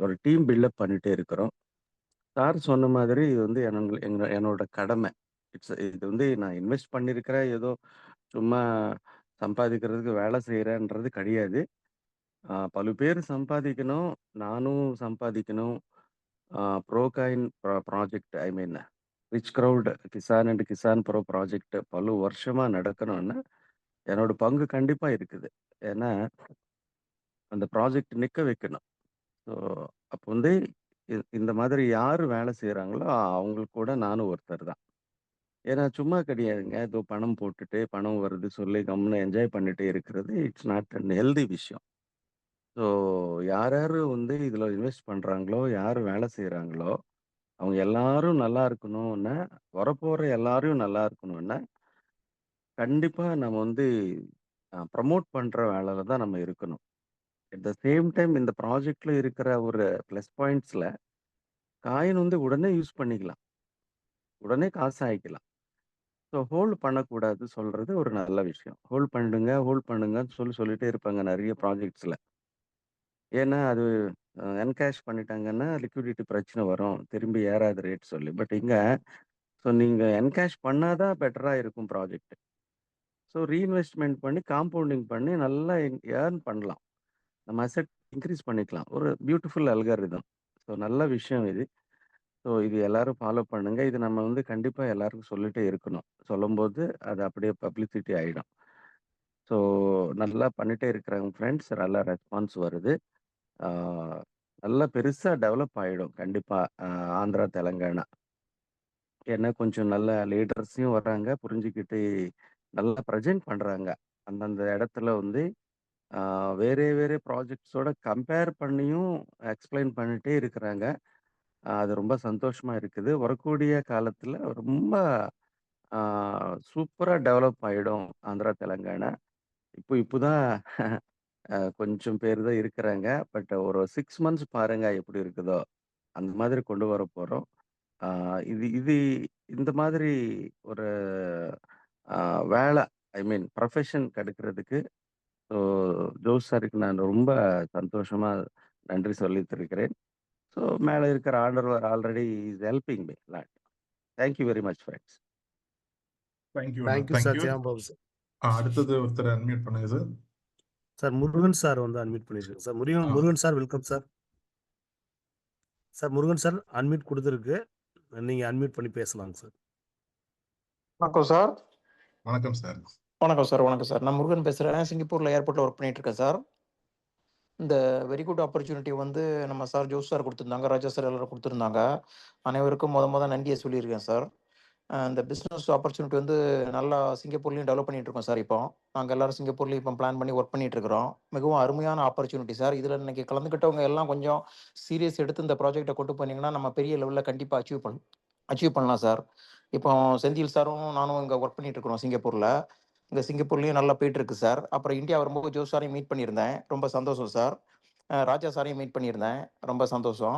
ஒரு டீம் பில்டப் பண்ணிட்டே இருக்கிறோம். சார் சொன்ன மாதிரி இது வந்து என்னோட கடமை. இது வந்து நான் இன்வெஸ்ட் பண்ணியிருக்கிறேன். ஏதோ சும்மா சம்பாதிக்கிறதுக்கு வேலை செய்றேன்றது கிடையாது. பல பேர் சம்பாதிக்கணும். நானும் சம்பாதிக்கணும். Brocoin project I mean rich crowd Kisan and Kisan bro project பல வருஷமா நடக்கணும்னா, என்னோட பங்கு கண்டிப்பா இருக்குது. ஏன்னா, அந்த ப்ராஜெக்ட் நிக்க வைக்கணும். ஸோ, அப்போ வந்து இந்த மாதிரி யாரு வேலை செய்றாங்களோ, அவங்களுக்கு கூட நானும் ஒருத்தர் தான். ஏன்னா சும்மா கிடையாதுங்க. ஏதோ பணம் போட்டுட்டு, பணம் வருது சொல்லி கம்முனு என்ஜாய் பண்ணிட்டே இருக்கிறது, இட்ஸ் நாட் அன் ஹெல்தி விஷயம். ஸோ, யார் யாரு வந்து இதில இன்வெஸ்ட் பண்றாங்களோ, யாரு வேலை செய்றாங்களோ, அவங்க எல்லாரும் நல்லா இருக்கணும்னா, வரப்போற எல்லாரும் நல்லா இருக்கணும்னா, கண்டிப்பா நம்ம வந்து ப்ரமோட் பண்ற வேலையில தான் நம்ம இருக்கணும். அட் த சேம் டைம் இந்த ப்ராஜெக்ட்ல இருக்கிற ஒரு பிளஸ் பாயிண்ட்ஸ்ல காயின் வந்து உடனே யூஸ் பண்ணிக்கலாம். உடனே காசு ஆயிக்கலாம். ஸோ ஹோல்ட் பண்ணக்கூடாது சொல்றது ஒரு நல்ல விஷயம். ஹோல்ட் பண்ணிடுங்க, ஹோல்ட் பண்ணுங்கன்னு சொல்லிட்டே இருப்பாங்க நெறைய ப்ராஜெக்ட்ஸ்ல. ஏன்னா அது என்கேஷ் பண்ணிட்டாங்கன்னா லிக்விடிட்டி பிரச்சனை வரும். திரும்பி ஏறாது ரேட் சொல்லி. பட் இங்க நீங்க என்கேஷ் பண்ணா தான் பெட்டரா இருக்கும் ப்ராஜெக்ட். ஸோ ரீஇன்வெஸ்ட்மென்ட் பண்ணி காம்பவுண்டிங் பண்ணி நல்லா ஏர்ன் பண்ணலாம். நம்ம அசெட் இன்கிரீஸ் பண்ணிக்கலாம். ஒரு பியூட்டிஃபுல் அல்காரிதம். ஸோ நல்ல விஷயம் இது. ஸோ இது எல்லாரும் ஃபாலோ பண்ணுங்க. இது நம்ம வந்து கண்டிப்பா எல்லாருக்கும் சொல்லிட்டே இருக்கணும். சொல்லும்போது அது அப்படியே பப்ளிசிட்டி ஆயிடும். ஸோ நல்லா பண்ணிட்டே இருக்கிறாங்க ஃப்ரெண்ட்ஸ். நல்ல ரெஸ்பான்ஸ் வருது. ஆ நல்லா பெருசா டெவலப் ஆயிடும் கண்டிப்பா. ஆந்திரா, தெலங்கானா. ஏன்னா கொஞ்சம் நல்ல லீடர்ஸையும் வர்றாங்க. புரிஞ்சுக்கிட்டு நல்லா பிரசன்ட் பண்றாங்க. அந்தந்த இடத்துல வந்து வேறே வேறே ப்ராஜெக்ட்ஸோட கம்பேர் பண்ணியும் எக்ஸ்பிளைன் பண்ணிட்டே இருக்கிறாங்க. அது ரொம்ப சந்தோஷமா இருக்குது. வரக்கூடிய காலத்துல ரொம்ப ஆ சூப்பரா டெவலப் ஆயிடும் ஆந்திரா, தெலங்கானா. இப்பதான் கொஞ்சம் பேர் தான் இருக்கிறாங்க. பட் ஒரு 6 மந்த்ஸ் பாருங்க எப்படி இருக்குதோ! அந்த மாதிரி கொண்டு வரப்போறோம். ஆ இது இது இந்த மாதிரி ஒரு ஆ வேலை ஐ மீன் ப்ரொஃபஷன் கிடைக்கிறதுக்கு ஸோ ஜோஸ் சாருக்கு நான் ரொம்ப சந்தோஷமா நன்றி சொல்லிட்டு இருக்கிறேன். ஸோ மேல இருக்கிற ஆண்டவர் already is helping me lot. Thank you very much friends. Thank you thank you thank sir. You. Jayababu sir. அடுத்தது ஒருத்தர் அன்மியூட் பண்ணுங்க சார். சார் முருகன் சார் வந்து அன்மியூட் பண்ணியிருக்காங்க sir. Murugan sir welcome sir. Sir Murugan sir unmute குடுத்துருக்கு. நீங்க அன்மியூட் பண்ணி பேசலாங்க sir. வணக்கம் சார். வணக்கம் சார். வணக்கம் சார். வணக்கம் சார். நான் முருகன் பேசுறேன். சிங்கப்பூர்ல ஏர்போர்ட்ல ஒர்க் பண்ணிட்டு இருக்கேன் சார். இந்த வெரி குட் ஆப்பர்ச்சுனிட்டி வந்து நம்ம சார் ஜோஸ் சார் குடுத்திருந்தாங்க. ராஜா சார் எல்லாரும் குடுத்திருந்தாங்க. அனைவருக்கும் மொத நன்றிய சொல்லியிருக்கேன் சார். இந்த பிசினஸ் ஆப்பர்ச்சுனிட்டி வந்து நல்லா சிங்கப்பூர்லயும் டெவலப் பண்ணிட்டு இருக்கோம் சார் இப்போ. நாங்க எல்லாரும் சிங்கப்பூர்லயும் இப்போ பிளான் பண்ணி ஒர்க் பண்ணிட்டு இருக்கிறோம். மிகவும் அருமையான ஆப்பர்ச்சுனிட்டி சார். இதுல இன்னைக்கு கலந்துக்கிட்டவங்க எல்லாம் கொஞ்சம் சீரியஸ் எடுத்து இந்த ப்ராஜெக்ட்ட கொண்டு போனீங்கன்னா, நம்ம பெரிய லெவல்ல கண்டிப்பா அச்சீவ் பண்ணலாம் சார். இப்போ செந்தில் சாரும் நானும் இங்க ஒர்க் பண்ணிட்டு இருக்கிறோம் சிங்கப்பூர்ல. இங்க சிங்கப்பூர்லயும் நல்லா போயிட்டு இருக்கு சார். அப்புறம் இந்தியா வரும்போது ஜோஸ் சாரையும் மீட் பண்ணியிருந்தேன். ரொம்ப சந்தோஷம் சார். ராஜா சாரையும் மீட் பண்ணியிருந்தேன். ரொம்ப சந்தோஷம்.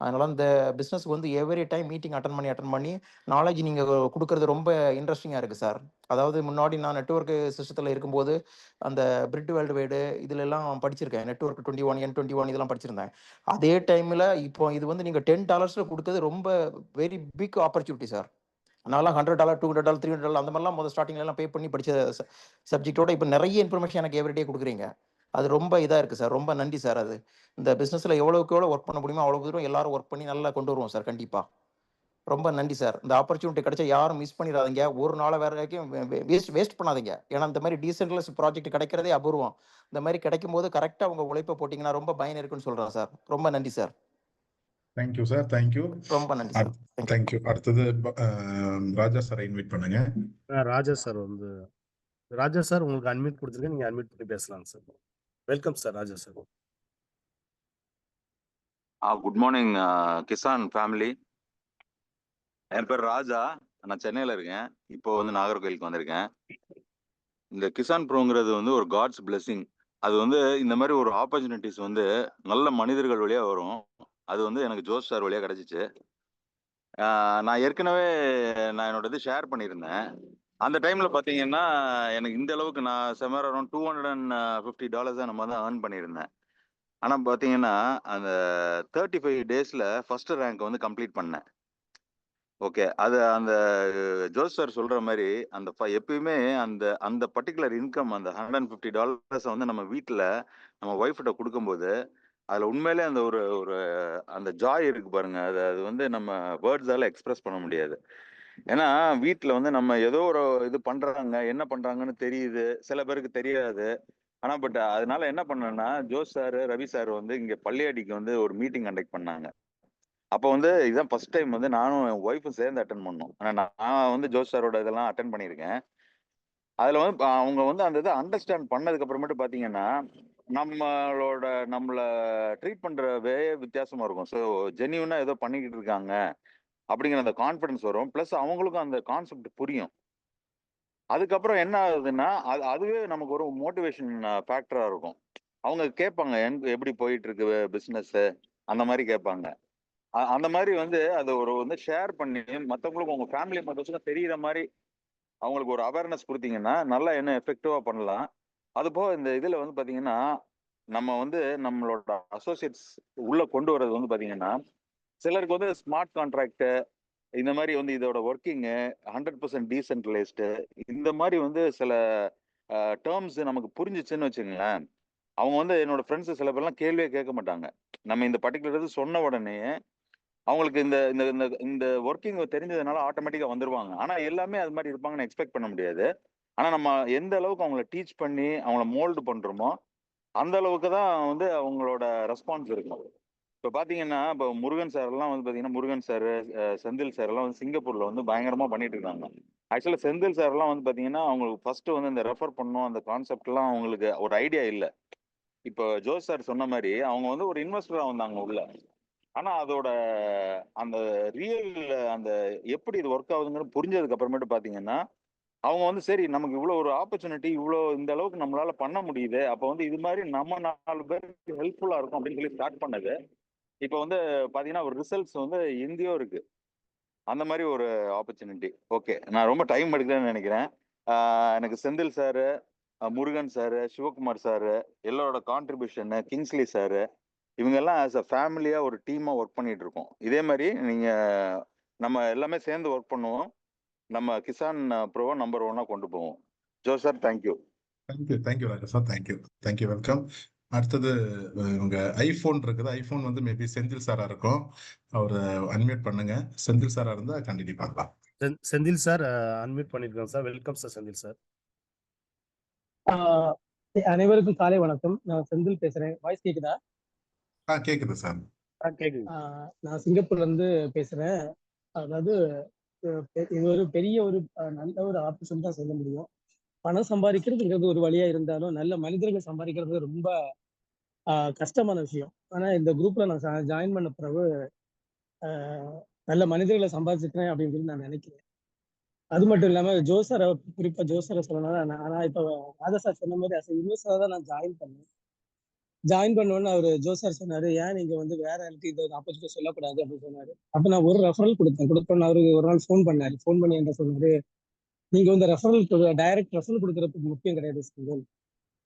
அதனால இந்த பிசினஸ்க்கு வந்து எவரி டைம் மீட்டிங் அட்டெண்ட் பண்ணி நாலேட்ஜ் நீங்க குடுக்குறது ரொம்ப இன்ட்ரஸ்டிங்கா இருக்கு சார். அதாவது முன்னாடி நான் நெட்வொர்க் சிஸ்டத்துல இருக்கும்போது, அந்த பிரிட் வேர்ல்டு வைடு இதுலலாம் படிச்சிருக்கேன். நெட்வொர்க் 21, N21 இதெல்லாம் படிச்சிருந்தேன். அதே டைம்ல இப்போ இது வந்து நீங்க $10ல குடுக்குறது ரொம்ப வெரி பிக் ஆப்பர்ச்சுனிட்டி சார். நான்லாம் $100, $200, $300 அந்த மாரிலாம் ஸ்டார்ட்டிங்லலாம் பே பண்ணி படிச்ச சப்ஜெக்ட்டோட இப்ப நெறைய இன்ஃபர்மேஷன் எனக்கு எவ்ரிடே குடுக்குறீங்க. அது ரொம்ப இதா இருக்கு சார். ரொம்ப நன்றி சார் அது. இந்த பிசினஸ்ல எவ்வளவுக்கு எவ்வளோ ஒர்க் பண்ண முடியுமோ, அவ்வளவு தூரம் எல்லாரும் ஒர்க் பண்ணி நல்லா கொண்டு வருவோம் சார் கண்டிப்பா. ரொம்ப நன்றி சார். இந்த ஆப்பர்ச்சுனிட்டி கிடைச்சா யாரும் மிஸ் பண்ணிறாதீங்க. ஒரு நாள் வேற வரைக்கும் வேஸ்ட் பண்ணாதீங்க. ஏன்னா இந்த மாரி டீசென்ட்ரலைஸ் ப்ராஜெக்ட் கிடைக்கிறதே அபூர்வம். இந்த மாரி கிடைக்கும்போது கரெக்ட்டா உங்க உழைப்ப போட்டீங்கன்னா ரொம்ப பயன் இருக்குன்னு சொல்றேன் சார். ரொம்ப நன்றி sir. Thank you sir. Thank you. ரொம்ப நன்றி sir. Thank you. Thank you. அடுத்தது ராஜா சாரை இன்வைட் பண்ணுங்க. ராஜா சார் வந்து ராஜா சார் உங்களுக்கு அன்மியூட் குடுத்துருக்கேன். நீங்க அன்மியூட் பண்ணி பேசலாங்க sir. Welcome sir Raja sir. Good morning Kisan family. என் பேர் ராஜா. நான் சென்னையில் இருக்கேன். இப்போ வந்து நாகர்கோயிலுக்கு வந்திருக்கேன். இந்த கிசான் ப்ரோங்கிறது வந்து ஒரு காட்ஸ் பிளெஸிங். அது வந்து இந்த மாதிரி ஒரு ஆப்பர்ச்சுனிட்டிஸ் வந்து நல்ல மனிதர்கள் வழியாக வரும். அது வந்து எனக்கு ஜோஸ் சார் வழியாக கிடச்சிச்சு. நான் ஏற்கனவே என்னோட இது ஷேர் பண்ணியிருந்தேன். அந்த டைமில் பார்த்தீங்கன்னா எனக்கு இந்த அளவுக்கு நான் செமர் அரௌண்ட் $250 தான் நம்ம தான் ஏர்ன் பண்ணியிருந்தேன். ஆனா பாத்தீங்கன்னா அந்த 35 டேஸ்ல ஃபர்ஸ்ட் ரேங்க் வந்து கம்ப்ளீட் பண்ணேன். ஓகே. அது அந்த ஜோஸ் சார் சொல்ற மாரி, அந்த எப்பயுமே அந்த அந்த பர்ட்டிகுலர் இன்கம் அந்த $150 வந்து நம்ம வீட்ல நம்ம ஒய்ஃப்ட்ட குடுக்கும்போது, அதுல உண்மையிலே அந்த ஒரு ஒரு அந்த ஜாய் இருக்கு பாருங்க. அது அது வந்து நம்ம வேர்ட்ஸால எக்ஸ்பிரஸ் பண்ண முடியாது. ஏன்னா, வீட்ல வந்து நம்ம ஏதோ ஒரு இது பண்றாங்க, என்ன பண்றாங்கன்னு தெரியுது. சில பேருக்கு தெரியாது. ஆனா அதனால என்ன பண்ணேன்னா, ஜோஸ் சார், ரவி சார் வந்து இங்க பள்ளியடிக்கு வந்து ஒரு மீட்டிங் கண்டக்ட் பண்ணாங்க. அப்போ வந்து இதான் ஃபர்ஸ்ட் டைம் வந்து நானும் என் ஒய்ஃபும் சேர்ந்து அட்டெண்ட் பண்ணோம். ஆனா நான் வந்து ஜோஸ் சாரோட இதெல்லாம் அட்டெண்ட் பண்ணியிருக்கேன். அதுல வந்து அவங்க வந்து அந்த இத அண்டர்ஸ்டாண்ட் பண்ணதுக்கு அப்புறமேட்டு பார்த்தீங்கன்னா, நம்மளோட நம்மள ட்ரீட் பண்ற வித்தியாசமா இருக்கும். ஸோ ஜென்யூனா ஏதோ பண்ணிக்கிட்டு இருக்காங்க, அப்படிங்கிற அந்த கான்ஃபிடன்ஸ் வரும். பிளஸ் அவங்களுக்கும் அந்த கான்செப்ட் புரியும். அதுக்கப்புறம் என்ன ஆகுதுன்னா, அதுவே நமக்கு ஒரு மோட்டிவேஷன் ஃபேக்டரா இருக்கும். அவங்க கேட்பாங்க, எப்படி போயிட்டு இருக்கு பிசினஸு? அந்த மாரி கேட்பாங்க. அந்த மாரி வந்து அத ஒரு வந்து ஷேர் பண்ணி மத்தவங்களுக்கு உங்க ஃபேமிலி மெம்பர்ஸ்க்கும் தெரியிற மாரி அவங்களுக்கு ஒரு அவேர்னஸ் குடுத்தீங்கன்னா, நல்லா இன்னும் எஃபெக்டிவா பண்ணலாம். அதுபோக இந்த இதுல வந்து பாத்தீங்கன்னா, நம்ம வந்து நம்மளோட அசோசியேட்ஸ் உள்ள கொண்டு வர்றது வந்து பாத்தீங்கன்னா, சிலருக்கு வந்து ஸ்மார்ட் கான்ட்ராக்ட் இந்த மாரி வந்து இதோட வொர்க்கிங்கு 100% டீசென்ட்ரலைஸ்டு இந்த மாரி வந்து சில டெர்ம்ஸ் நமக்கு புரிஞ்சுச்சுன்னு வச்சுக்கங்களேன், அவங்க வந்து என்னோட ஃப்ரெண்ட்ஸ் சில பேர்லாம் கேள்வியே கேட்க மாட்டாங்க. நம்ம இந்த பர்ட்டிகுலர் இது சொன்ன உடனே அவங்களுக்கு இந்த இந்த இந்த இந்த வொர்க்கிங் தெரிஞ்சதுனால ஆட்டோமேட்டிக்கா வந்துருவாங்க. ஆனா எல்லாமே அது மாரி இருப்பாங்கன்னு எக்ஸ்பெக்ட் பண்ண முடியாது. ஆனா நம்ம எந்த அளவுக்கு அவங்கள டீச் பண்ணி அவங்கள மோல்டு பண்றோமோ, அந்த அளவுக்கு தான் வந்து அவங்களோட ரெஸ்பான்ஸ் இருக்கும். இப்ப பாத்தீங்கன்னா, இப்ப முருகன் சார்லாம் வந்து பாத்தீங்கன்னா, முருகன் சார், செந்தில் சார் எல்லாம் வந்து சிங்கப்பூர்ல வந்து பயங்கரமா பண்ணிட்டு இருக்காங்க. ஆக்சுவலா செந்தில் சார்லாம் வந்து பாத்தீங்கன்னா, அவங்களுக்கு ஃபர்ஸ்ட் வந்து இந்த ரெஃபர் பண்ணணும் அந்த கான்செப்ட்லாம் அவங்களுக்கு ஒரு ஐடியா இல்ல. இப்போ ஜோஸ் சார் சொன்ன மாரி அவங்க வந்து ஒரு இன்வெஸ்டரா வந்தாங்க உள்ள. ஆனா அதோட அந்த ரியல் அந்த எப்படி இது ஒர்க் ஆகுதுங்கன்னு புரிஞ்சதுக்கு அப்புறமேட்டு பாத்தீங்கன்னா, அவங்க வந்து சரி நமக்கு இவ்வளவு ஒரு ஆப்பர்ச்சுனிட்டி இவ்வளோ இந்த அளவுக்கு நம்மளால பண்ண முடியுது. அப்ப வந்து இது மாதிரி நம்ம 4 பேருக்கு ஹெல்ப்ஃபுல்லா இருக்கும் அப்படின்னு சொல்லி ஸ்டார்ட் பண்ணது. இப்ப வந்து பாத்தீங்கன்னா ஒரு ரிசல்ட்ஸ் வந்து எங்கேயோ இருக்கு. அந்த மாதிரி ஒரு ஆப்பர்ச்சுனிட்டி. ஓகே. நான் ரொம்ப டைம் எடுக்கிறேன்னு நினைக்கிறேன். எனக்கு Senthil sir, Murugan sir, Sivakumar sir, எல்லாரோட கான்ட்ரிபியூஷன், கிங்ஸ்லி சாரு இவங்க எல்லாம் ஆஸ் அ ஃபேமிலியா ஒரு டீமா ஒர்க் பண்ணிட்டு இருக்கோம். இதே மாதிரி நீங்க நம்ம எல்லாமே சேர்ந்து ஒர்க் பண்ணுவோம். நம்ம கிசான் ப்ரோவை நம்பர் 1 கொண்டு போவோம். Joe sir thank you. தேங்க்யூ ராஜா சார். Thank you welcome. அடுத்தது உங்க ஐபோன் இருக்குது. ஐபோன் வந்து மேபி செந்தில் சாரா இருக்கும். அவரை அன்மியூட் பண்ணுங்க. செந்தில் சாரா இருந்தா கண்டினியூ பண்ணலாம். செந்தில் சார் அன்மியூட் பண்ணிருக்கோம் sir. Welcome sir Senthil sir. அனைவருக்கும் காலை வணக்கம். நான் செந்தில் பேசுறேன். வாய்ஸ் கேக்குதா? கேக்குது சார். கேக்குது. நான் சிங்கப்பூர்ல இருந்து பேசுறேன். அதாவது இது ஒரு பெரிய ஒரு நல்ல ஒரு ஆப்பர்ச்சுனிட்டி தான் சொல்ல முடியும். பணம் சம்பாதிக்கிறதுங்கிறது ஒரு வழியா இருந்தாலும் நல்ல மனிதர்கள் சம்பாதிக்கிறது ரொம்ப கஷ்டமான விஷயம். ஆனா இந்த குரூப்ல நான் ஜாயின் பண்ண பிறகு நல்ல மனிதர்களை சம்பாதிச்சிருக்கிறேன் அப்படின்னு சொல்லி நான் நினைக்கிறேன். அது மட்டும் இல்லாம ஜோசரை குறிப்பா ஜோசரை சொல்லணும்னா நான் இப்ப ராஜா சார் சொன்ன மாதிரி இன்வெஸ்டரா தான் நான் ஜாயின் பண்ணேன். ஜாயின் பண்ணோன்னு அவரு ஜோசார் சொன்னாரு, ஏன் நீங்க வந்து வேற எனக்கு இந்த ஆப்பர்ச்சுனிட்டி சொல்லக்கூடாது அப்படின்னு சொன்னாரு. அப்ப நான் ஒரு ரெஃபரல் கொடுத்தோன்னு அவரு ஒரு நாள் ஃபோன் பண்ணாரு. ஃபோன் பண்ணி என்ன சொன்னாரு, நீங்க வந்து ரெஃபரல் டைரக்ட் ரெஃபரல் கொடுக்கறதுக்கு முக்கியம் கிடையாது செந்தில்.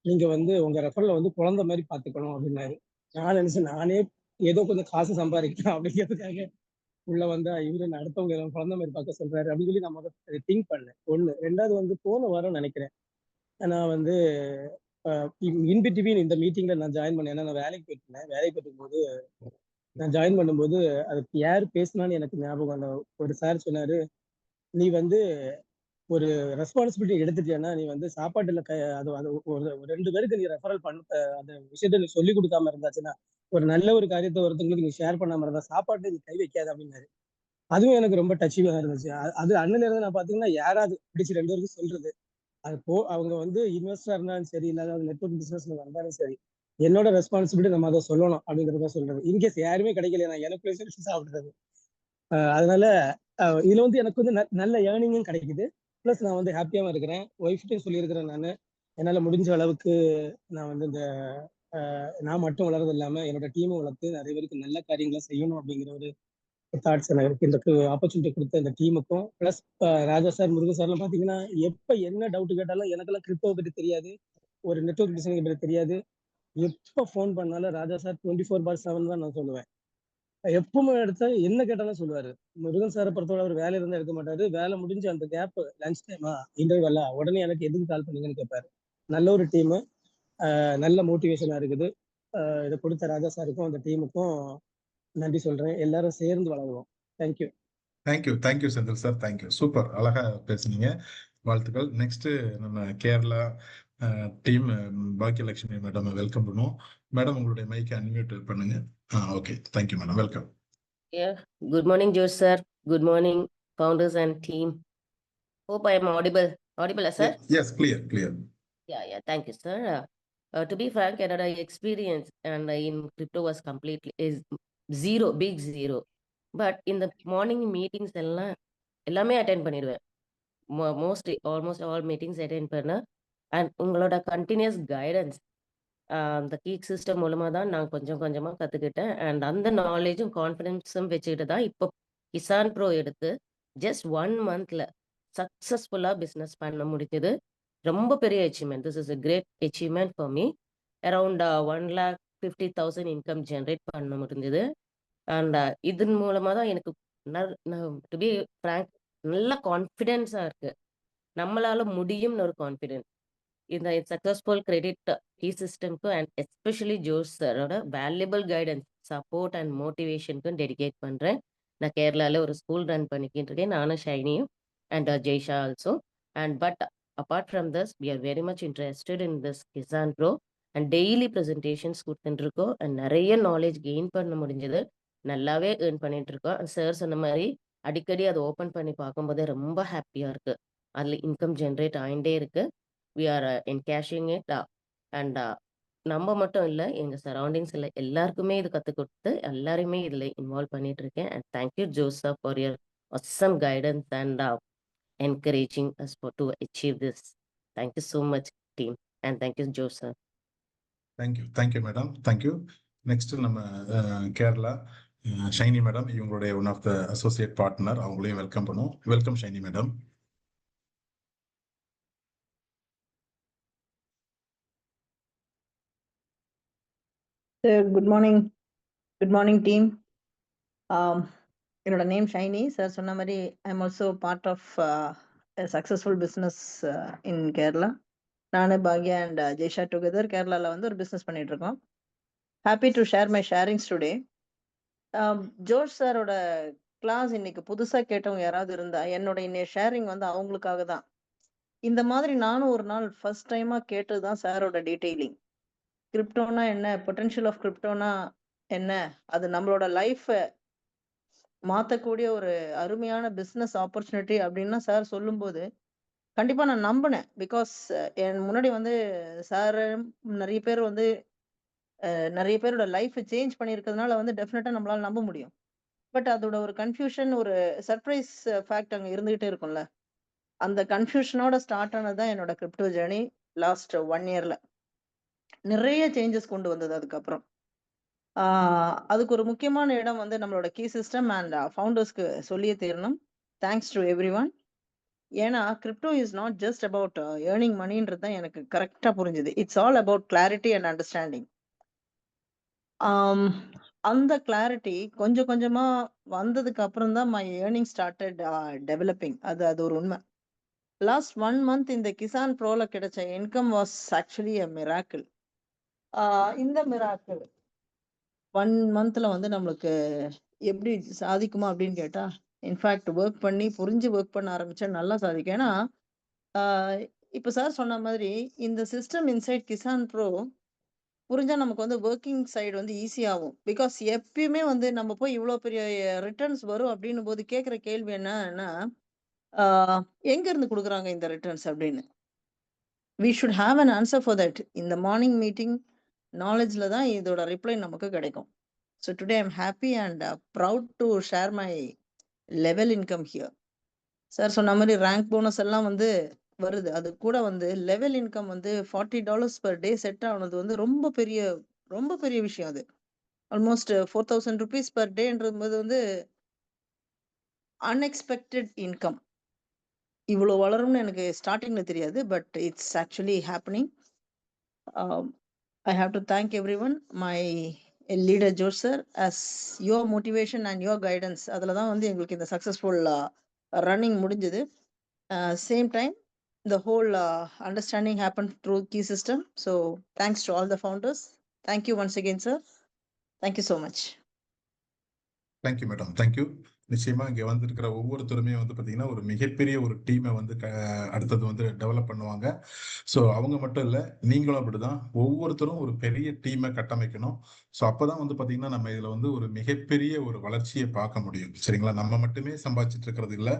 நீங்க வந்து உங்க ரெஃபரல வந்து குழந்தை மாதிரி பாத்துக்கணும் அப்படின்னாரு. நான் நினைச்சேன் நானே ஏதோ கொஞ்சம் காசு சம்பாதிக்கலாம் அப்படிங்கிறதுக்காக உள்ள வந்தா இவரு அடுத்தவங்க குழந்தை மாதிரி பார்க்க சொல்றாரு அப்படின்னு சொல்லி நான் முதல்ல திங்க் பண்ணேன். 1. 2வது வந்து போன வாரம் நினைக்கிறேன் நான் வந்து இன்பிட்வீன் இந்த மீட்டிங்ல நான் ஜாயின் பண்ணேன். ஏன்னா நான் வேலைக்கு போயிருந்தேன். வேலைக்கு போயிருக்கும்போது நான் ஜாயின் பண்ணும்போது அதுக்கு யார் பேசினான்னு எனக்கு ஞாபகம் இல்லை. ஒரு சார் சொன்னாரு, நீ வந்து ஒரு ரெஸ்பான்சிபிலிட்டி எடுத்துட்டியானா நீ வந்து சாப்பாட்டுல அது அது ஒரு 2 பேருக்கு நீ ரெஃபரல் பண்ண அந்த விஷயத்த நீ சொல்லி கொடுக்காம இருந்தாச்சுன்னா ஒரு நல்ல ஒரு காரியத்தை ஒருத்தங்களுக்கு நீ ஷேர் பண்ணாம இருந்தா சாப்பாட்டு நீ கை வைக்காது அப்படின்னாரு. அதுவும் எனக்கு ரொம்ப டச்சிங்கா இருந்துச்சு. அது அண்ணன் இருந்து நான் பாத்தீங்கன்னா யாராவது பிடிச்சி 2 பேருக்கு சொல்றது அது அவங்க வந்து இன்வெஸ்டரா இருந்தாலும் சரி, இல்லாத நெட்வொர்க் பிசினஸ்ல வந்தாலும் சரி, என்னோட ரெஸ்பான்சிபிலிட்டி நம்ம அதை சொல்லணும் அப்படிங்கிறத சொல்றது. இன்கேஸ் யாருமே கிடைக்கல நான் எனக்குள்ளே சொல்லி சாப்பிடுறது. அதனால இதுல வந்து எனக்கு வந்து நல்ல ஏர்னிங்கும் கிடைக்குது. பிளஸ் நான் வந்து ஹாப்பியாவும் இருக்கிறேன். ஒய்ஃப்ட்டையும் சொல்லியிருக்கிறேன் நான். என்னால முடிஞ்ச அளவுக்கு நான் வந்து இந்த நான் மட்டும் வளர்றது இல்லாம என்னோட டீமை வளர்த்து நிறைய பேருக்கு நல்ல காரியங்களை செய்யணும் அப்படிங்கிற ஒரு தாட்ஸ் எனக்கு இந்த ஆப்பர்ச்சுனிட்டி கொடுத்த இந்த டீமுக்கும் பிளஸ் ராஜா சார் முருகன் சார்லாம் பாத்தீங்கன்னா எப்ப என்ன டவுட் கேட்டாலும் எனக்கெல்லாம் கிரிப்டோ பத்தி தெரியாது, ஒரு நெட்வொர்க் பிசினஸ் பத்தி தெரியாது. எப்போ ஃபோன் பண்ணாலும் ராஜா சார் 24/7 தான் நான் சொல்லுவேன். எப்பவுமே எடுத்தா என்ன கேட்டாலும் சொல்லுவாரு. முருகன் சாரை பொறுத்தவரை அவர் வேலையில இருந்தா எடுக்க மாட்டாரு. வேலை முடிஞ்சு அந்த கேப் லஞ்ச் டைமா இன்டர்வெல்லா உடனே எனக்கு எதுக்கு கால் பண்ணீங்கன்னு கேட்பாரு. நல்ல ஒரு டீமு, நல்ல மோட்டிவேஷனா இருக்குது. இதை கொடுத்த ராஜா சாருக்கும் அந்த டீமுக்கும் நன்றி சொல்றேன். எல்லாரும் சேர்ந்து வளருவோம். Thank you. Thank you Senthil sir, thank you. Super, அழகா பேசுனீங்க. வாழ்த்துக்கள். நெக்ஸ்ட் நம்ம Kerala team Bhagyalakshmi madam welcome பண்ணுவோம். மேடம் உங்களுடைய மைக்கை அன்மியூட் பண்ணுங்க. Okay, thank you madam, welcome. Yeah, good morning, George sir. Good morning, founders and team. Hope I am audible. Audible, sir? Yes, clear. Yeah, thank you, sir. To be frank, Canada experience and in crypto was completely is zero, big zero. But in the morning meetings, எல்லாமே attend பண்ணிடுவேன். Mostly, almost all meetings attend பண்ண. And உங்களோட continuous guidance, அந்த geek system மூலமாக தான் நான் கொஞ்சம் கொஞ்சமாக கற்றுக்கிட்டேன். அண்ட் அந்த நாலேஜும் கான்ஃபிடென்ஸும் வச்சுக்கிட்டு தான் இப்போ கிசான் ப்ரோ எடுத்து ஜஸ்ட் 1 monthல சக்ஸஸ்ஃபுல்லாக பிஸ்னஸ் பண்ண முடிஞ்சது. ரொம்ப பெரிய achievement. This is a great achievement for me. Around 1,50,000 income generate பண்ண முடிஞ்சது. அண்ட் இதன் மூலமாக தான் எனக்கு டு பி ஃப்ராங்க் நல்ல கான்ஃபிடென்ஸாக இருக்குது. நம்மளால முடியும்னு ஒரு கான்ஃபிடென்ஸ் இந்த சக்ஸஸ்ஃபுல் கிரெடிட் கீ சிஸ்டம்க்கு அண்ட் எஸ்பெஷலி ஜோஸ் சாரோட வேல்யூபிள் கைடன்ஸ், சப்போர்ட் அண்ட் மோட்டிவேஷனுக்கும் டெடிகேட் பண்ணுறேன். நான் கேரளாவில் ஒரு ஸ்கூல் ரன் பண்ணிக்கிட்டு இருக்கேன், நானும் ஷைனியும் and Jaisha also. And but apart from this we are very much interested in this Kisan bro and daily presentations கொடுத்துட்டுருக்கோம். அண்ட் நிறைய நாலேஜ் கெயின் பண்ண முடிஞ்சது. நல்லாவே ஏர்ன் பண்ணிட்டு இருக்கோம். சார் சொன்ன மாதிரி அடிக்கடி அதை ஓப்பன் பண்ணி பார்க்கும்போதே ரொம்ப ஹாப்பியாக இருக்குது. அதில் இன்கம் ஜென்ரேட் ஆகிட்டே இருக்குது. we are encashing it and நம்ம மட்டும் இல்லை, எங்கள் சரௌண்டிங்ஸில் எல்லாருக்குமே இது கற்றுக் கொடுத்து எல்லாருமே இதில் இன்வால்வ் பண்ணிட்டு இருக்கேன். And thank you Joseph for your awesome guidance and encouraging us to achieve this. Thank you so much team and thank you Joseph. Thank you madam, thank you. Next நம்ம கேரளா ஷைனி மேடம், இவங்களுடைய one of the associate partner, அவங்களையும் welcome பண்ணுவோம். Welcome Shiny madam. Sir, good morning team. என்னோட name Shiny. Sir சொன்ன மாதிரி I am also part of successful business in Kerala. நான் பாக்யா and Jay Shah together கேரளாவில் வந்து ஒரு பிஸ்னஸ் பண்ணிட்டு இருக்கோம். Happy to share my sharings today. George சாரோட கிளாஸ் இன்னைக்கு புதுசாக கேட்டவங்க யாராவது இருந்தா என்னோட இன்னைய ஷேரிங் வந்து அவங்களுக்காக தான். இந்த மாதிரி நானும் ஒரு நாள் ஃபர்ஸ்ட் டைமாக கேட்டது தான் சாரோட டீட்டெயிலிங். கிரிப்டோனா என்ன, பொட்டன்ஷியல் ஆஃப் கிரிப்டோனா என்ன, அது நம்மளோட லைஃப்பை மாற்றக்கூடிய ஒரு அருமையான பிஸ்னஸ் ஆப்பர்ச்சுனிட்டி அப்படின்னா சார் சொல்லும்போது கண்டிப்பாக நான் நம்பினேன். பிகாஸ் என் முன்னாடி வந்து சார் நிறைய பேர் வந்து நிறைய பேரோட லைஃப்பை சேஞ்ச் பண்ணியிருக்கிறதுனால வந்து டெஃபினட்டாக நம்மளால நம்ப முடியும். பட் அதோட ஒரு கன்ஃபியூஷன், ஒரு சர்ப்ரைஸ் ஃபேக்ட் அங்கே இருந்துகிட்டே இருக்கும்ல. அந்த கன்ஃபியூஷனோட ஸ்டார்ட் ஆனது தான் என்னோட கிரிப்டோ ஜேர்னி. லாஸ்ட் 1 yearல நிறைய சேஞ்சஸ் கொண்டு வந்தது. அதுக்கப்புறம் அதுக்கு ஒரு முக்கியமான இடம் வந்து நம்மளோட கீ சிஸ்டம் அண்ட் ஃபவுண்டர்ஸ்க்கு சொல்லியே தீரணும். Thanks to everyone. ஏன்னா crypto is not just about earning மணின்றது தான் எனக்கு கரெக்டாக புரிஞ்சுது. It's all about clarity and understanding. அந்த கிளாரிட்டி கொஞ்சம் கொஞ்சமாக வந்ததுக்கு அப்புறம் தான் மை ஏர்னிங் ஸ்டார்டட் டெவலப்பிங். அது ஒரு உண்மை. லாஸ்ட் 1 month இந்த கிசான் ப்ரோல கிடைச்ச income was actually a miracle. இந்த மிராக்கிள் 1 monthல வந்து நம்மளுக்கு எப்படி சாதிக்குமா அப்படின்னு கேட்டா, இன்ஃபேக்ட் ஒர்க் பண்ணி புரிஞ்சு ஒர்க் பண்ண ஆரம்பிச்சா நல்லா சாதிக்கும். ஏன்னா இப்போ சார் சொன்ன மாதிரி இந்த சிஸ்டம் இன்சைட் கிசான் ப்ரோ புரிஞ்சா நமக்கு வந்து ஒர்க்கிங் சைடு வந்து ஈஸியாகும். பிகாஸ் எப்பயுமே வந்து நம்ம போய் இவ்வளோ பெரிய ரிட்டர்ன்ஸ் வரும் அப்படின்னும் போது கேட்குற கேள்வி என்னன்னா, எங்க இருந்து கொடுக்குறாங்க இந்த ரிட்டர்ன்ஸ் அப்படின்னு. We should have an answer for that. இந்த மார்னிங் மீட்டிங் நாலேஜில் தான் இதோட ரிப்ளை நமக்கு கிடைக்கும். So today I'm happy and proud to share my level income here. Sir சொன்ன மாதிரி ரேங்க் போனஸ் எல்லாம் வந்து வருது. அது கூட வந்து லெவல் இன்கம் வந்து $40 per day செட் ஆனது வந்து ரொம்ப பெரிய விஷயம். அது ஆல்மோஸ்ட் 4,000 rupees per dayன்றது போது வந்து அன்எக்ஸ்பெக்டட் இன்கம். இவ்வளோ வளரும்னு எனக்கு ஸ்டார்டிங்ல தெரியாது. But it's actually happening. I have to thank everyone. My leader Josh sir, as your motivation and your guidance, அதில் தான் வந்து எங்களுக்கு இந்த சக்ஸஸ்ஃபுல் ரன்னிங் முடிஞ்சது. Same time, the whole understanding happened through key system. So thanks to all the founders. Thank you once again, sir. Thank you so much. Thank you madam, thank you. நிச்சயமா இங்க வந்திருக்கிற ஒவ்வொருத்தருமே வந்து பாத்தீங்கன்னா ஒரு மிகப்பெரிய ஒரு டீமை வந்து அடுத்தது வந்து டெவலப் பண்ணுவாங்க. ஸோ அவங்க மட்டும் இல்லை, நீங்களும் அப்படிதான். ஒவ்வொருத்தரும் ஒரு பெரிய டீமை கட்டமைக்கணும். ஸோ அப்போதான் வந்து பாத்தீங்கன்னா நம்ம இதுல வந்து ஒரு மிகப்பெரிய ஒரு வளர்ச்சியை பார்க்க முடியும். சரிங்களா? நம்ம மட்டுமே சம்பாதிச்சுட்டு இருக்கிறது இல்லை,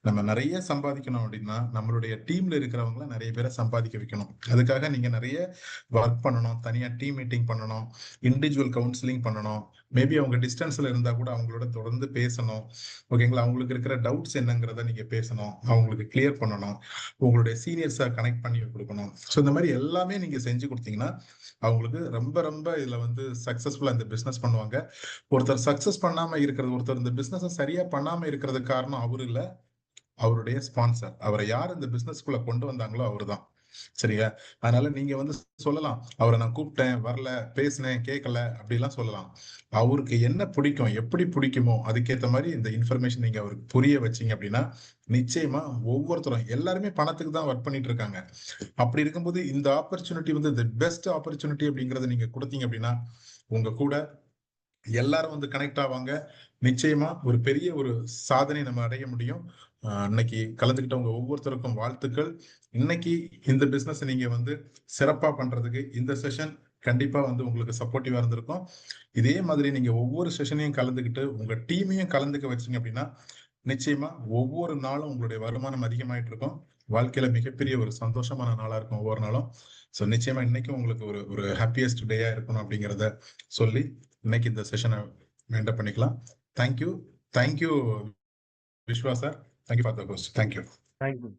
நம்ம நிறைய சம்பாதிக்கணும் அப்படின்னா நம்மளுடைய டீம்ல இருக்கிறவங்கள நிறைய பேரை சம்பாதிக்க வைக்கணும். அதுக்காக நீங்க நிறைய ஒர்க் பண்ணணும், தனியா டீம் மீட்டிங் பண்ணணும், இண்டிவிஜுவல் கவுன்சிலிங் பண்ணணும். மேபி அவங்க டிஸ்டன்ஸ்ல இருந்தா கூட அவங்களோட தொடர்ந்து பேசணும். ஓகேங்களா? அவங்களுக்கு இருக்கிற டவுட்ஸ் என்னங்கிறத நீங்க பேசணும், அவங்களுக்கு கிளியர் பண்ணணும், உங்களுடைய சீனியர்ஸை கனெக்ட் பண்ணி கொடுக்கணும். ஸோ இந்த மாதிரி எல்லாமே நீங்க செஞ்சு கொடுத்தீங்கன்னா அவங்களுக்கு ரொம்ப ரொம்ப இதுல வந்து சக்சஸ்ஃபுல்லா இந்த பிசினஸ் பண்ணுவாங்க. ஒருத்தர் சக்சஸ் பண்ணாம இருக்கிறது, ஒருத்தர் இந்த பிசினஸ் சரியா பண்ணாம இருக்கிறதுக்கு காரணம் அவரு இல்ல, அவருடைய ஸ்பான்சர். அவரை யார் இந்த பிசினஸ்க்குள்ள கொண்டு வந்தாங்களோ அவருதான். சரியா? அதனால நீங்க வந்து சொல்லலாம், அவரை நான் கூப்பிட்டேன், வரல, பேசினேன், கேட்கல, அப்படிலாம் சொல்லலாம். அவருக்கு என்ன பிடிக்கும், எப்படி பிடிக்குமோ அதுக்கேற்ற மாதிரி இந்த இன்ஃபர்மேஷன் நீங்க அவருக்கு புரிய வச்சீங்க அப்படின்னா நிச்சயமா ஒவ்வொருத்தரும் எல்லாருமே பணத்துக்கு தான் ஒர்க் பண்ணிட்டு இருக்காங்க. அப்படி இருக்கும்போது இந்த ஆப்பர்ச்சுனிட்டி வந்து தி பெஸ்ட் ஆப்பர்ச்சுனிட்டி அப்படிங்கறத நீங்க கொடுத்தீங்க அப்படின்னா உங்க கூட எல்லாரும் வந்து கனெக்ட் ஆவாங்க. நிச்சயமா ஒரு பெரிய ஒரு சாதனை நம்ம அடைய முடியும். இன்னைக்கு கலந்துக்கிட்டவங்க ஒவ்வொருத்தருக்கும் வாழ்த்துக்கள். இன்னைக்கு இந்த பிசினஸ் நீங்க வந்து சிறப்பா பண்றதுக்கு இந்த செஷன் கண்டிப்பா வந்து உங்களுக்கு சப்போர்ட்டிவா இருந்திருக்கும். இதே மாதிரி நீங்க ஒவ்வொரு செஷனையும் கலந்துக்கிட்டு உங்க டீமையும் கலந்துக்க வச்சீங்க அப்படின்னா நிச்சயமா ஒவ்வொரு நாளும் உங்களுடைய வருமானம் அதிகமாயிட்டு இருக்கும். வாழ்க்கையில மிகப்பெரிய ஒரு சந்தோஷமான நாளா இருக்கும் ஒவ்வொரு நாளும். ஸோ நிச்சயமா இன்னைக்கும் உங்களுக்கு ஒரு ஹாப்பியஸ்ட் டேயா இருக்கணும் அப்படிங்கிறத சொல்லி இன்னைக்கு இந்த செஷனை மெயின்டைன் பண்ணிக்கலாம். Thank you Viswa sir. Thank you for the host. Thank you.